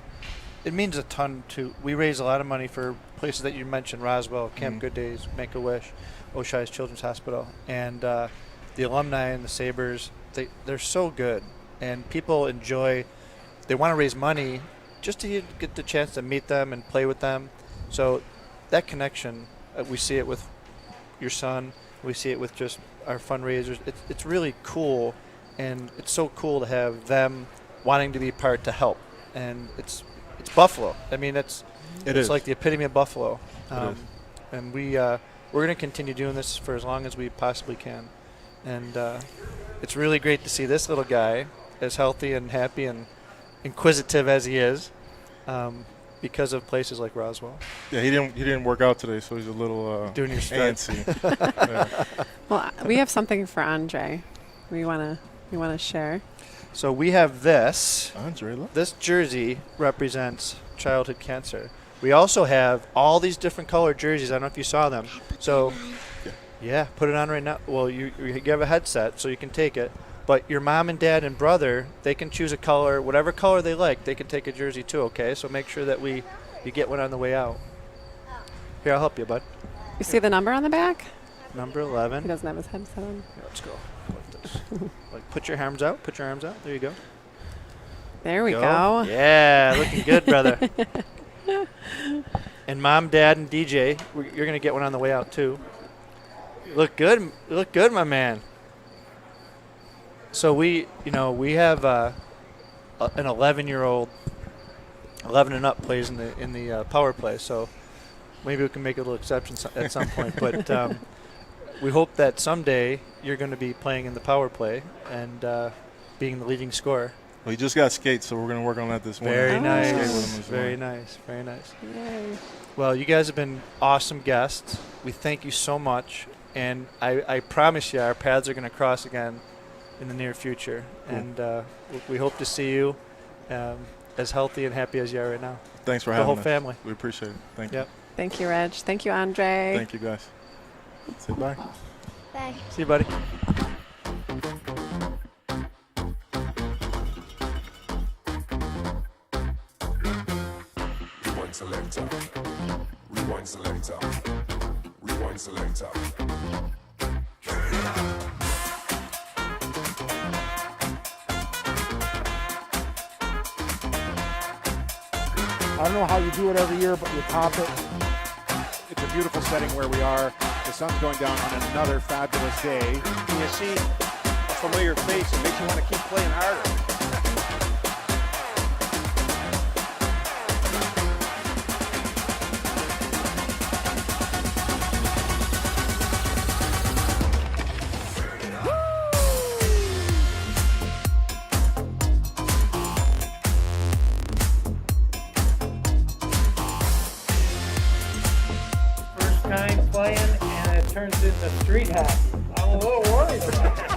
It means a ton we raise a lot of money for places that you mentioned, Roswell, Camp Good Days, Make-A-Wish, Oshai's Children's Hospital. And the alumni and the Sabres, they're so good. And people they want to raise money just to get the chance to meet them and play with them. So that connection, we see it with your son, we see it with just our fundraisers. It's really cool, and it's so cool to have them wanting to be part to help. And it's Buffalo. It's like the epitome of Buffalo. And we're going to continue doing this for as long as we possibly can. And it's really great to see this little guy, as healthy and happy and inquisitive as he is, because of places like Roswell. Yeah, he didn't work out today, so he's a little doing your antsy. Well, we have something for Andre. We want to share. So we have this. Andre, look. This jersey represents childhood cancer. We also have all these different colored jerseys. I don't know if you saw them. So, yeah, put it on right now. Well, you have a headset, so you can take it. But your mom and dad and brother, they can choose a color, whatever color they like. They can take a jersey too, okay? So make sure that you get one on the way out. Here, I'll help you, bud. You see the number on the back? Number 11. He doesn't have his headset on. Here, let's go. Like this. Like, put your arms out. Put your arms out. There you go. There we go. Yeah, looking good, brother. And Mom, Dad, and DJ, you're going to get one on the way out, too. Look good. Look good, my man. So we have an 11-year-old, 11 and up plays in the power play. So maybe we can make a little exception at some point. But we hope that someday you're going to be playing in the power play and being the leading scorer. Well, he just got skates, so we're going to work on that this morning. Very nice. Skate with him this Very morning. nice. Very nice. Yay. Well, you guys have been awesome guests. We thank you so much. And I promise you our paths are going to cross again in the near future. Cool. And we hope to see you as healthy and happy as you are right now. Thanks for the having whole us. family. We appreciate it. Thank you. Yep. Thank you, Reg. Thank you, Andre. Thank you, guys. Say bye. Bye. See you, buddy. Rewind selector. Rewind selector. Rewind selector. I don't know how you do it every year, but you top it. It's a beautiful setting where we are. The sun's going down on another fabulous day. When you see a familiar face, it makes you want to keep playing harder. First time playing, and it turns into street hockey. I'm a little worried about that.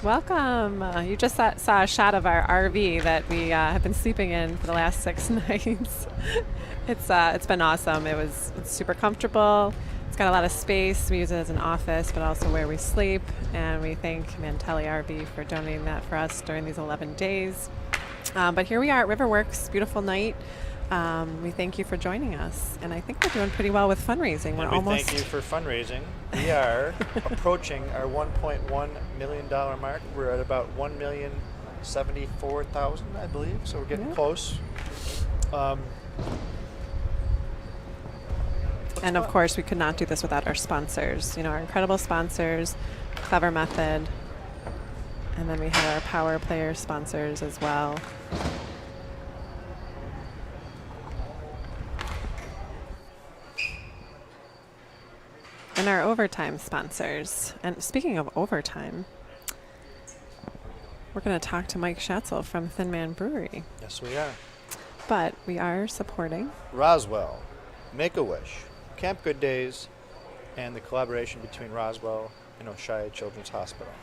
Welcome. You just saw a shot of our RV that we have been sleeping in for the last 6 nights. It's been awesome. It's super comfortable. It's got a lot of space. We use it as an office, but also where we sleep. And we thank Mantelli RV for donating that for us during these 11 days. But here we are at Riverworks. Beautiful night. We thank you for joining us, and I think we're doing pretty well with fundraising. We're And we almost. thank you for fundraising. We are approaching our $1.1 million mark. We're at about $1,074,000, I believe. So we're getting close. And of course, we could not do this without our sponsors. You know, our incredible sponsors, Clever Method, and then we have our Power Player sponsors as well. And our overtime sponsors. And speaking of overtime, we're going to talk to Mike Schatzel from Thin Man Brewery. Yes, we are. But we are supporting Roswell, Make-A-Wish, Camp Good Days, and the collaboration between Roswell and Oshaya Children's Hospital.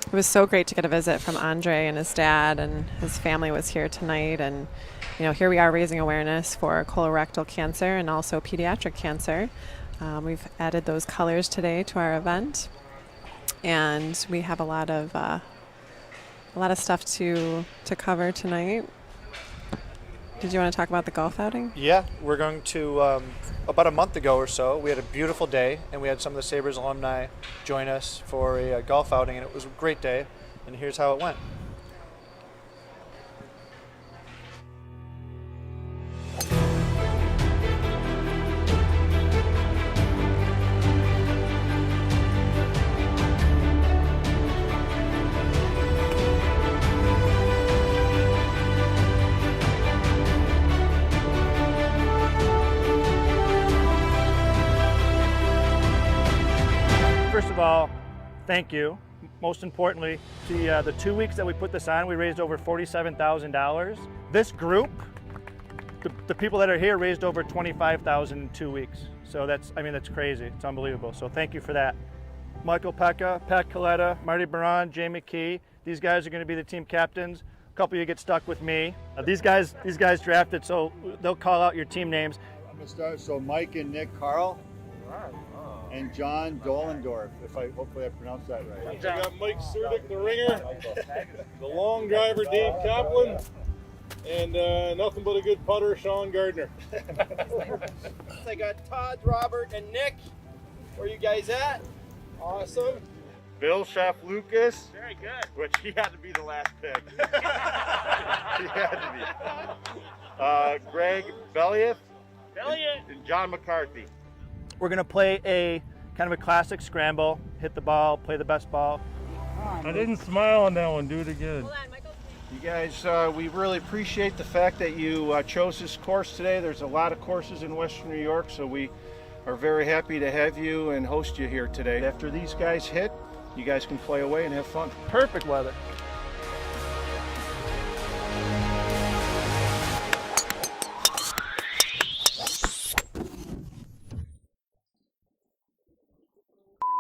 It was so great to get a visit from Andre and his dad, and his family was here tonight. And, you know, here we are raising awareness for colorectal cancer and also pediatric cancer. We've added those colors today to our event, and we have a lot of stuff to cover tonight. Did you want to talk about the golf outing? Yeah, we're going to, about a month ago or so, we had a beautiful day, and we had some of the Sabres alumni join us for a golf outing, and it was a great day, and here's how it went. First of all, thank you most importantly, the 2 weeks that we put this on, we raised over $47,000. This group, the people that are here, raised over $25,000 in 2 weeks. So that's crazy. It's unbelievable. So thank you for that. Michael Pekka, Pat Coletta, Marty Baron, Jay McKee. These guys are going to be the team captains. A couple of you get stuck with me. These guys drafted, so they'll call out your team names. I'm going to start. So Mike and Nick Carl. And John Dolendorf, hopefully I pronounced that right. We got Mike Surdick, the ringer, the long driver, Dave Kaplan, and nothing but a good putter, Sean Gardner. I got Todd, Robert, and Nick. Where you guys at? Awesome. Bill Chef Lucas. Very good. Which he had to be the last pick. He had to be. Greg Belliot. And John McCarthy. We're going to play a kind of a classic scramble, hit the ball, play the best ball. I didn't smile on that one. Do it again. You guys, we really appreciate the fact that you chose this course today. There's a lot of courses in Western New York, so we are very happy to have you and host you here today. After these guys hit, you guys can play away and have fun. Perfect weather.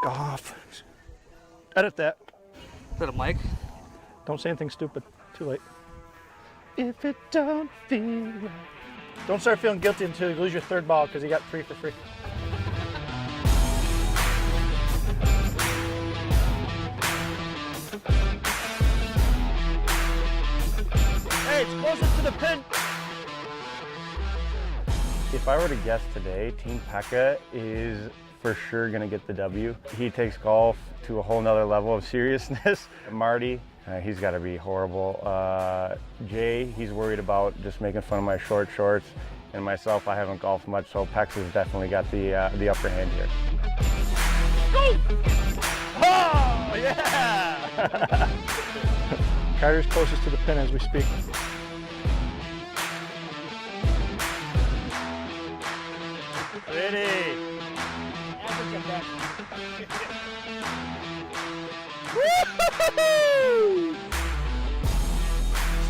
Off. Edit that. Is that a mic? Don't say anything stupid. Too late. If it don't feel right. Don't start feeling guilty until you lose your third ball because you got 3 for free. Hey, it's closest to the pin. If I were to guess today, Team Pekka is for sure going to get the W. He takes golf to a whole nother level of seriousness. Marty, he's got to be horrible. Jay, he's worried about just making fun of my short shorts. And myself, I haven't golfed much, so Pex has definitely got the upper hand here. Go! Oh, yeah! Carter's closest to the pin as we speak. Ready. Woo-hoo-hoo!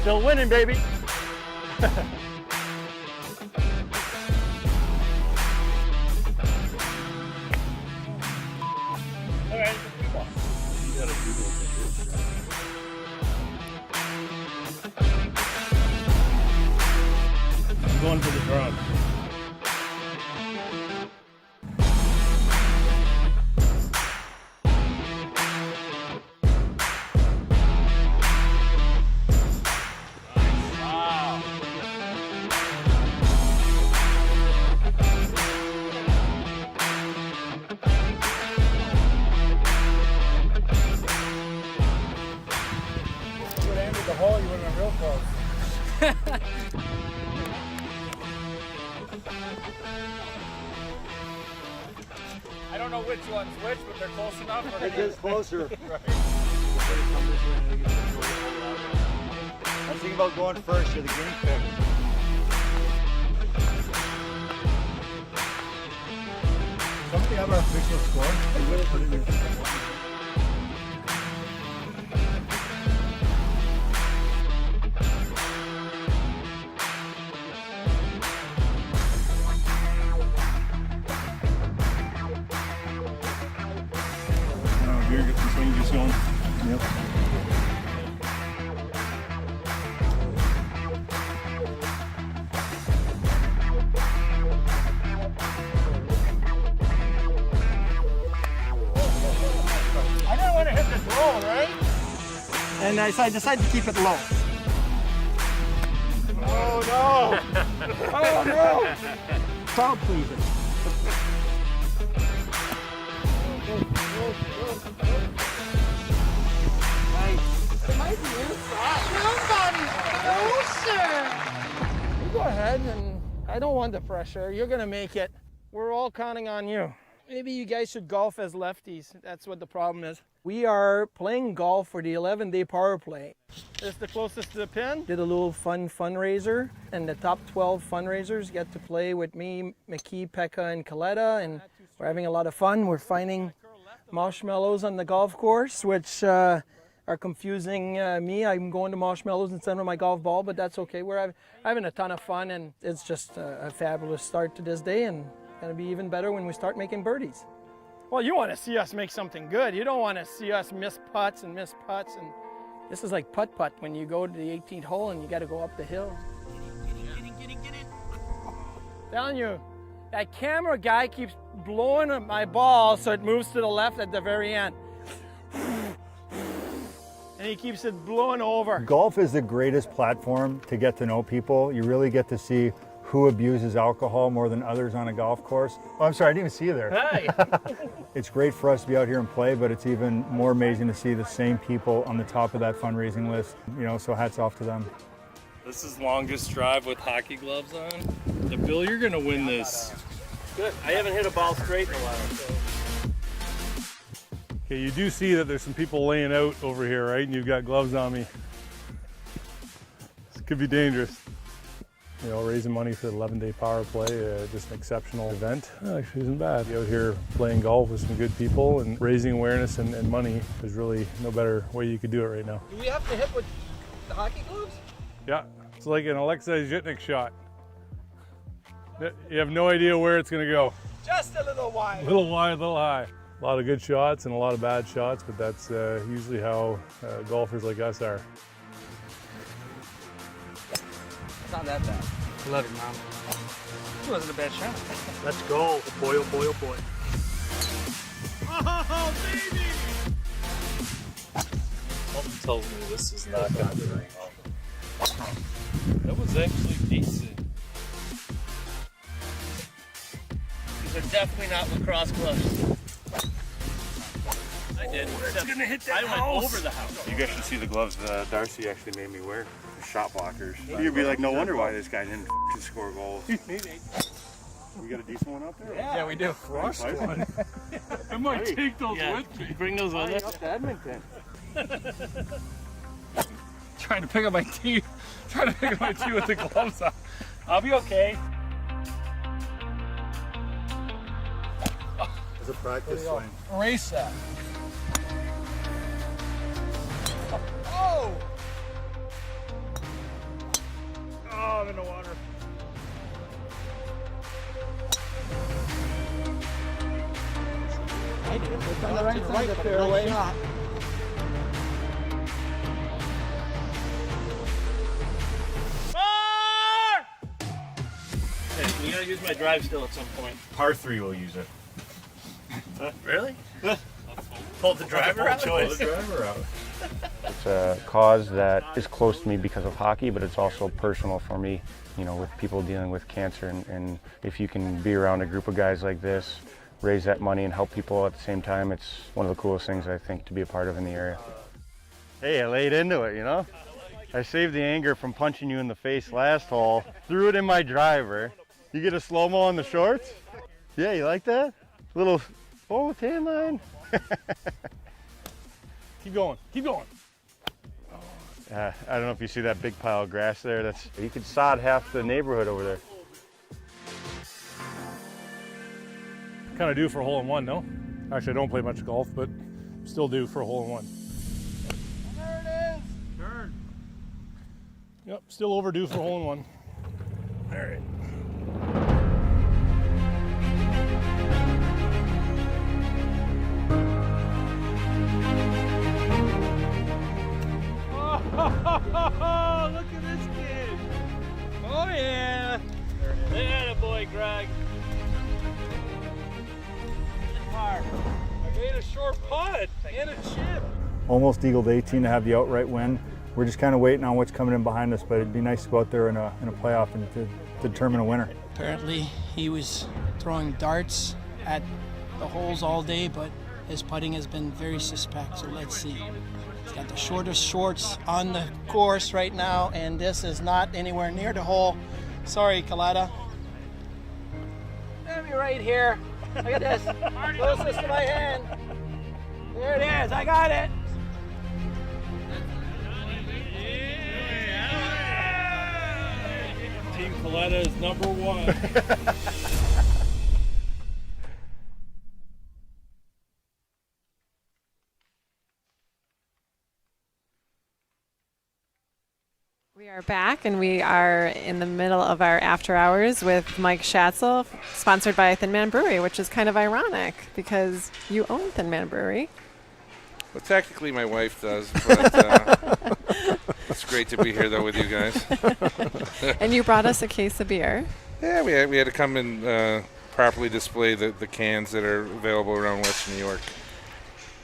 Still winning, baby. All right. You gotta do this. I'm going for the drug. The hole, you would have been real close. I don't know which one's which, but they're close enough. It is closer. Right. I was thinking about going first. You're the guinea pig. Something have our official score? I would have put it in. Get some changes going. Yep. I didn't want to hit the drone, right? And I decided to keep it low. Oh no! Oh no! Crowd pleasing. Somebody closer! You go ahead, and I don't want the pressure. You're gonna make it. We're all counting on you. Maybe you guys should golf as lefties. That's what the problem is. We are playing golf for the 11-day power play. This is the closest to the pin. Did a little fun fundraiser, and the top 12 fundraisers get to play with me, McKee, Pekka, and Coletta, and we're having a lot of fun. We're finding marshmallows on the golf course, which are confusing me. I'm going to marshmallows instead of my golf ball, but that's okay. We're having a ton of fun, and it's just a fabulous start to this day, and going to be even better when we start making birdies. Well, you want to see us make something good. You don't want to see us miss putts. And this is like putt-putt when you go to the 18th hole and you got to go up the hill. Get in. Telling you, that camera guy keeps blowing up my ball so it moves to the left at the very end. And he keeps it blowing over. Golf is the greatest platform to get to know people. You really get to see who abuses alcohol more than others on a golf course. Oh, I'm sorry, I didn't even see you there. Hey! It's great for us to be out here and play, but it's even more amazing to see the same people on the top of that fundraising list. You know, so hats off to them. This is longest drive with hockey gloves on. Yeah, Bill, you're gonna win this. Good. I haven't hit a ball straight in a while. So. Okay, you do see that there's some people laying out over here, right? And you've got gloves on me. This could be dangerous. You know, raising money for the 11-day power play, just an exceptional event. Actually isn't bad. Out here playing golf with some good people and raising awareness and money, there's really no better way you could do it right now. Do we have to hit with the hockey gloves? Yeah, it's like an Alexei Zhitnik shot. You have no idea where it's gonna go. Just a little wide. A little wide, a little high. A lot of good shots and a lot of bad shots, but that's usually how golfers like us are. It's not that bad. I love it, Mom. It wasn't a bad shot. Let's go. Boy, oh boy, oh boy. Oh, baby! Something tells me this is not going to be very long. That was actually decent. These are definitely not lacrosse gloves. I did. It's going to hit that I house. went over the house. You guys should see the gloves Darcy actually made me wear. Shot blockers. You'd be like, no wonder why this guy didn't score goals. We got a decent one out there? Yeah, we do. Crushed one. I might take those with me. Bring those with us. Up to Edmonton. Trying to pick up my tee. Trying to pick up my tee with the gloves on. I'll be okay. It's a practice swing. Erase that. Oh! Oh, I'm in the water. I did. It's on the right side of the fairway. Hey, we gotta use my drive still at some point. Par 3 will use it. Really? Pull the driver out? Pull the driver out. It's a cause that is close to me because of hockey, but it's also personal for me, you know, with people dealing with cancer. And if you can be around a group of guys like this, raise that money and help people at the same time, it's one of the coolest things I think to be a part of in the area. Hey, I laid into it, you know? I saved the anger from punching you in the face last hole, threw it in my driver. You get a slow-mo on the shorts? Yeah, you like that? Little, oh, tan line. Keep going, keep going. I don't know if you see that big pile of grass there. That's, you could sod half the neighborhood over there. Kind of due for a hole-in-one, no? Actually, I don't play much golf, but still due for a hole-in-one. There it is. Turn. Yep, still overdue for a hole-in-one. All right. Oh, look at this kid. Oh, yeah. There, boy, Greg. I made a short putt and a chip. Almost eagled 18 to have the outright win. We're just kind of waiting on what's coming in behind us, but it'd be nice to go out there in a playoff and to determine a winner. Apparently he was throwing darts at the holes all day, but his putting has been very suspect, so let's see. He's got the shortest shorts on the course right now, and this is not anywhere near the hole. Sorry, Kalata. Let me right here. Look at this. Closest to my hand. There it is. I got it. Team Coletta is number one. We are back, and we are in the middle of our after hours with Mike Schatzel, sponsored by Thin Man Brewery, which is kind of ironic because you own Thin Man Brewery. Well, technically my wife does, but it's great to be here, though, with you guys. And you brought us a case of beer. Yeah, we had to come and properly display the cans that are available around Western New York.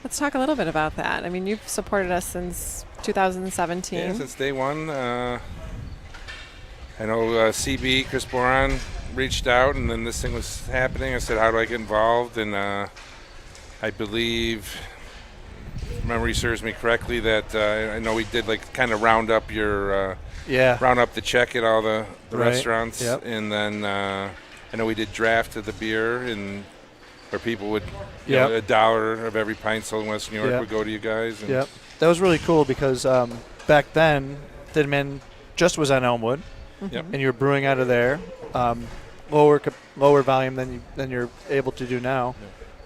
Let's talk a little bit about that. I mean, you've supported us since 2017. Yeah, since day one. I know CB, Chris Boron, reached out, and then this thing was happening. I said, how do I get involved? And I believe, if memory serves me correctly, that I know we did like kind of round up your round up the check at all the restaurants. Yep. And then I know we did draft of the beer, and where people would, you know, $1 of every pint sold in Western New York would go to you guys. And That was really cool because back then, Thin Man just was on Elmwood, and you were brewing out of there, lower volume than you're able to do now,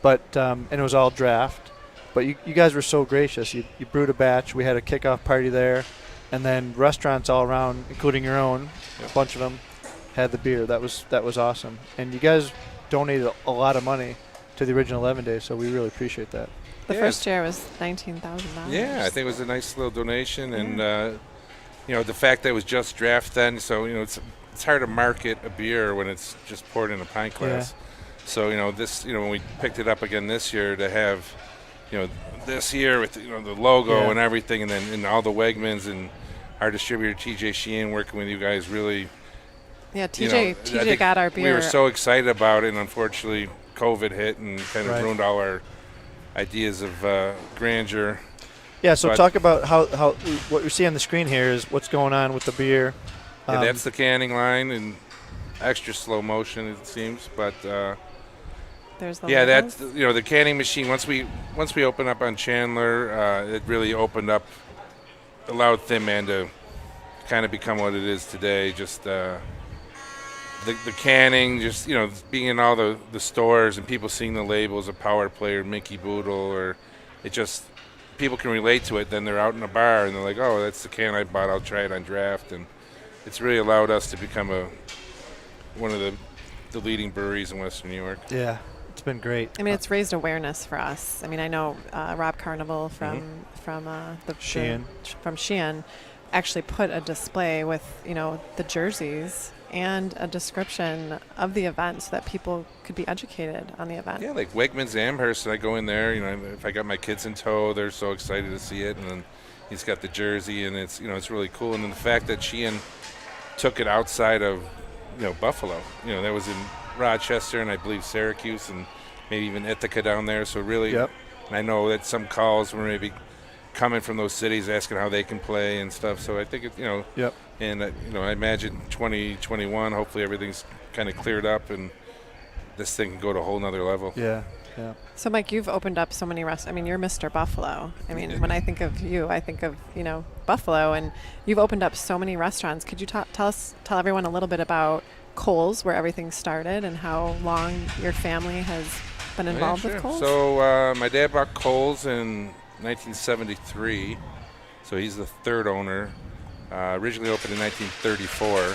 but and it was all draft. But you guys were so gracious. You brewed a batch. We had a kickoff party there, and then restaurants all around, including your own, a bunch of them, had the beer. That was awesome. And you guys donated a lot of money to the original 11 days, so we really appreciate that. The first year was $19,000. Yeah, I think it was a nice little donation, and you know, the fact that it was just draft then, so you know it's hard to market a beer when it's just poured in a pint glass. So you know this, you know, when we picked it up again this year to have, you know, this year with, you know, the logo and everything, and then and all the Wegmans and our distributor TJ Sheehan working with you guys really. Yeah, TJ, you know, TJ got our beer. We were so excited about it, and unfortunately COVID hit and kind of ruined all our ideas of grandeur. Yeah, so talk about how what you see on the screen here is what's going on with the beer. Yeah, that's the canning line in extra slow motion, it seems, but there's the that's, you know, the canning machine. Once we opened up on Chandler, it really allowed Thin Man to kind of become what it is today. Just the canning, just, you know, being in all the stores and people seeing the labels of Power Play or Mickey Boodle, or it just, people can relate to it. Then they're out in a bar and they're like, oh, that's the can I bought, I'll try it on draft. And it's really allowed us to become one of the leading breweries in Western New York. Yeah, it's been great. I mean, it's raised awareness for us. I mean, I know Rob Carnival from Sheehan actually put a display with, you know, the jerseys and a description of the event so that people could be educated on the event. Yeah, like Wegmans Amherst, and I go in there, you know, if I got my kids in tow, they're so excited to see it, and then he's got the jersey, and it's, you know, it's really cool. And then the fact that Sheehan took it outside of, you know, Buffalo, you know, that was in Rochester and I believe Syracuse and maybe even Ithaca down there, so really, and I know that some calls were maybe coming from those cities asking how they can play and stuff, so I think it, you know, and you know, I imagine 2021, hopefully everything's kind of cleared up and this thing can go to a whole nother level. Yeah. So Mike, you've opened up so many restaurants. I mean, you're Mr. Buffalo. I mean, when I think of you, I think of, you know, Buffalo, and you've opened up so many restaurants. Could you tell everyone a little bit about Kohl's, where everything started, and how long your family has been involved with Kohl's? So my dad bought Kohl's in 1973, so he's the third owner. Originally opened in 1934.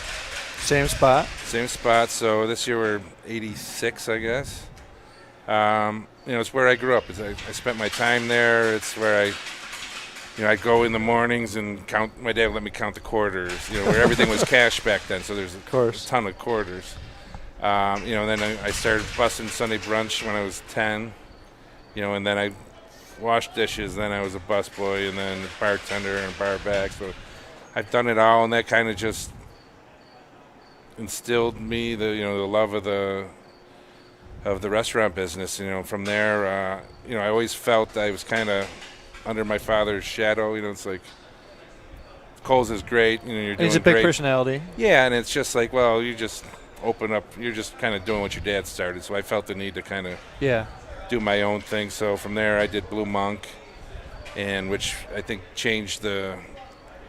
Same spot. So this year we're 86, I guess. You know, it's where I grew up. I spent my time there. It's where I'd go in the mornings and count. My dad would let me count the quarters. You know, where everything was cash back then, so there's a ton of quarters. You know, then I started busting Sunday brunch when I was 10. You know, and then I washed dishes. Then I was a busboy, and then a bartender and bar back. So I've done it all, and that kind of just instilled me the love of the restaurant business. You know, from there, you know, I always felt I was kind of under my father's shadow. You know, it's like Kohl's is great. You know, you're doing He's a big great. personality. Yeah, and it's just like, well, you just open up. You're just kind of doing what your dad started. So I felt the need to kind of do my own thing. So from there, I did Blue Monk, and which I think changed the.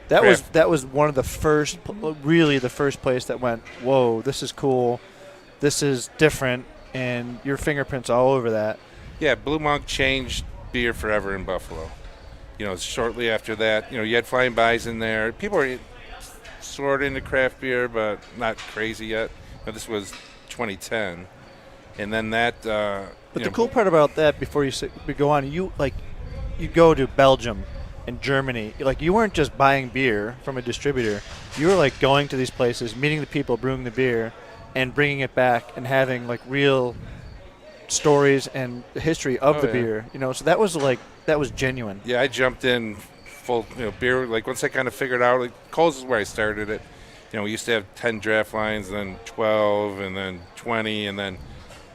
That was one of the first, really the first place that went, whoa, this is cool, this is different, and your fingerprints all over that. Yeah, Blue Monk changed beer forever in Buffalo. You know, shortly after that, you know, you had Flying Bison there. People were sort of into craft beer, but not crazy yet. But this was 2010, and then that. But the cool part about that, before we go on, you go to Belgium and Germany. Like, you weren't just buying beer from a distributor. You were like going to these places, meeting the people brewing the beer, and bringing it back and having like real stories and the history of the beer. So that was genuine. Yeah, I jumped in full beer. Like, once I kind of figured out, like, Coles is where I started it. We used to have 10 draft lines, then 12, and then 20, and then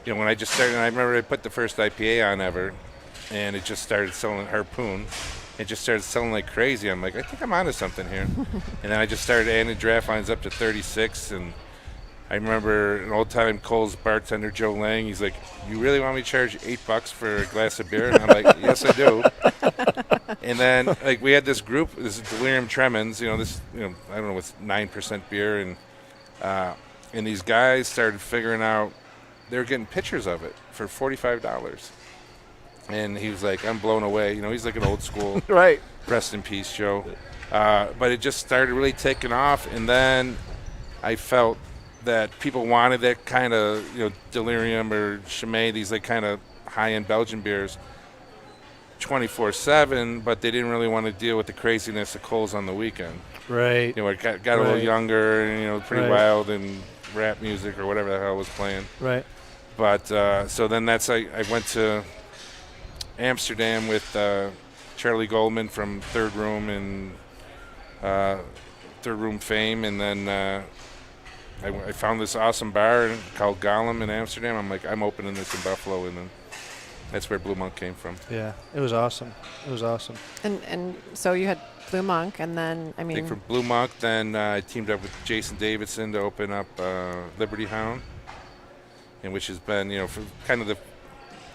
when I just started, I remember I put the first IPA on ever, and it just started selling Harpoon. It just started selling like crazy. I'm like, I think I'm onto something here. And then I just started adding draft lines up to 36, and I remember an old-time Coles bartender, Joe Lang, he's like, you really want me to charge $8 for a glass of beer? And I'm like, yes, I do. And then, like, we had this group, this is Delirium Tremens, I don't know, it's 9% beer, and these guys started figuring out they were getting pictures of it for $45. And he was like, I'm blown away. He's like an old school. Right. Rest in peace, Joe. But it just started really taking off, and then I felt that people wanted that kind of, Delirium or Chimay, these like kind of high-end Belgian beers 24/7, but they didn't really want to deal with the craziness of Coles on the weekend. Right. It got a little younger and, pretty wild and rap music or whatever the hell was playing. Right. But so then I went to Amsterdam with Charlie Goldman from Third Room and Third Room fame, and then I found this awesome bar called Gollum in Amsterdam. I'm like, I'm opening this in Buffalo, and then that's where Blue Monk came from. Yeah, it was awesome. It was awesome. And so you had Blue Monk, and then, I mean... From Blue Monk, then I teamed up with Jason Davidson to open up Liberty Hound, and which has been, for kind of the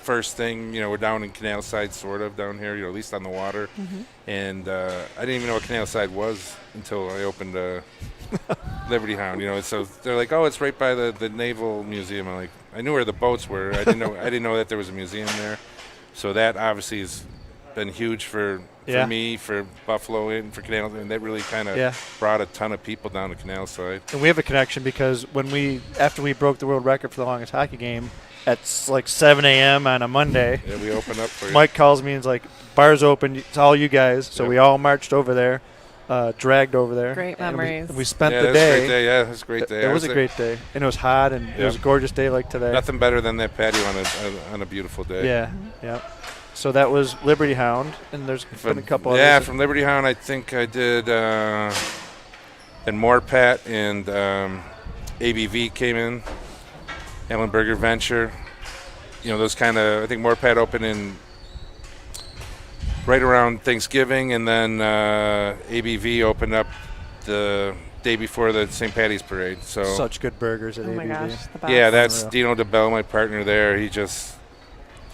first thing, we're down in Canal Side, sort of, down here, at least on the water. Mm-hmm. And I didn't even know what Canal Side was until I opened Liberty Hound, so they're like, oh, it's right by the Naval Museum. I'm like, I knew where the boats were. I didn't know that there was a museum there. So that obviously has been huge for me, for Buffalo, and for Canal, and that really kind of brought a ton of people down to Canal Side. And we have a connection because after we broke the world record for the longest hockey game at like 7 a.m. on a Monday, we opened up for you. Mike calls me and is like, bar's open, it's all you guys. So we all marched over there. Dragged over there. Great memories. We spent the day. It was a great day. It was a great day. And it was hot, and it was a gorgeous day like today. Nothing better than that patio on a beautiful day. Yeah, yeah. So that was Liberty Hound, and there's been a couple others. Yeah, from Liberty Hound, I think I did, and Morpat and ABV came in, Ellenberger Venture. Those kind of, I think Morpat opened in right around Thanksgiving, and then ABV opened up the day before the St. Patty's Parade. So such good burgers at ABV. My gosh, the best. Yeah, that's Dino DeBell, my partner there. He just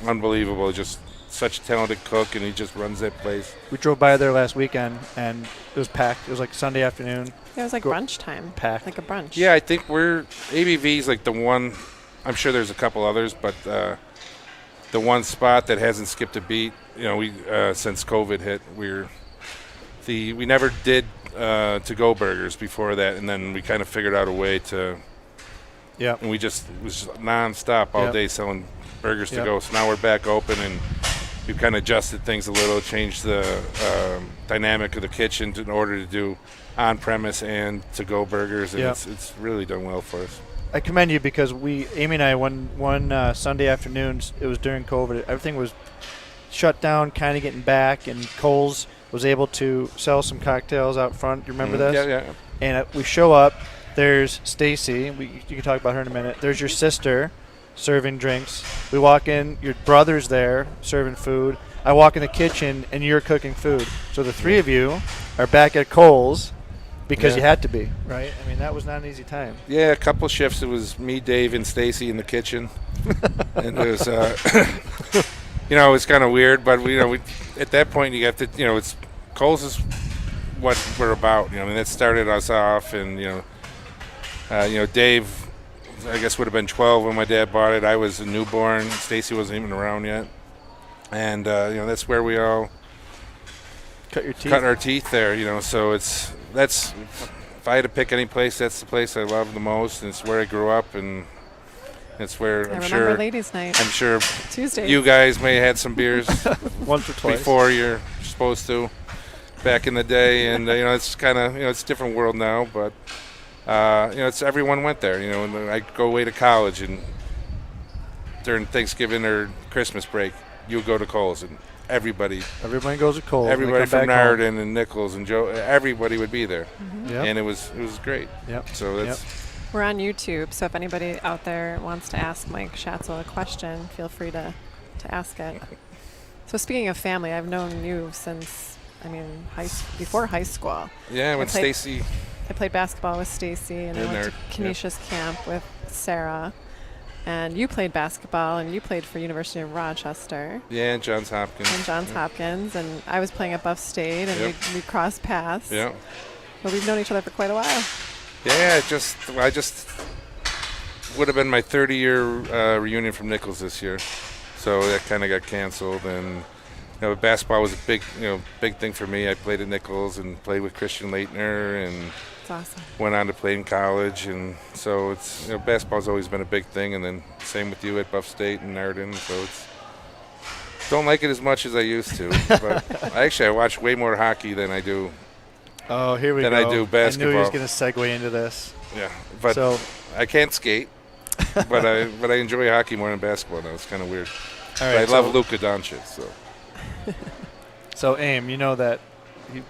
unbelievable, just such a talented cook, and he just runs that place. We drove by there last weekend, and it was packed. It was like Sunday afternoon. Yeah, it was like brunch time. Packed. Like a brunch. Yeah, I think ABV's like the one. I'm sure there's a couple others, but the one spot that hasn't skipped a beat. We since COVID hit, we never did to-go burgers before that, and then we kind of figured out a way to. Yeah. And it was just nonstop all day selling burgers to go. So now we're back open, and we've kind of adjusted things a little, changed the dynamic of the kitchen in order to do on-premise and to-go burgers, and it's really done well for us. I commend you because Amy and I, one Sunday afternoon, it was during COVID, everything was shut down, kind of getting back, and Coles was able to sell some cocktails out front. You remember this? Yeah. And we show up, there's Stacy, you can talk about her in a minute. There's your sister serving drinks. We walk in, your brother's there serving food. I walk in the kitchen, and you're cooking food. So the three of you are back at Coles because you had to be, right? I mean, that was not an easy time. Yeah, a couple shifts. It was me, Dave, and Stacy in the kitchen. And it was, it's kind of weird, but we at that point you have to, it's Coles is what we're about. That started us off, and Dave, I guess would have been 12 when my dad bought it. I was a newborn. Stacy wasn't even around yet, and that's where we all cut our teeth there. So that's if I had to pick any place, that's the place I love the most, and it's where I grew up, and it's where I I'm remember sure ladies' night. I'm sure Tuesdays. you guys may have had some beers once or twice before you're supposed to, back in the day, and it's kind of it's a different world now, but it's everyone went there. And I go away to college, and during Thanksgiving or Christmas break, you go to Cole's, and everybody goes to Cole's. Everybody from Narden and Nichols and Joe, everybody would be there, Yep. and it was great. Yep. So that's. We're on YouTube, so if anybody out there wants to ask Mike Schatzel a question, feel free to ask it. So speaking of family, I've known you since, before high school. Yeah, when Stacy. I played basketball with Stacy, and I went to Canisius camp with Sarah. And you played basketball, and you played for University of Rochester. Yeah, and Johns Hopkins. And I was playing at Buff State, and we crossed paths. Yeah. But we've known each other for quite a while. Yeah, I just would have been my 30-year reunion from Nichols this year, so that kind of got canceled. And basketball was a big thing for me. I played at Nichols and played with Christian Leitner, and that's awesome. Went on to play in college, and so it's basketball's always been a big thing. And then same with you at Buff State and Narden. So don't like it as much as I used to, but I watch way more hockey than I do. Oh, here we go. Than I do basketball. I knew he was going to segue into this. Yeah, but I can't skate, but I enjoy hockey more than basketball now. It's kind of weird. All right, but I love Luka Doncic. So Aim, you know that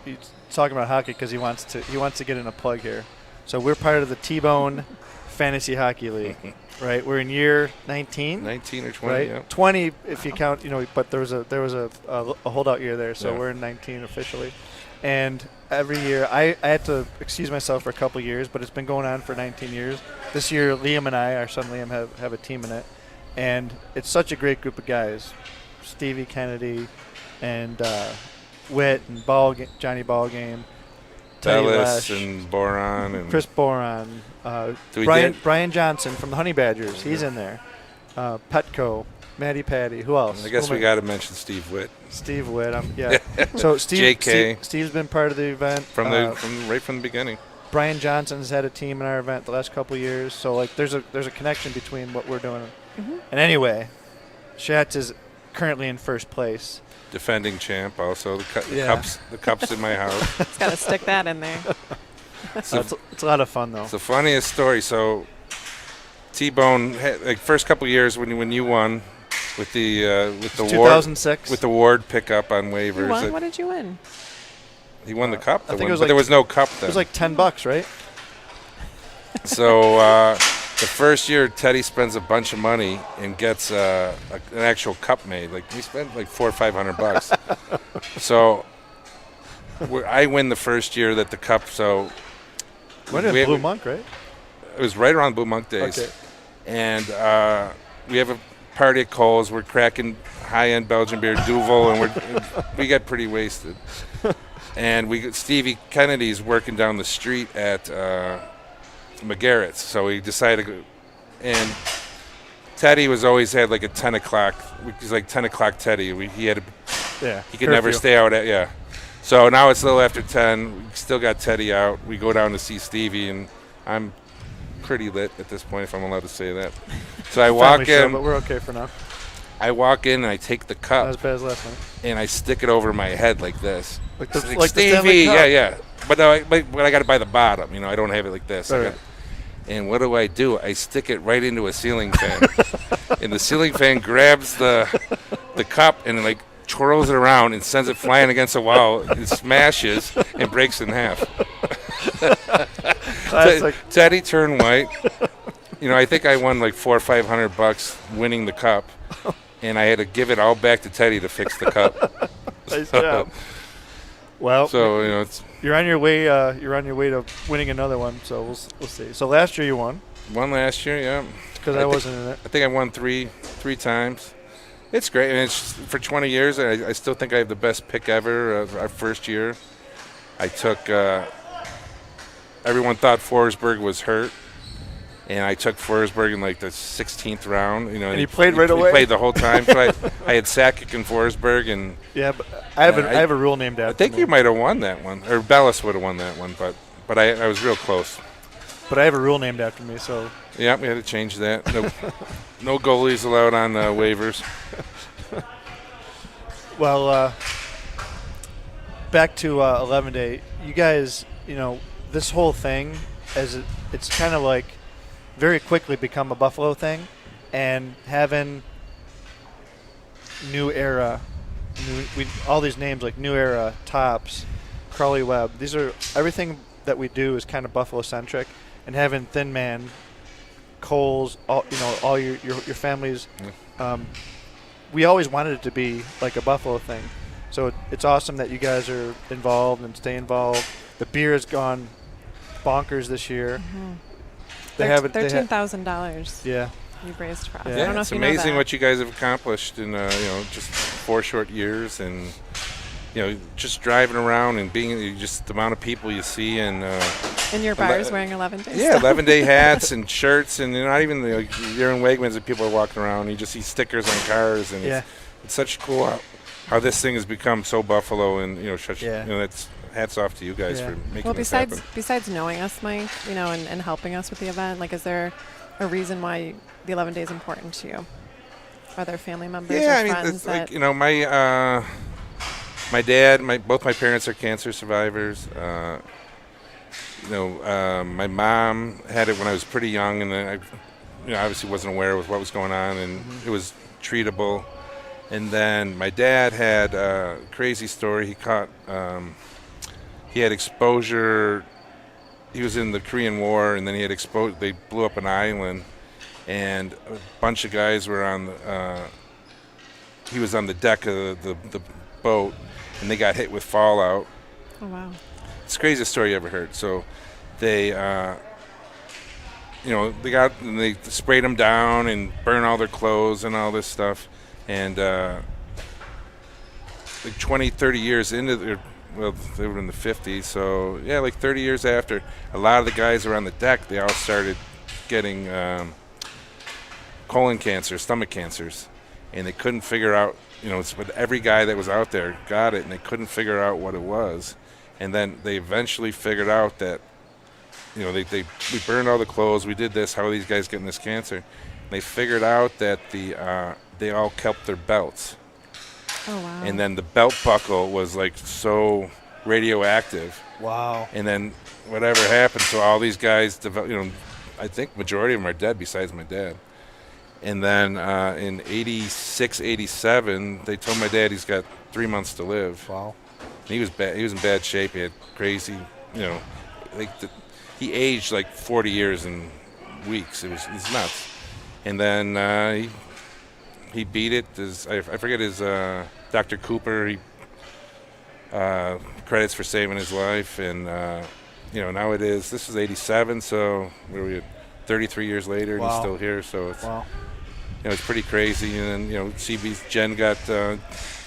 he's talking about hockey because he wants to get in a plug here. So we're part of the T-Bone Fantasy Hockey League, right? We're in year 19. 19 or 20, right? Yeah. 20 if you count, but there was a holdout year there, so yeah. we're in 19 officially. And every year, I had to excuse myself for a couple years, but it's been going on for 19 years. This year, Liam and our son Liam, have a team in it. And it's such a great group of guys. Stevie Kennedy and Witt and Johnny Ballgame. Bellis and Boron. And Chris Boron. Brian Johnson from the Honey Badgers. He's in there. Petco. Matty Patty. Who else? I guess we got to mention Steve Witt. Steve Witt. Yeah. So Steve's been part of the event from right from the beginning. Brian Johnson's had a team in our event the last couple of years. So there's a connection between what we're doing. Mm-hmm. And anyway, Schatz is currently in first place. Defending champ. Also the cups in my house. It's got to stick that in there. It's a lot of fun though. It's the funniest story. So T-Bone first couple of years when you won. With the 2006 with the Ward pickup on waivers. You won? What did you win? He won the cup. I think but there was no cup then. It was like $10, right? So the first year, Teddy spends a bunch of money and gets an actual cup made. We spent like $400 or $500. So I win the first year that the cup. So when did Blue Monk, right? It was right around Blue Monk days. Okay. And we have a party at Cole's. We're cracking high-end Belgian beer, Duvel, and we got pretty wasted. And Stevie Kennedy's working down the street at McGarrett's, so we decided to go. And Teddy always had like a 10 o'clock. He's like 10 o'clock Teddy. He could never stay out at So now it's a little after 10. We still got Teddy out. We go down to see Stevie, and I'm pretty lit at this point, if I'm allowed to say that. So I walk in, show, but we're okay for now. I walk in and I take the cup. Not as bad as last night. And I stick it over my head like this. Like Stevie, yeah. But I got it by the bottom. I don't have it like this. Right. And what do? I stick it right into a ceiling fan. And the ceiling fan grabs the cup and twirls it around and sends it flying against the wall. It smashes and breaks in half. Teddy turned white. I think I won like $400 or $500 winning the cup, and I had to give it all back to Teddy to fix the cup. Nice job. Well, so you're on your way. You're on your way to winning another one. So we'll see. So last year you won. Won last year, yeah. Because I wasn't in it. I think I won three times. It's great. It's for 20 years. I still think I have the best pick ever. Our first year, I took. Everyone thought Forsberg was hurt, and I took Forsberg in the 16th round. And he played right away. He played the whole time. So I had Sakic and Forsberg, and yeah, but I have a rule named after. I think you might have won that one, or Bellis would have won that one, but but I was real close. But I have a rule named after me, so. Yeah, we had to change that. No goalies allowed on waivers. Well, back to 11 Day. You guys, this whole thing, it's kind of like very quickly become a Buffalo thing, and having New Era, all these names like New Era, Tops, Crawley Webb. These are everything that we do is kind of Buffalo centric, and having Thin Man, Coles, all your families. We always wanted it to be like a Buffalo thing, so it's awesome that you guys are involved and stay involved. The beer has gone bonkers this year. Mm-hmm. They have $13,000. Yeah, you've raised for us. Yeah, I don't know it's if you know amazing that. what you guys have accomplished in just 4 short years, and just driving around and being just the amount of people you see and in your bars wearing 11 Day. Yeah, 11 Day hats and shirts, and not even you're in Wegmans and people are walking around. You just see stickers on cars, and it's such cool how this thing has become so Buffalo, and that's hats off to you guys for making this happen. Besides knowing us, Mike, and helping us with the event, like, is there a reason why the 11 Day is important to you? Are there family members or friends it's like my dad, both my parents are cancer survivors. My mom had it when I was pretty young, and I obviously wasn't aware of what was going on, and it was treatable. And then my dad had a crazy story. He had exposure. He was in the Korean War, and then he had exposed. They blew up an island, and a bunch of guys were on. He was on the deck of the boat, and they got hit with fallout. Oh wow! It's the craziest story you ever heard. So they, they sprayed them down and burned all their clothes and all this stuff. And like 20, 30 years into they were in the 50s. So yeah, like 30 years after, a lot of the guys around the deck, they all started getting colon cancer, stomach cancers, and they couldn't figure out. But every guy that was out there got it, and they couldn't figure out what it was. And then they eventually figured out that, we burned all the clothes, we did this, how are these guys getting this cancer? And they figured out that they all kept their belts. Oh, wow. And then the belt buckle was like so radioactive. Wow. And then whatever happened, so all these guys, I think majority of them are dead besides my dad. And then in 86, 87, they told my dad he's got 3 months to live. Wow. And he was bad. He was in bad shape. He had crazy, he aged like 40 years in weeks. It's nuts. And then he beat it. I forget his Dr. Cooper. He credits for saving his life. And now this is 87. So where are we at? 33 years later, and he's still here. So it's it's pretty crazy. And then CB's Jen got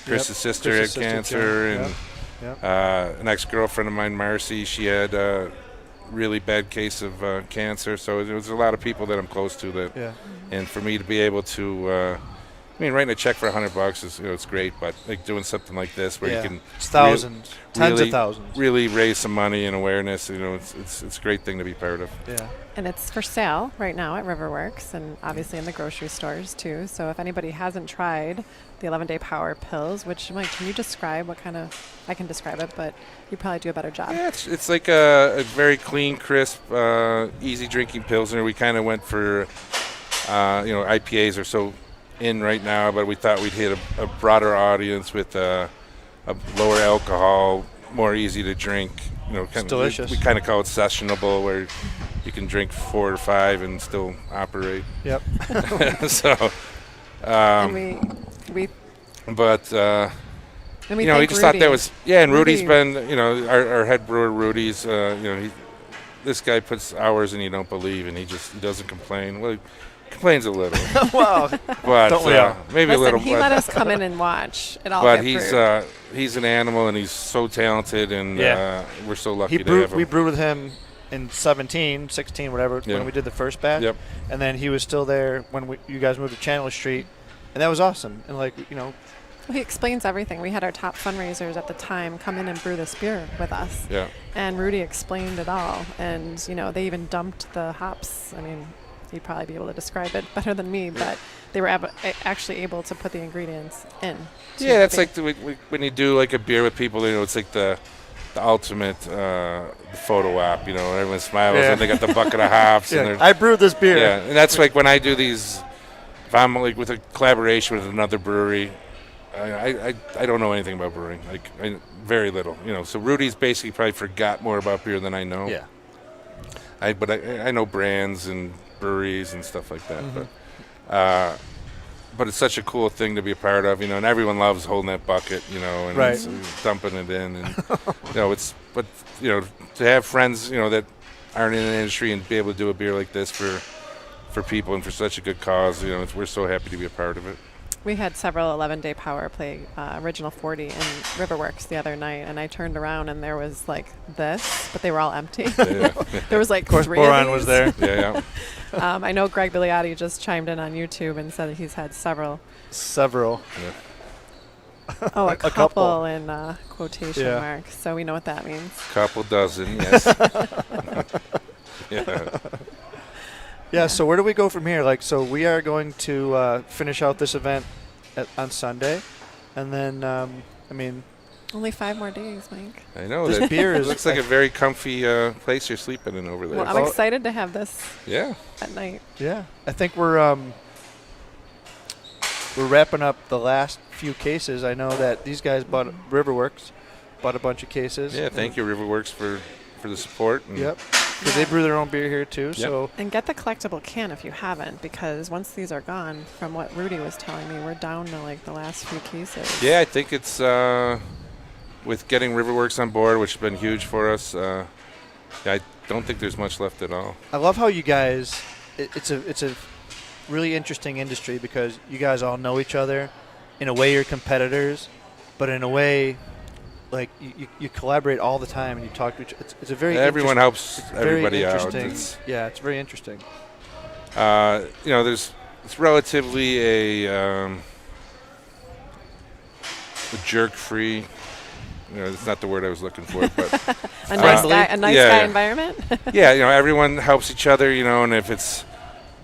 Chris's sister had cancer, and an ex-girlfriend of mine, Marcy, she had a really bad case of cancer. So there was a lot of people that I'm close to that. And for me to be able to, writing a check for $100 is it's great, but like doing something like this where you can thousands, tens of thousands, really raise some money and awareness. It's a great thing to be part of. Yeah. And it's for sale right now at Riverworks, and obviously in the grocery stores too. So if anybody hasn't tried the 11 Day Power Pills, which, Mike, can you describe what kind of? I can describe it, but you probably do a better job. Yeah, it's like a very clean, crisp, easy drinking pilsner. We kind of went for, IPAs are so in right now, but we thought we'd hit a broader audience with a lower alcohol, more easy to drink. It's delicious. We kind of call it sessionable, where you can drink 4 or 5 and still operate. Yep. So, and we just thought that was and Rudy's been our head brewer Rudy's this guy puts hours in, you don't believe, and he doesn't complain. Well, he complains a little. Well, but don't we all? maybe a little. He let us come in and watch it all. But he's an animal, and he's so talented, and we're so lucky to have him. We brewed with him in 17, 16, whatever, when we did the first batch. Yep. And then he was still there when you guys moved to Chandler Street, and that was awesome. And Well, he explains everything. We had our top fundraisers at the time come in and brew this beer with us. Yeah. And Rudy explained it all. And, you know, they even dumped the hops. I mean, he'd probably be able to describe it better than me, but they were actually able to put the ingredients in. Yeah, that's like when you do like a beer with people, you know, it's like the ultimate photo op, you know, everyone smiles and they got the bucket of hops. Yeah, and I brewed this beer. Yeah, and that's like when I do these, if I'm like with a collaboration with another brewery, I don't know anything about brewing, like very little, you know. So Rudy's basically probably forgot more about beer than I know. Yeah. But I know brands and breweries and stuff like that. Mm-hmm. But it's such a cool thing to be a part of, you know, and everyone loves holding that bucket, you know, and right. Dumping it in, and you know, but you know, to have friends, you know, that aren't in the industry and be able to do a beer like this for people and for such a good cause, you know, we're so happy to be a part of it. We had several 11-day power play original 40 in Riverworks the other night, and I turned around and there was like this, but they were all empty. Yeah. There was like of course, 3 Boron of these. was there. Yeah. I know Greg Bigliotti just chimed in on YouTube and said that he's had several. Yeah. Oh, a couple. couple in quotation Yeah. marks. So we know what that means. Couple dozen, yes. Yeah. Yeah, so where do we go from here? Like, so we are going to finish out this event on Sunday, and then, I mean... Only 5 more days, Mike. I know. This that beer looks like a very comfy place you're sleeping in over there. Well, I'm excited to have this at night. Yeah. I think we're wrapping up the last few cases. I know that these guys Riverworks bought a bunch of cases. Yeah, thank you, Riverworks, for the support. Yep. Because they brew their own beer here, too. Yep. So and get the collectible can if you haven't, because once these are gone, from what Rudy was telling me, we're down to like the last few cases. Yeah, I think it's with getting Riverworks on board, which has been huge for us. I don't think there's much left at all. I love how you guys. It's a really interesting industry because you guys all know each other. In a way, you're competitors, but in a way, like you collaborate all the time and you talk to each other. It's a very everyone helps everybody out. It's very interesting. You know, it's relatively a jerk-free. You know, it's not the word I was looking for, but a nice guy environment. Yeah, you know, everyone helps each other. You know, and if it's,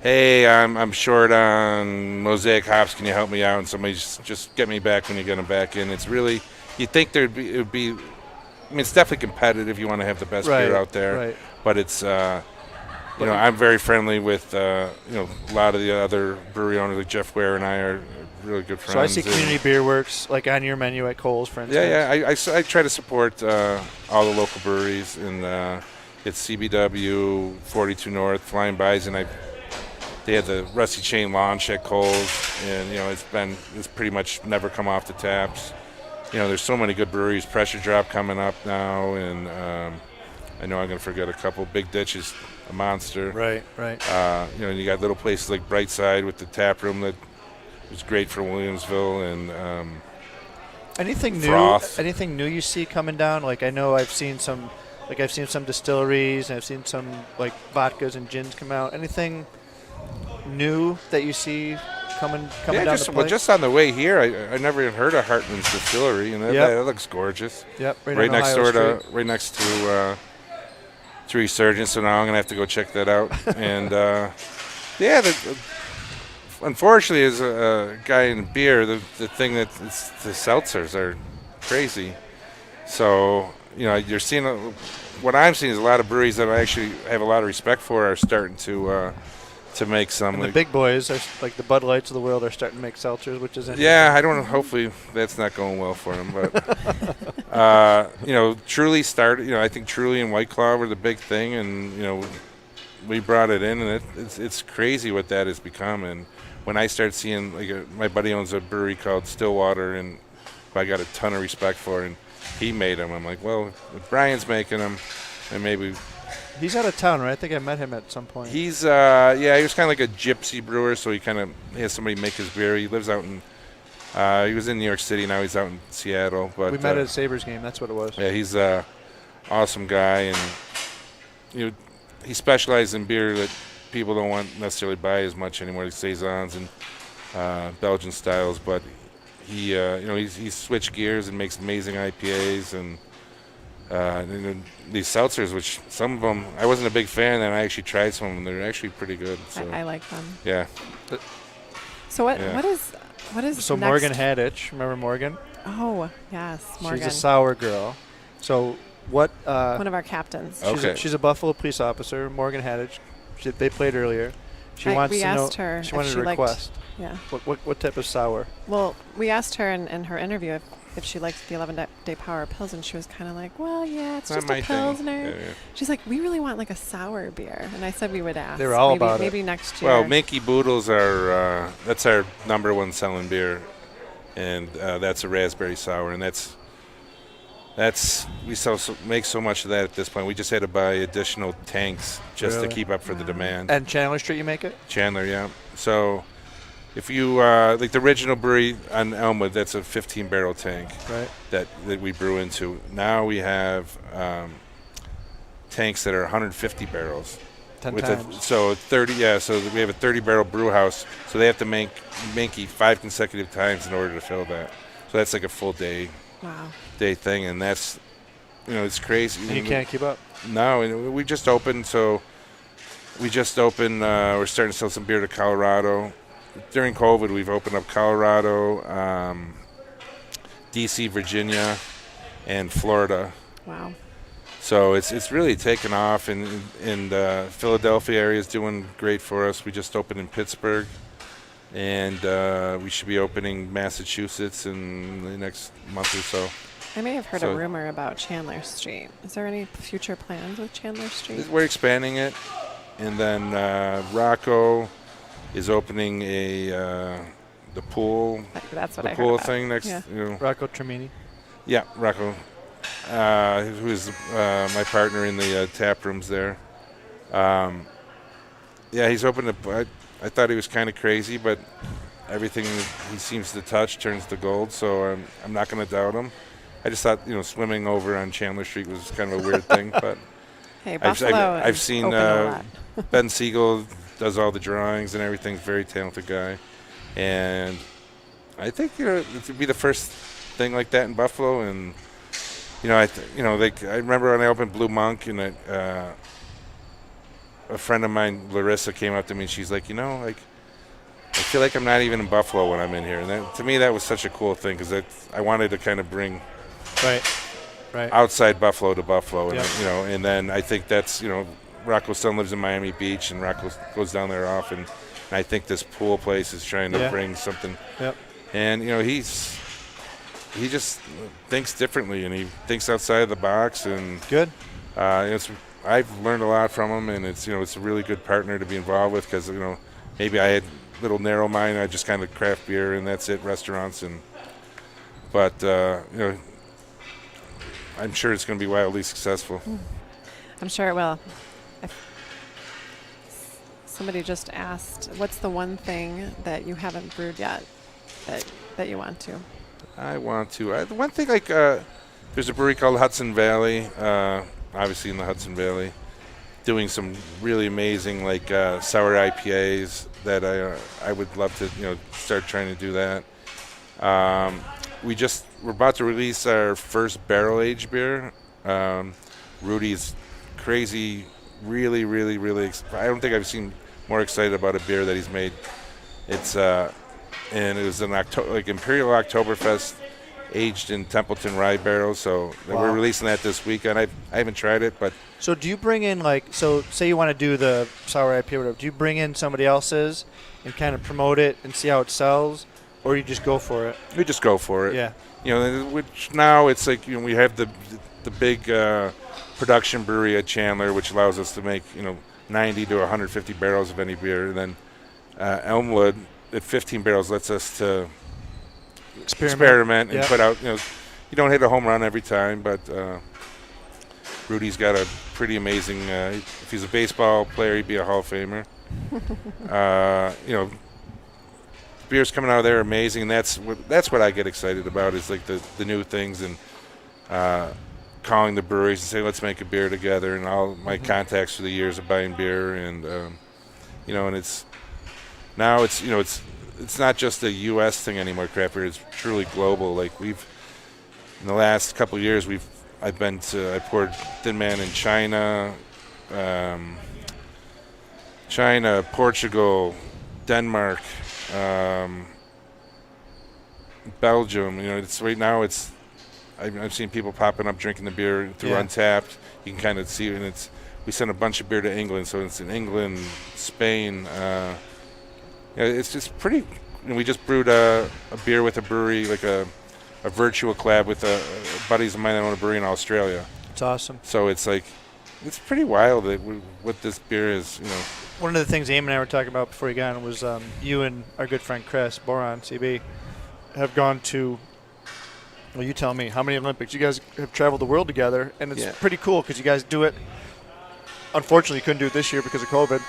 hey, I'm short on Mosaic hops, can you help me out? And somebody just get me back when you get them back in. It's really, you think it would be. I mean, it's definitely competitive. You want to have the best beer out there, right. But it's. You know, I'm very friendly with you know, a lot of the other brewery owners, like Jeff Ware and I are really good friends. So I see Community Beer Works like on your menu at Kohl's, for instance. Yeah. I try to support all the local breweries, and it's CBW, 42 North, Flying Bison. They had the Rusty Chain launch at Kohl's, and you know, it's pretty much never come off the taps. You know, there's so many good breweries. Pressure Drop coming up now, and I know I'm going to forget a couple. Big Ditch is a monster. Right. You know, you got little places like Brightside with the tap room that was great for Williamsville, and anything Froth. new? Anything new you see coming down? Like I know I've seen some distilleries, and I've seen some like vodkas and gins come out. Anything new that you see coming down the pipe? Just on the way here, I never even heard of Hartman's Distillery, and that looks gorgeous. Yep, right next to Resurgence. So now I'm gonna have to go check that out. And unfortunately, as a guy in beer, the thing that the seltzers are crazy. So you know, you're seeing what I'm seeing is a lot of breweries that I actually have a lot of respect for are starting to make some. And the big boys, are, like the Bud Lights of the world, are starting to make seltzers, which is interesting. Yeah, I don't know. Hopefully that's not going well for them. But, you know, Truly started, you know, I think Truly and White Claw were the big thing. And, you know, we brought it in, and it's crazy what that has become. And when I started seeing, like, my buddy owns a brewery called Stillwater, and I got a ton of respect for, and he made them. I'm like, well, if Brian's making them, and maybe... He's out of town, right? I think I met him at some point. He's, he was kind of like a gypsy brewer, so he has somebody make his beer. He lives out in, he was in New York City, now he's out in Seattle. But we met at a Sabres game, that's what it was. Yeah, he's an awesome guy, and you know, he specializes in beer that people don't want necessarily buy as much anymore, like Saisons and Belgian styles, but he's switched gears and makes amazing IPAs and these seltzers, which some of them I wasn't a big fan, and I actually tried some of them. They're actually pretty good. So. I like them. Yeah. So what is So next? Morgan Haddich, remember Morgan? Oh yes, Morgan. She's a sour girl. So what? One of our captains. She's a Buffalo police officer, Morgan Haddich. They played earlier. She wants we to asked know. her She if wanted she a liked- request. yeah. What type of sour? Well, we asked her in her interview if she liked the 11-day Power Pils, and she was kind of like, well, yeah, it's Not just a my thing. Pilsner. Yeah. She's like, we really want like a sour beer. And I said we would ask. They were all maybe, about it. Maybe next year. Well, Minky Boodles are that's our #1 selling beer, and that's a raspberry sour, and that's we make so much of that at this point. We just had to buy additional tanks just Really? to keep up for the demand. And Chandler Street, you make it? Chandler, yeah. So if you like the original brewery on Elmwood, that's a 15-barrel tank, right? That we brew into. Now we have tanks that are 150 barrels. 10 times. So 30, yeah. So we have a 30-barrel brew house. So they have to make Minky 5 consecutive times in order to fill that. So that's like a full day. Wow. Day thing, and that's it's crazy. And you can't keep up. No, and we just opened. So we just opened. We're starting to sell some beer to Colorado. During COVID, we've opened up Colorado, DC, Virginia, and Florida. Wow. So it's really taken off, and Philadelphia area is doing great for us. We just opened in Pittsburgh, and we should be opening Massachusetts in the next month or so. I may have heard a rumor about Chandler Street. Is there any future plans with Chandler Street? We're expanding it, and then Rocco is opening the pool. That's what the I pool heard about. thing next. Yeah. Rocco Tremini. Yeah, Rocco, who is my partner in the tap rooms there. Yeah, he's opened I thought he was kind of crazy, but everything he seems to touch turns to gold. So I'm not going to doubt him. I just thought swimming over on Chandler Street was kind of a weird thing, but hey, Buffalo I've is seen open a lot. Ben Siegel does all the drawings and everything. Very talented guy, and I think it would be the first thing like that in Buffalo. And I remember when I opened Blue Monk, and a friend of mine, Larissa, came up to me and she's like, I feel like I'm not even in Buffalo when I'm in here. And to me, that was such a cool thing because I wanted to kind of bring right outside Buffalo to Buffalo. And, Yep. And then I think that's, Rocco's son lives in Miami Beach, and Rocco goes down there often. And I think this pool place is trying to bring something. Yep. And, he just thinks differently, and he thinks outside the box. And good. I've learned a lot from him, and it's a really good partner to be involved with because maybe I had a little narrow mind. I just kind of craft beer and that's it, restaurants, but I'm sure it's going to be wildly successful. I'm sure it will. Somebody just asked, what's the one thing that you haven't brewed yet that you want to? I want to. The one thing, there's a brewery called Hudson Valley, obviously in the Hudson Valley, doing some really amazing sour IPAs that I would love to start trying to do that. We're about to release our first barrel aged beer. Rudy's crazy, really, really, really. I don't think I've seen more excited about a beer that he's made. It's and it was an Imperial Oktoberfest aged in Templeton rye barrels. So we're releasing that this weekend. I haven't tried it, but. So do you bring in say you want to do the sour IPA or whatever, do you bring in somebody else's and kind of promote it and see how it sells, or you just go for it? We just go for it. Yeah. Which now it's we have the big production brewery at Chandler, which allows us to make 90 to 150 barrels of any beer. And then Elmwood at 15 barrels lets us to experiment and put out. You don't hit a home run every time, but Rudy's got a pretty amazing. If he's a baseball player, he'd be a Hall of Famer. Beers coming out of there are amazing, and that's what I get excited about is the new things and calling the breweries and saying let's make a beer together, and all my contacts for the years of buying beer, and and it's it's not just a U.S. thing anymore. Craft beer is truly global. Like in the last couple of years, I poured Thin Man in China, Portugal, Denmark, Belgium. I've seen people popping up drinking the beer through Untapped. You can kind of see it, and we sent a bunch of beer to England, so it's in England, Spain. It's just pretty. We just brewed a beer with a brewery, like a virtual collab with buddies of mine that own a brewery in Australia. It's awesome. So it's pretty wild what this beer is. One of the things Aim and I were talking about before you got on was you and our good friend Chris Boron, CB, have gone to. Well, you tell me, how many Olympics? You guys have traveled the world together, and it's pretty cool because you guys do it. Unfortunately, you couldn't do it this year because of COVID,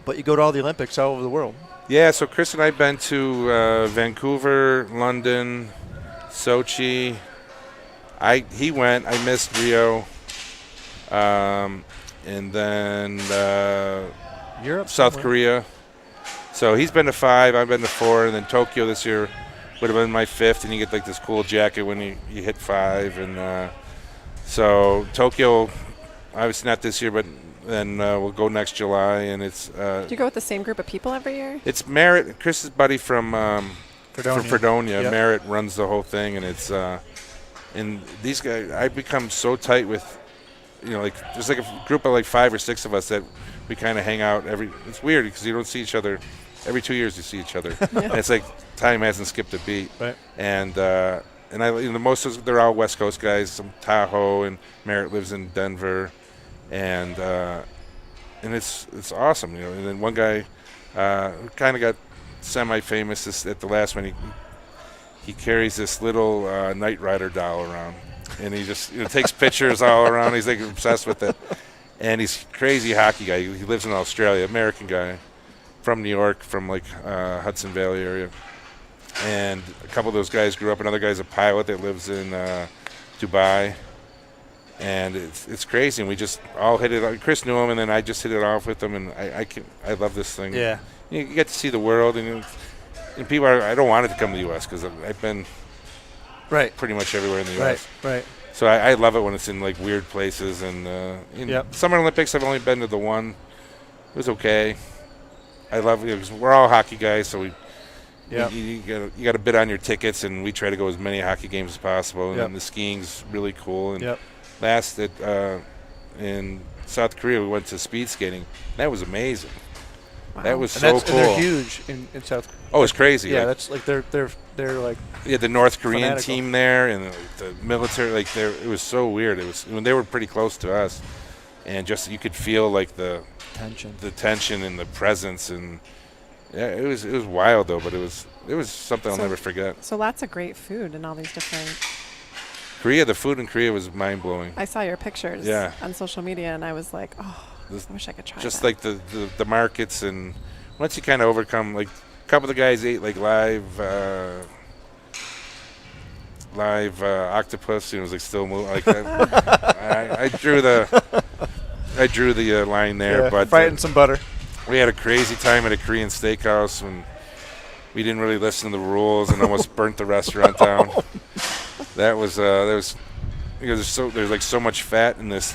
but you go to all the Olympics all over the world. Yeah, so Chris and I have been to Vancouver, London, Sochi. He went. I missed Rio. And then Europe, South Korea. So he's been to 5, I've been to 4, and then Tokyo this year would have been my 5th, and you get like this cool jacket when you hit 5. And so Tokyo, obviously not this year, but then we'll go next July. And it's do you go with the same group of people every year? It's Merritt, Chris's buddy from Fredonia. Yep. Merritt runs the whole thing, and it's and these guys, I've become so tight with, there's like a group of like 5 or 6 of us that we kind of hang out it's weird because you don't see each other every 2 years. You see each other, and it's like time hasn't skipped a beat. Right. And most of they're all West Coast guys, some Tahoe, and Merritt lives in Denver, and it's awesome, And then one guy who kind of got semi-famous at the last one. He carries this little Knight Rider doll around, and he just takes pictures all around. He's like obsessed with it, and he's a crazy hockey guy. He lives in Australia, American guy, from New York, from like Hudson Valley area. And a couple of those guys grew up. Another guy's a pilot that lives in Dubai, and it's crazy. And we just all hit it. Chris knew him, and then I just hit it off with him. And I love this thing. Yeah, you get to see the world, and people I don't want it to come to the U.S. because I've been pretty much everywhere in the U.S. Right. So I love it when it's in like weird places. And Summer Olympics, I've only been to the one. It was okay. I love it because we're all hockey guys, so you got to bid on your tickets, and we try to go as many hockey games as possible. And then the skiing's really cool. And last in South Korea, we went to speed skating. That was amazing. Wow. That was so cool. And they're huge in South Korea. Oh, it's crazy. Yeah, that's like they're like the North Korean fanatical team there, and the military. Like it was so weird. It was they were pretty close to us, and just you could feel like the tension and the presence, and it was wild though. But it was something I'll never forget. So lots of great food and all these different. Korea, the food in Korea was mind blowing. I saw your pictures on social media, and I was like, oh. I wish I could try just that. Like the markets, and once you kind of overcome, like a couple of the guys ate like live octopus, and it was like still moving. Like I drew the line there, but frightened some butter. We had a crazy time at a Korean steakhouse when we didn't really listen to the rules and almost burnt the restaurant down. That was because there's like so much fat in this.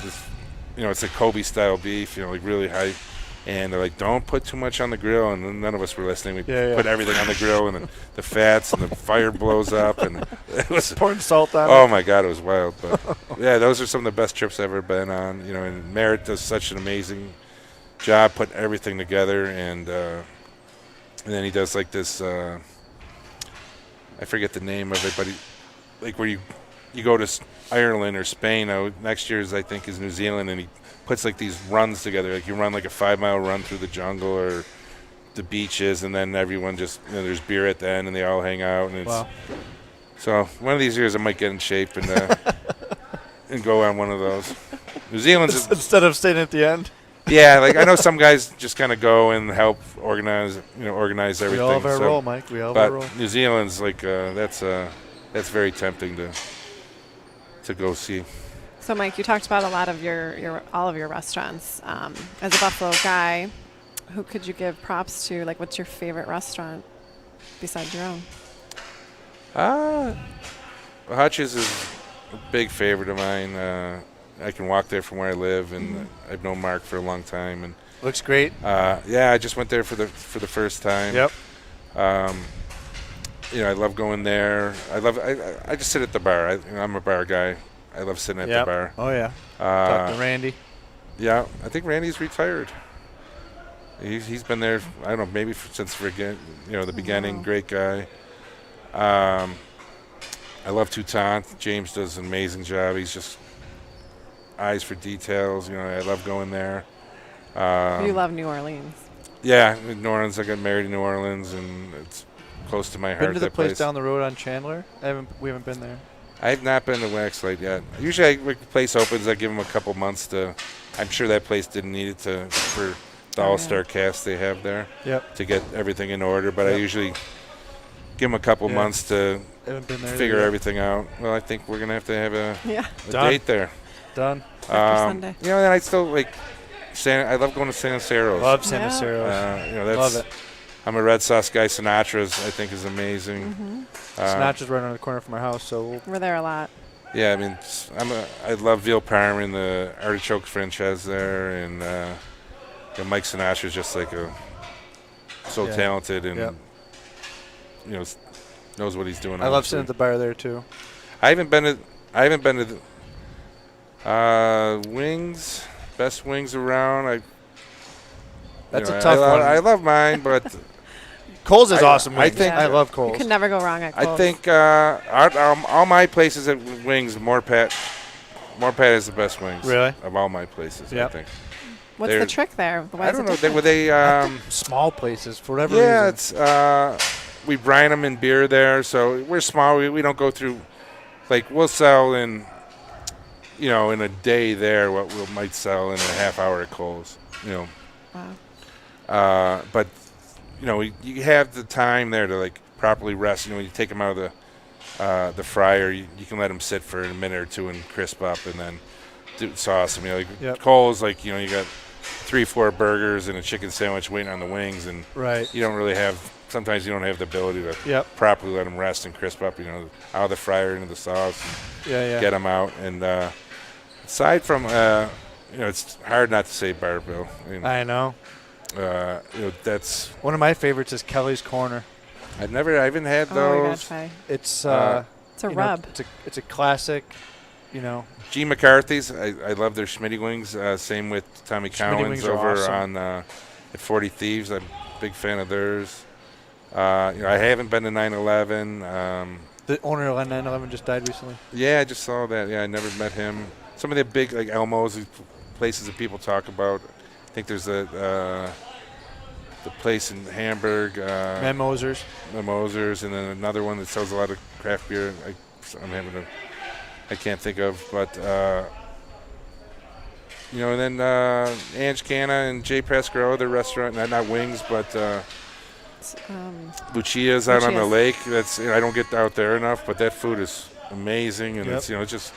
It's a Kobe style beef, like really high. And they're like, don't put too much on the grill. And none of us were listening. We put everything on the grill, and the fats, and the fire blows up. And it was pouring salt on it. Oh, my God, it was wild. But, yeah, those are some of the best trips I've ever been on. And Merritt does such an amazing job putting everything together. And then he does like this, I forget the name of it, but like where you go to Ireland or Spain. Next year's, I think, is New Zealand, and he puts like these runs together. Like you run like a 5-mile run through the jungle or the beaches, and then everyone just there's beer at the end, and they all hang out. And it's so one of these years I might get in shape and and go on one of those. New Zealand's instead of staying at the end. Yeah, like I know some guys just kind of go and help organize everything. We all have our role, Mike. We all have our role. New Zealand's like that's very tempting to go see. So, Mike, you talked about a lot of all of your restaurants. As a Buffalo guy, who could you give props to? Like, what's your favorite restaurant? besides your own? Hutch's is a big favorite of mine. I can walk there from where I live, and I've known Mark for a long time. And looks great. Yeah, I just went there for the first time. Yep. I love going there. I just sit at the bar. I'm a bar guy. I love sitting at the bar. Oh yeah. Talk to Randy. Yeah, I think Randy's retired. He's been there. I don't know, maybe since the beginning. Great guy. I love Toutant. James does an amazing job. He's just eyes for details. I love going there. You love New Orleans. Yeah, New Orleans. I got married in New Orleans, and it's close to my heart. Been to the place down the road on Chandler? We haven't been there. I have not been to Waxlight yet. Usually, when the place opens, I give them a couple months to. I'm sure that place didn't need it for the all-star cast they have there. Yep. To get everything in order, but I usually give them a couple months to figure everything out. Well, I think we're gonna have to have a date there. Done. Sunday. And I still like. I love going to San Aceros. Love San Aceros. Love it. I'm a Red Sox guy. Sinatra's, I think, is amazing. Sinatra's right around the corner from our house, so we're there a lot. Yeah, I mean, I love Veal Parma and the artichoke franchise there, and Mike Sinatra's just like so talented and knows what he's doing. I love sitting at the bar there too. I haven't been to Wings. Best wings around. That's a tough one. I love mine, but Cole's is awesome. I think I love Cole's. You can never go wrong at Cole's. I think all my places at Wings, Morpat is the best wings. Really? Of all my places, I think. What's the trick there? Why I don't know. different? Were they small places for whatever reason? Yeah, it's we brine them in beer there, so we're small. We don't go through we'll sell in a day there what we might sell in a half hour at Cole's. Wow. But you have the time there to properly rest. When you take them out of the fryer, you can let them sit for a minute or two and crisp up, and then do sauce. Cole's you got 3-4 burgers and a chicken sandwich waiting on the wings, and you don't really have. Sometimes you don't have the ability to properly let them rest and crisp up. Out of the fryer into the sauce. Get them out, and aside from it's hard not to say bar bill. I know. That's one of my favorites is Kelly's Corner. I haven't had those. It's a rub. It's a classic. G. McCarthy's. I love their Schmitty wings. Same with Tommy Cowan's over on at 40 Thieves. I'm a big fan of theirs. I haven't been to 9/11. The owner of 9/11 just died recently. Yeah, I just saw that. Yeah, I never met him. Some of the big Elmo's places that people talk about. I think there's the place in Hamburg. Mimosers, and then another one that sells a lot of craft beer. I can't think of, but and then Ange Canna and Jay Pasquarello, their restaurant, not wings, but Lucia's out on the lake. That's I don't get out there enough, but that food is amazing, and it's just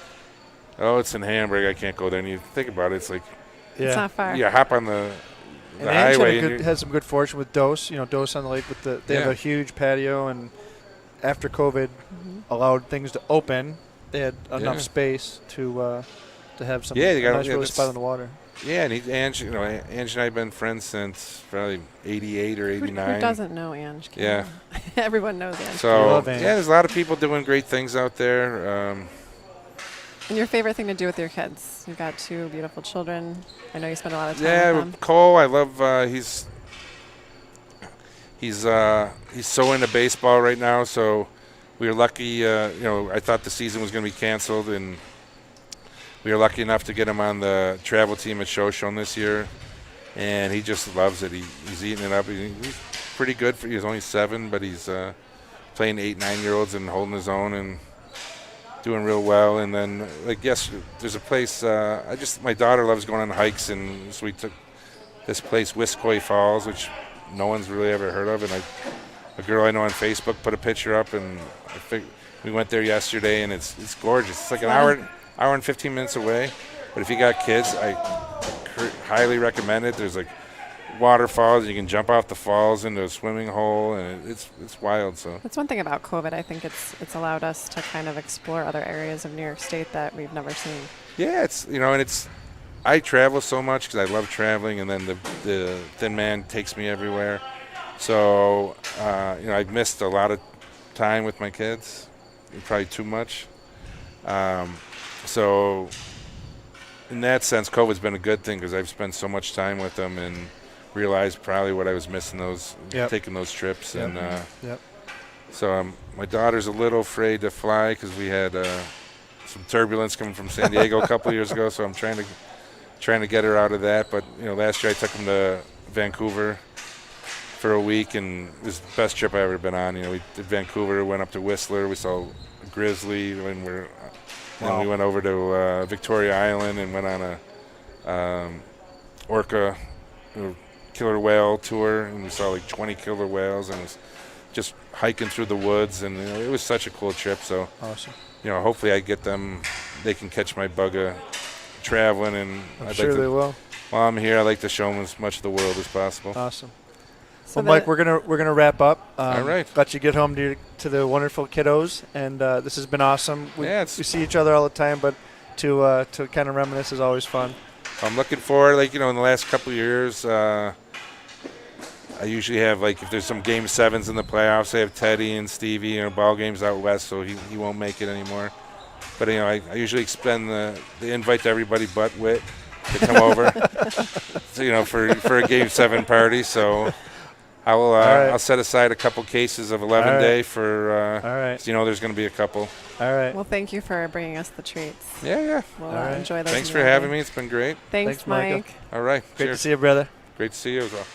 it's in Hamburg. I can't go there. And you think about it, it's it's not far. You hop on the and highway. Had some good fortune with Dose. Dose on the lake with they have a huge patio, and after COVID allowed things to open, they had enough space to have some nice really spot on the water. Yeah, and Ange and I have been friends since probably 88 or 89. Who doesn't know Ange? Yeah. Everyone knows Ange. So, there's a lot of people doing great things out there. And your favorite thing to do with your kids? You've got 2 beautiful children. I know you spend a lot of time with them. Cole, I love. He's so into baseball right now. So we were lucky. I thought the season was going to be canceled, and we were lucky enough to get him on the travel team at Shoshone this year, and he just loves it. He's eating it up. He's pretty good. He's only 7, but he's playing 8, 9-year-olds and holding his own and doing real well. And then, there's a place. My daughter loves going on hikes, and so we took this place, Wiskoy Falls, which no one's really ever heard of. And a girl I know on Facebook put a picture up, and we went there yesterday, and it's gorgeous. It's an hour and 15 minutes away, but if you got kids, I highly recommend it. There's waterfalls. You can jump off the falls into a swimming hole, and it's wild. So That's one thing about COVID. I think it's allowed us to kind of explore other areas of New York State that we've never seen. yeah, it's I travel so much because I love traveling, and then the Thin Man takes me everywhere. So I've missed a lot of time with my kids, probably too much. So in that sense, COVID's been a good thing because I've spent so much time with them and realized probably what I was missing taking those trips. Yep. And Yep. so my daughter's a little afraid to fly because we had some turbulence coming from San Diego a couple of years ago. So I'm trying to get her out of that. But last year I took them to Vancouver for a week, and it was the best trip I've ever been on. We did Vancouver, went up to Whistler, we saw a grizzly, and we went over to Victoria Island and went on a orca killer whale tour, and we saw like 20 killer whales, and it was just hiking through the woods, and it was such a cool trip. So awesome. Hopefully they can catch my bug of traveling, and I'm sure they will. While I'm here, I like to show them as much of the world as possible. Awesome. So well, Mike, we're gonna wrap up. All right. Let you get home to the wonderful kiddos, and this has been awesome. We see each other all the time, but to kind of reminisce is always fun. I'm looking forward. In the last couple of years, I usually have if there's some Game 7s in the playoffs, I have Teddy and Stevie, ball games out west, so he won't make it anymore. But I usually extend the invite to everybody but Whit to come over, for a Game 7 party. So. I'll set aside a couple cases of 11 Day for. All right. So there's going to be a couple. All right. Well, thank you for bringing us the treats. Yeah. We'll enjoy those. Thanks for having me. It's been great. Thanks Mike. Michael. All right. Great Cheers. to see you, brother. Great to see you as well.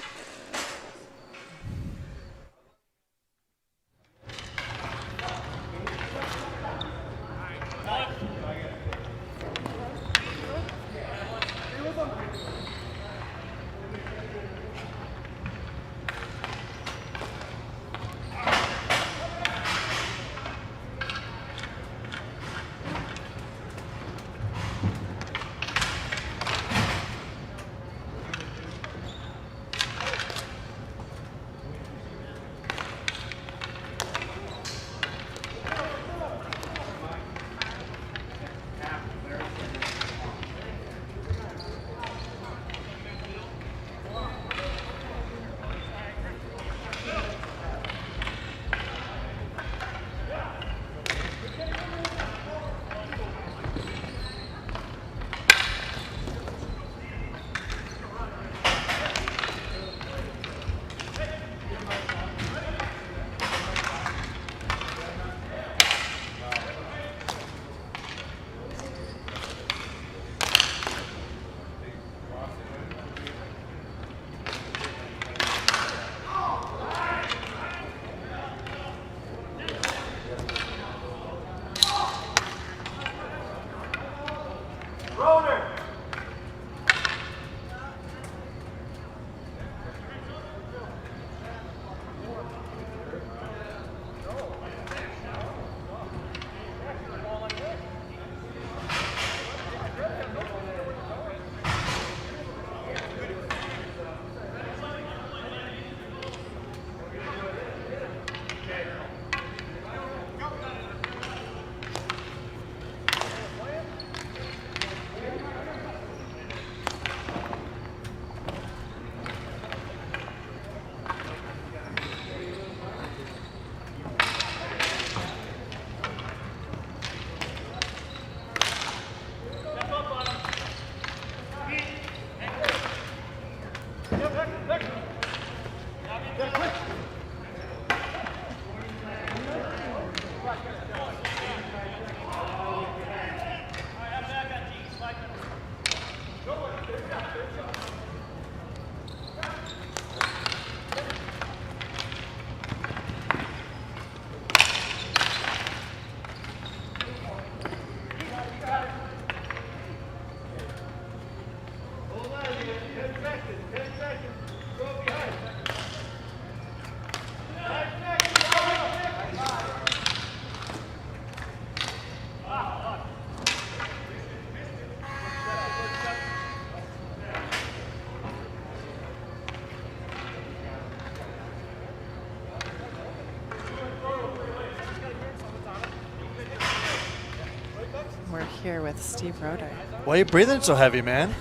here with Steve Roeder. Why are you breathing so heavy, man?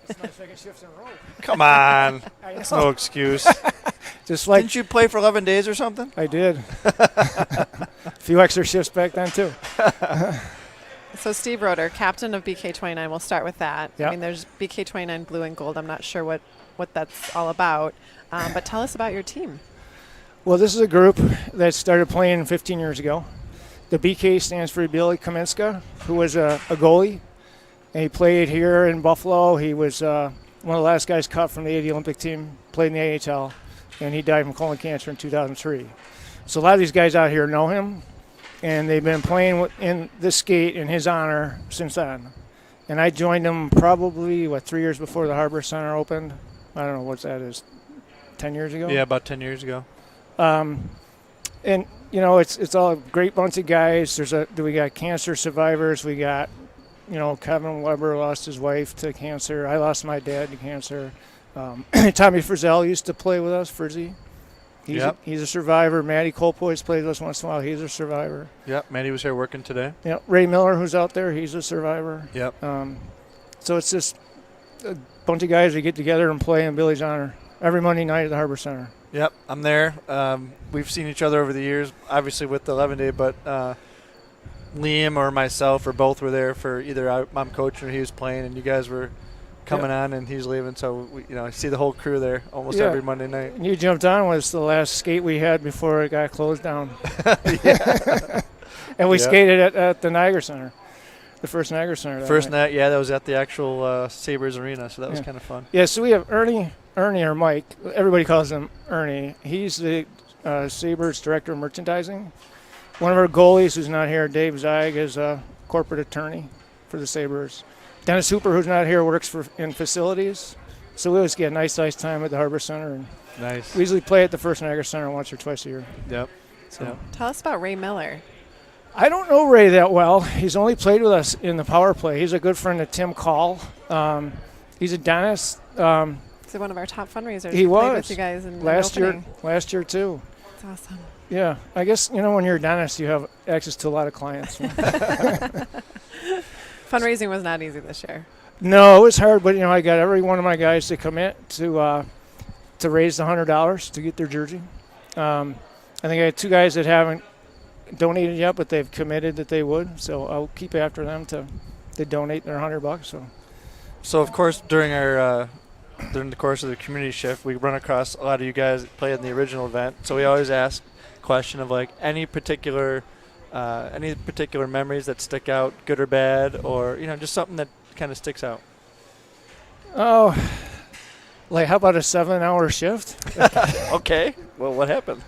It's my second shift in a row. Come on. I know. That's no excuse. Just like Didn't you play for 11 days or something? I did. A few extra shifts back then too. So Steve Roeder, captain of BK29. We'll start with that. Yep. I mean, there's BK29 Blue and Gold. I'm not sure what that's all about. But tell us about your team. Well, this is a group that started playing 15 years ago. The BK stands for Billy Kaminska, who was a goalie. And he played here in Buffalo. He was one of the last guys cut from the 80 Olympic team, played in the AHL, and he died from colon cancer in 2003. So a lot of these guys out here know him, and they've been playing in this skate in his honor since then. And I joined him probably, 3 years before the Harbor Center opened. I don't know what that is, 10 years ago? Yeah, about 10 years ago. And you know, it's all a great bunch of guys. We got cancer survivors. We got, you know, Kevin Weber lost his wife to cancer. I lost my dad to cancer. Tommy Frizzell used to play with us, Frizzy. He's a survivor. Matty Colpoy's played with us once in a while. He's a survivor. Yep, Matty was here working today. Yep, Ray Miller, who's out there, he's a survivor. Yep. So it's just a bunch of guys that get together and play in Billy's honor every Monday night at the Harbor Center. Yep, I'm there. We've seen each other over the years, obviously with the 11-day, but Liam or myself or both were there for either I'm coaching or he was playing, and you guys were coming on and he's leaving. So I see the whole crew there almost every Monday night. And you jumped on was the last skate we had before it got closed down. And we skated at the Niagara Center, the first Niagara Center. First night, that was at the actual Sabres Arena, so that was kind of fun. Yeah, so we have Ernie or Mike. Everybody calls him Ernie. He's the Sabres Director of Merchandising. One of our goalies who's not here, Dave Zeig, is a corporate attorney for the Sabres. Dennis Hooper, who's not here, works in facilities. So we always get a nice time at the Harbor Center. And nice. We usually play at the First Niagara Center once or twice a year. Yep. So Tell us about Ray Miller. I don't know Ray that well. He's only played with us in the power play. He's a good friend of Tim Call. He's a dentist. He's one of our top fundraisers. He was played with you guys in last year too. That's awesome. Yeah, I guess when you're a dentist, you have access to a lot of clients. Fundraising was not easy this year. No, it was hard, but I got every one of my guys to commit to raise the $100 to get their jersey. I think I had two guys that haven't donated yet, but they've committed that they would. So I'll keep after them to donate their $100. So of course during the course of the community shift, we run across a lot of you guys that played in the original event. So we always ask a question of any particular memories that stick out, good or bad, or just something that kind of sticks out. Oh, how about a 7-hour shift? Okay. Well, what happened?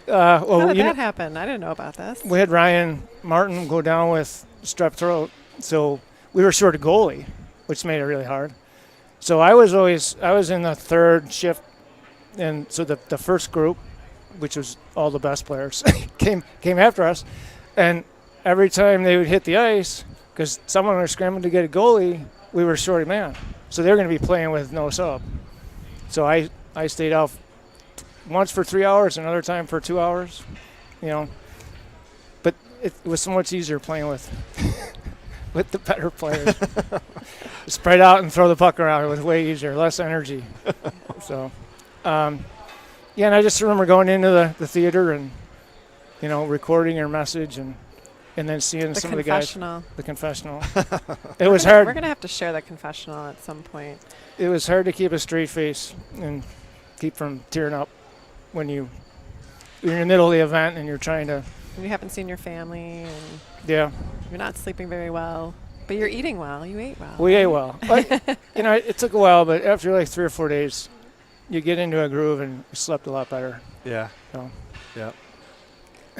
How did that happen? I didn't know about this. We had Ryan Martin go down with strep throat, so we were short a goalie, which made it really hard. So I was in the third shift, and so the first group, which was all the best players, came after us, and every time they would hit the ice, because someone was scrambling to get a goalie, we were short a man. So they were going to be playing with no sub. So I stayed out once for 3 hours, another time for 2 hours, But it was so much easier playing with the better players. Spread out and throw the puck around. It was way easier, less energy. So, and I just remember going into the theater and, recording your message and then seeing some of the guys. The confessional. It was hard. We're going to have to share the confessional at some point. It was hard to keep a straight face and keep from tearing up when you're in the middle of the event and you're trying to. And you haven't seen your family and you're not sleeping very well, but you're eating well. You ate well. We ate well. But, it took a while, but after 3 or 4 days, you get into a groove and you slept a lot better. Yeah. So. Yeah.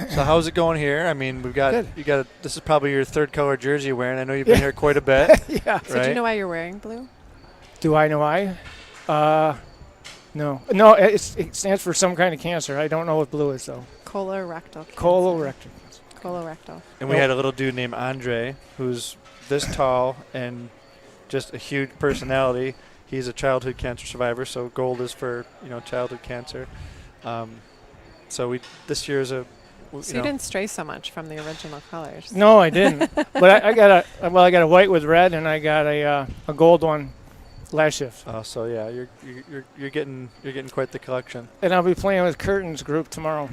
So how's it going here? I mean, this is probably your third color jersey you're wearing. I know you've been here quite a bit. Yeah. So do you know why you're wearing blue? Do I know why? No. No, it stands for some kind of cancer. I don't know what blue is, though. Colorectal cancer. Colorectal. And we had a little dude named Andre who's this tall and just a huge personality. He's a childhood cancer survivor, so gold is for childhood cancer. So this year is a So you didn't stray so much from the original colors. No, I didn't. But I got a white with red, and I got a gold one last shift. Oh, so yeah, you're getting quite the collection. And I'll be playing with Curtin's group tomorrow.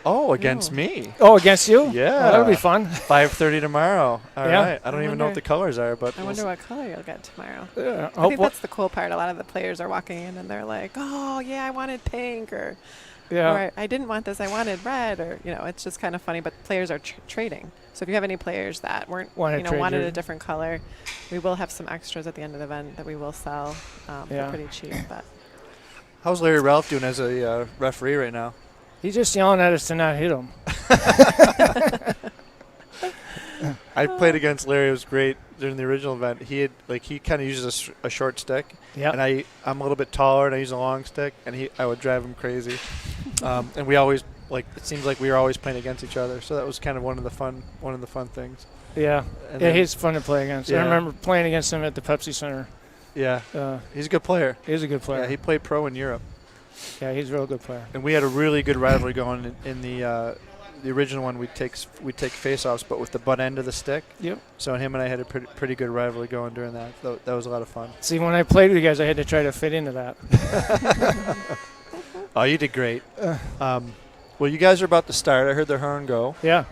Oh, against me. Oh, against you? Yeah. Well, that'll be fun. 5:30 tomorrow. All Yeah. right. I don't even know what the colors are, but I wonder what color you'll get tomorrow. Yeah, I think that's the cool part. A lot of the players are walking in and they're like, "Oh, yeah, I wanted pink," or I didn't want this, I wanted red, or it's just kind of funny. But players are trading. So if you have any players that wanted a different color, we will have some extras at the end of the event that we will sell for pretty cheap. But how's Larry Ralph doing as a referee right now? He's just yelling at us to not hit him. I played against Larry. It was great during the original event. He kind of uses a short stick, and I'm a little bit taller and I use a long stick, and I would drive him crazy. And we always it seems like we were always playing against each other. So that was kind of one of the fun things. Yeah, he's fun to play against. Yeah. I remember playing against him at the Pepsi Center. Yeah, he's a good player. He's a good player. Yeah, he played pro in Europe. Yeah, he's a real good player. And we had a really good rivalry going in the original one. We'd take face-offs, but with the butt end of the stick. Yep. So him and I had a pretty good rivalry going during that. That was a lot of fun. See, when I played with you guys, I had to try to fit into that. Oh, you did great. Well, you guys are about to start. I heard the horn go. Yeah.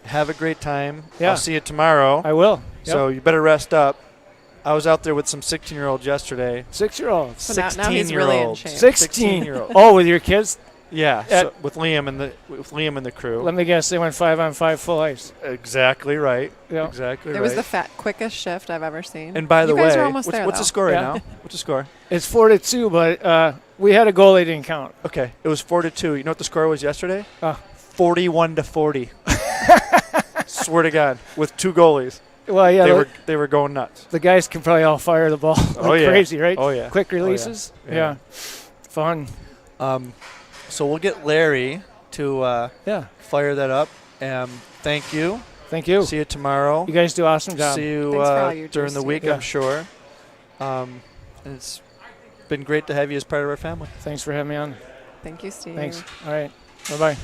Have a great time. Yeah. I'll see you tomorrow. I will. So you better rest up. I was out there with some 16-year-olds yesterday. 6-year-olds. So now he's really in shape. 16-year-olds. Oh, with your kids? Yeah. So with Liam and the crew. Let me guess, they went 5-on-5 full ice. Exactly right. Yeah. Exactly right. It was the quickest shift I've ever seen. And by the way, you guys are almost there, what's the score right now? What's the score? It's 4-2, but we had a goal they didn't count. Okay, it was 4-2. You know what the score was yesterday? 41-40. Swear to God, with 2 goalies. Well, yeah, they were going nuts. The guys can probably all fire the ball like crazy, right? Oh yeah, quick releases. Oh, yeah. Fun. So we'll get Larry to fire that up. Thank you. Thank you. See you tomorrow. You guys do an awesome job. See you during the week, I'm sure. And it's been great to have you as part of our family. Thanks for having me on. Thank you, Steve. Thanks. All right. Bye-bye.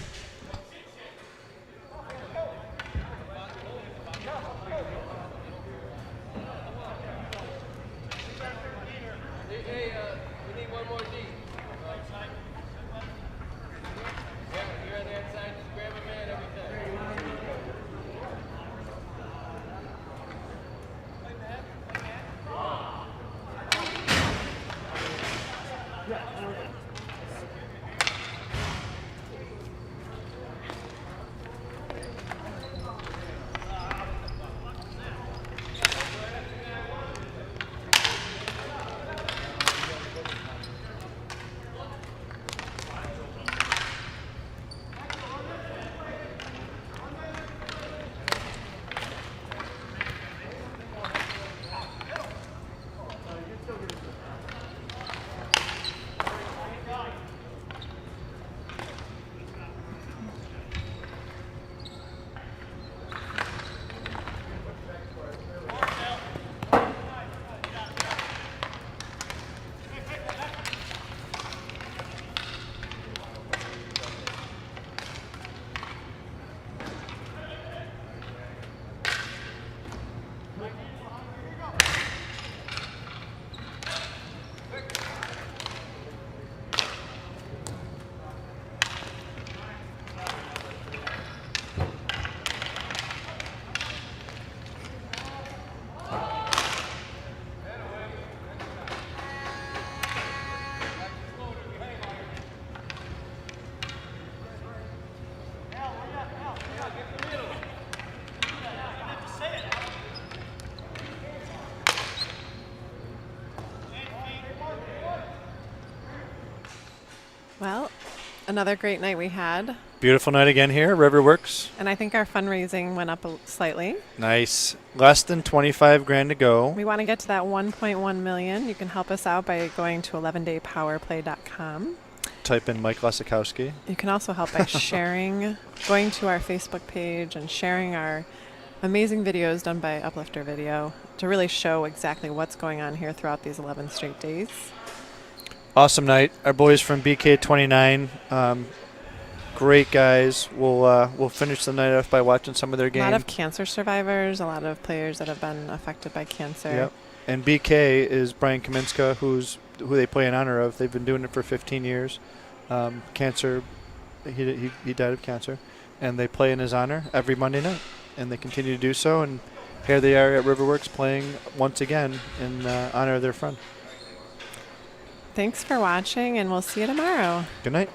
Well, another great night we had. Beautiful night again here, Riverworks. And I think our fundraising went up slightly. Nice. Less than 25 grand to go. We want to get to that 1.1 million. You can help us out by going to 11daypowerplay.com. Type in Mike Lesikowski. You can also help by going to our Facebook page and sharing our amazing videos done by Uplifter Video to really show exactly what's going on here throughout these 11 straight days. Awesome night. Our boys from BK29, great guys. We'll finish the night off by watching some of their A games. lot of cancer survivors, a lot of players that have been affected by cancer. Yep. And BK is Brian Kaminska, who they play in honor of. They've been doing it for 15 years. Cancer, he died of cancer, and they play in his honor every Monday night, and they continue to do so. And here they are at Riverworks playing once again in honor of their friend. Thanks for watching, and we'll see you tomorrow. Good night.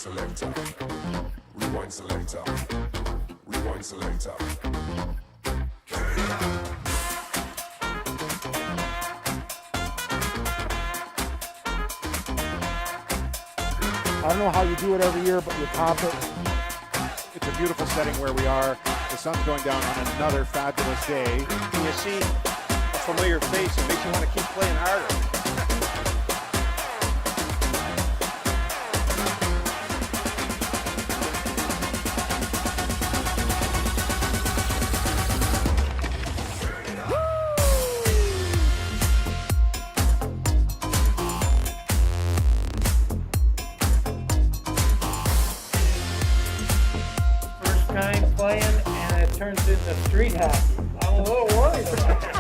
selector. Rewind selector. Rewind selector. I don't know how you do it every year, but you top it. It's a beautiful setting where we are. The sun's going down on another fabulous day. When you see a familiar face, it makes you want to keep playing harder. First time playing, and it turns into street hockey. I'm a little worried about that.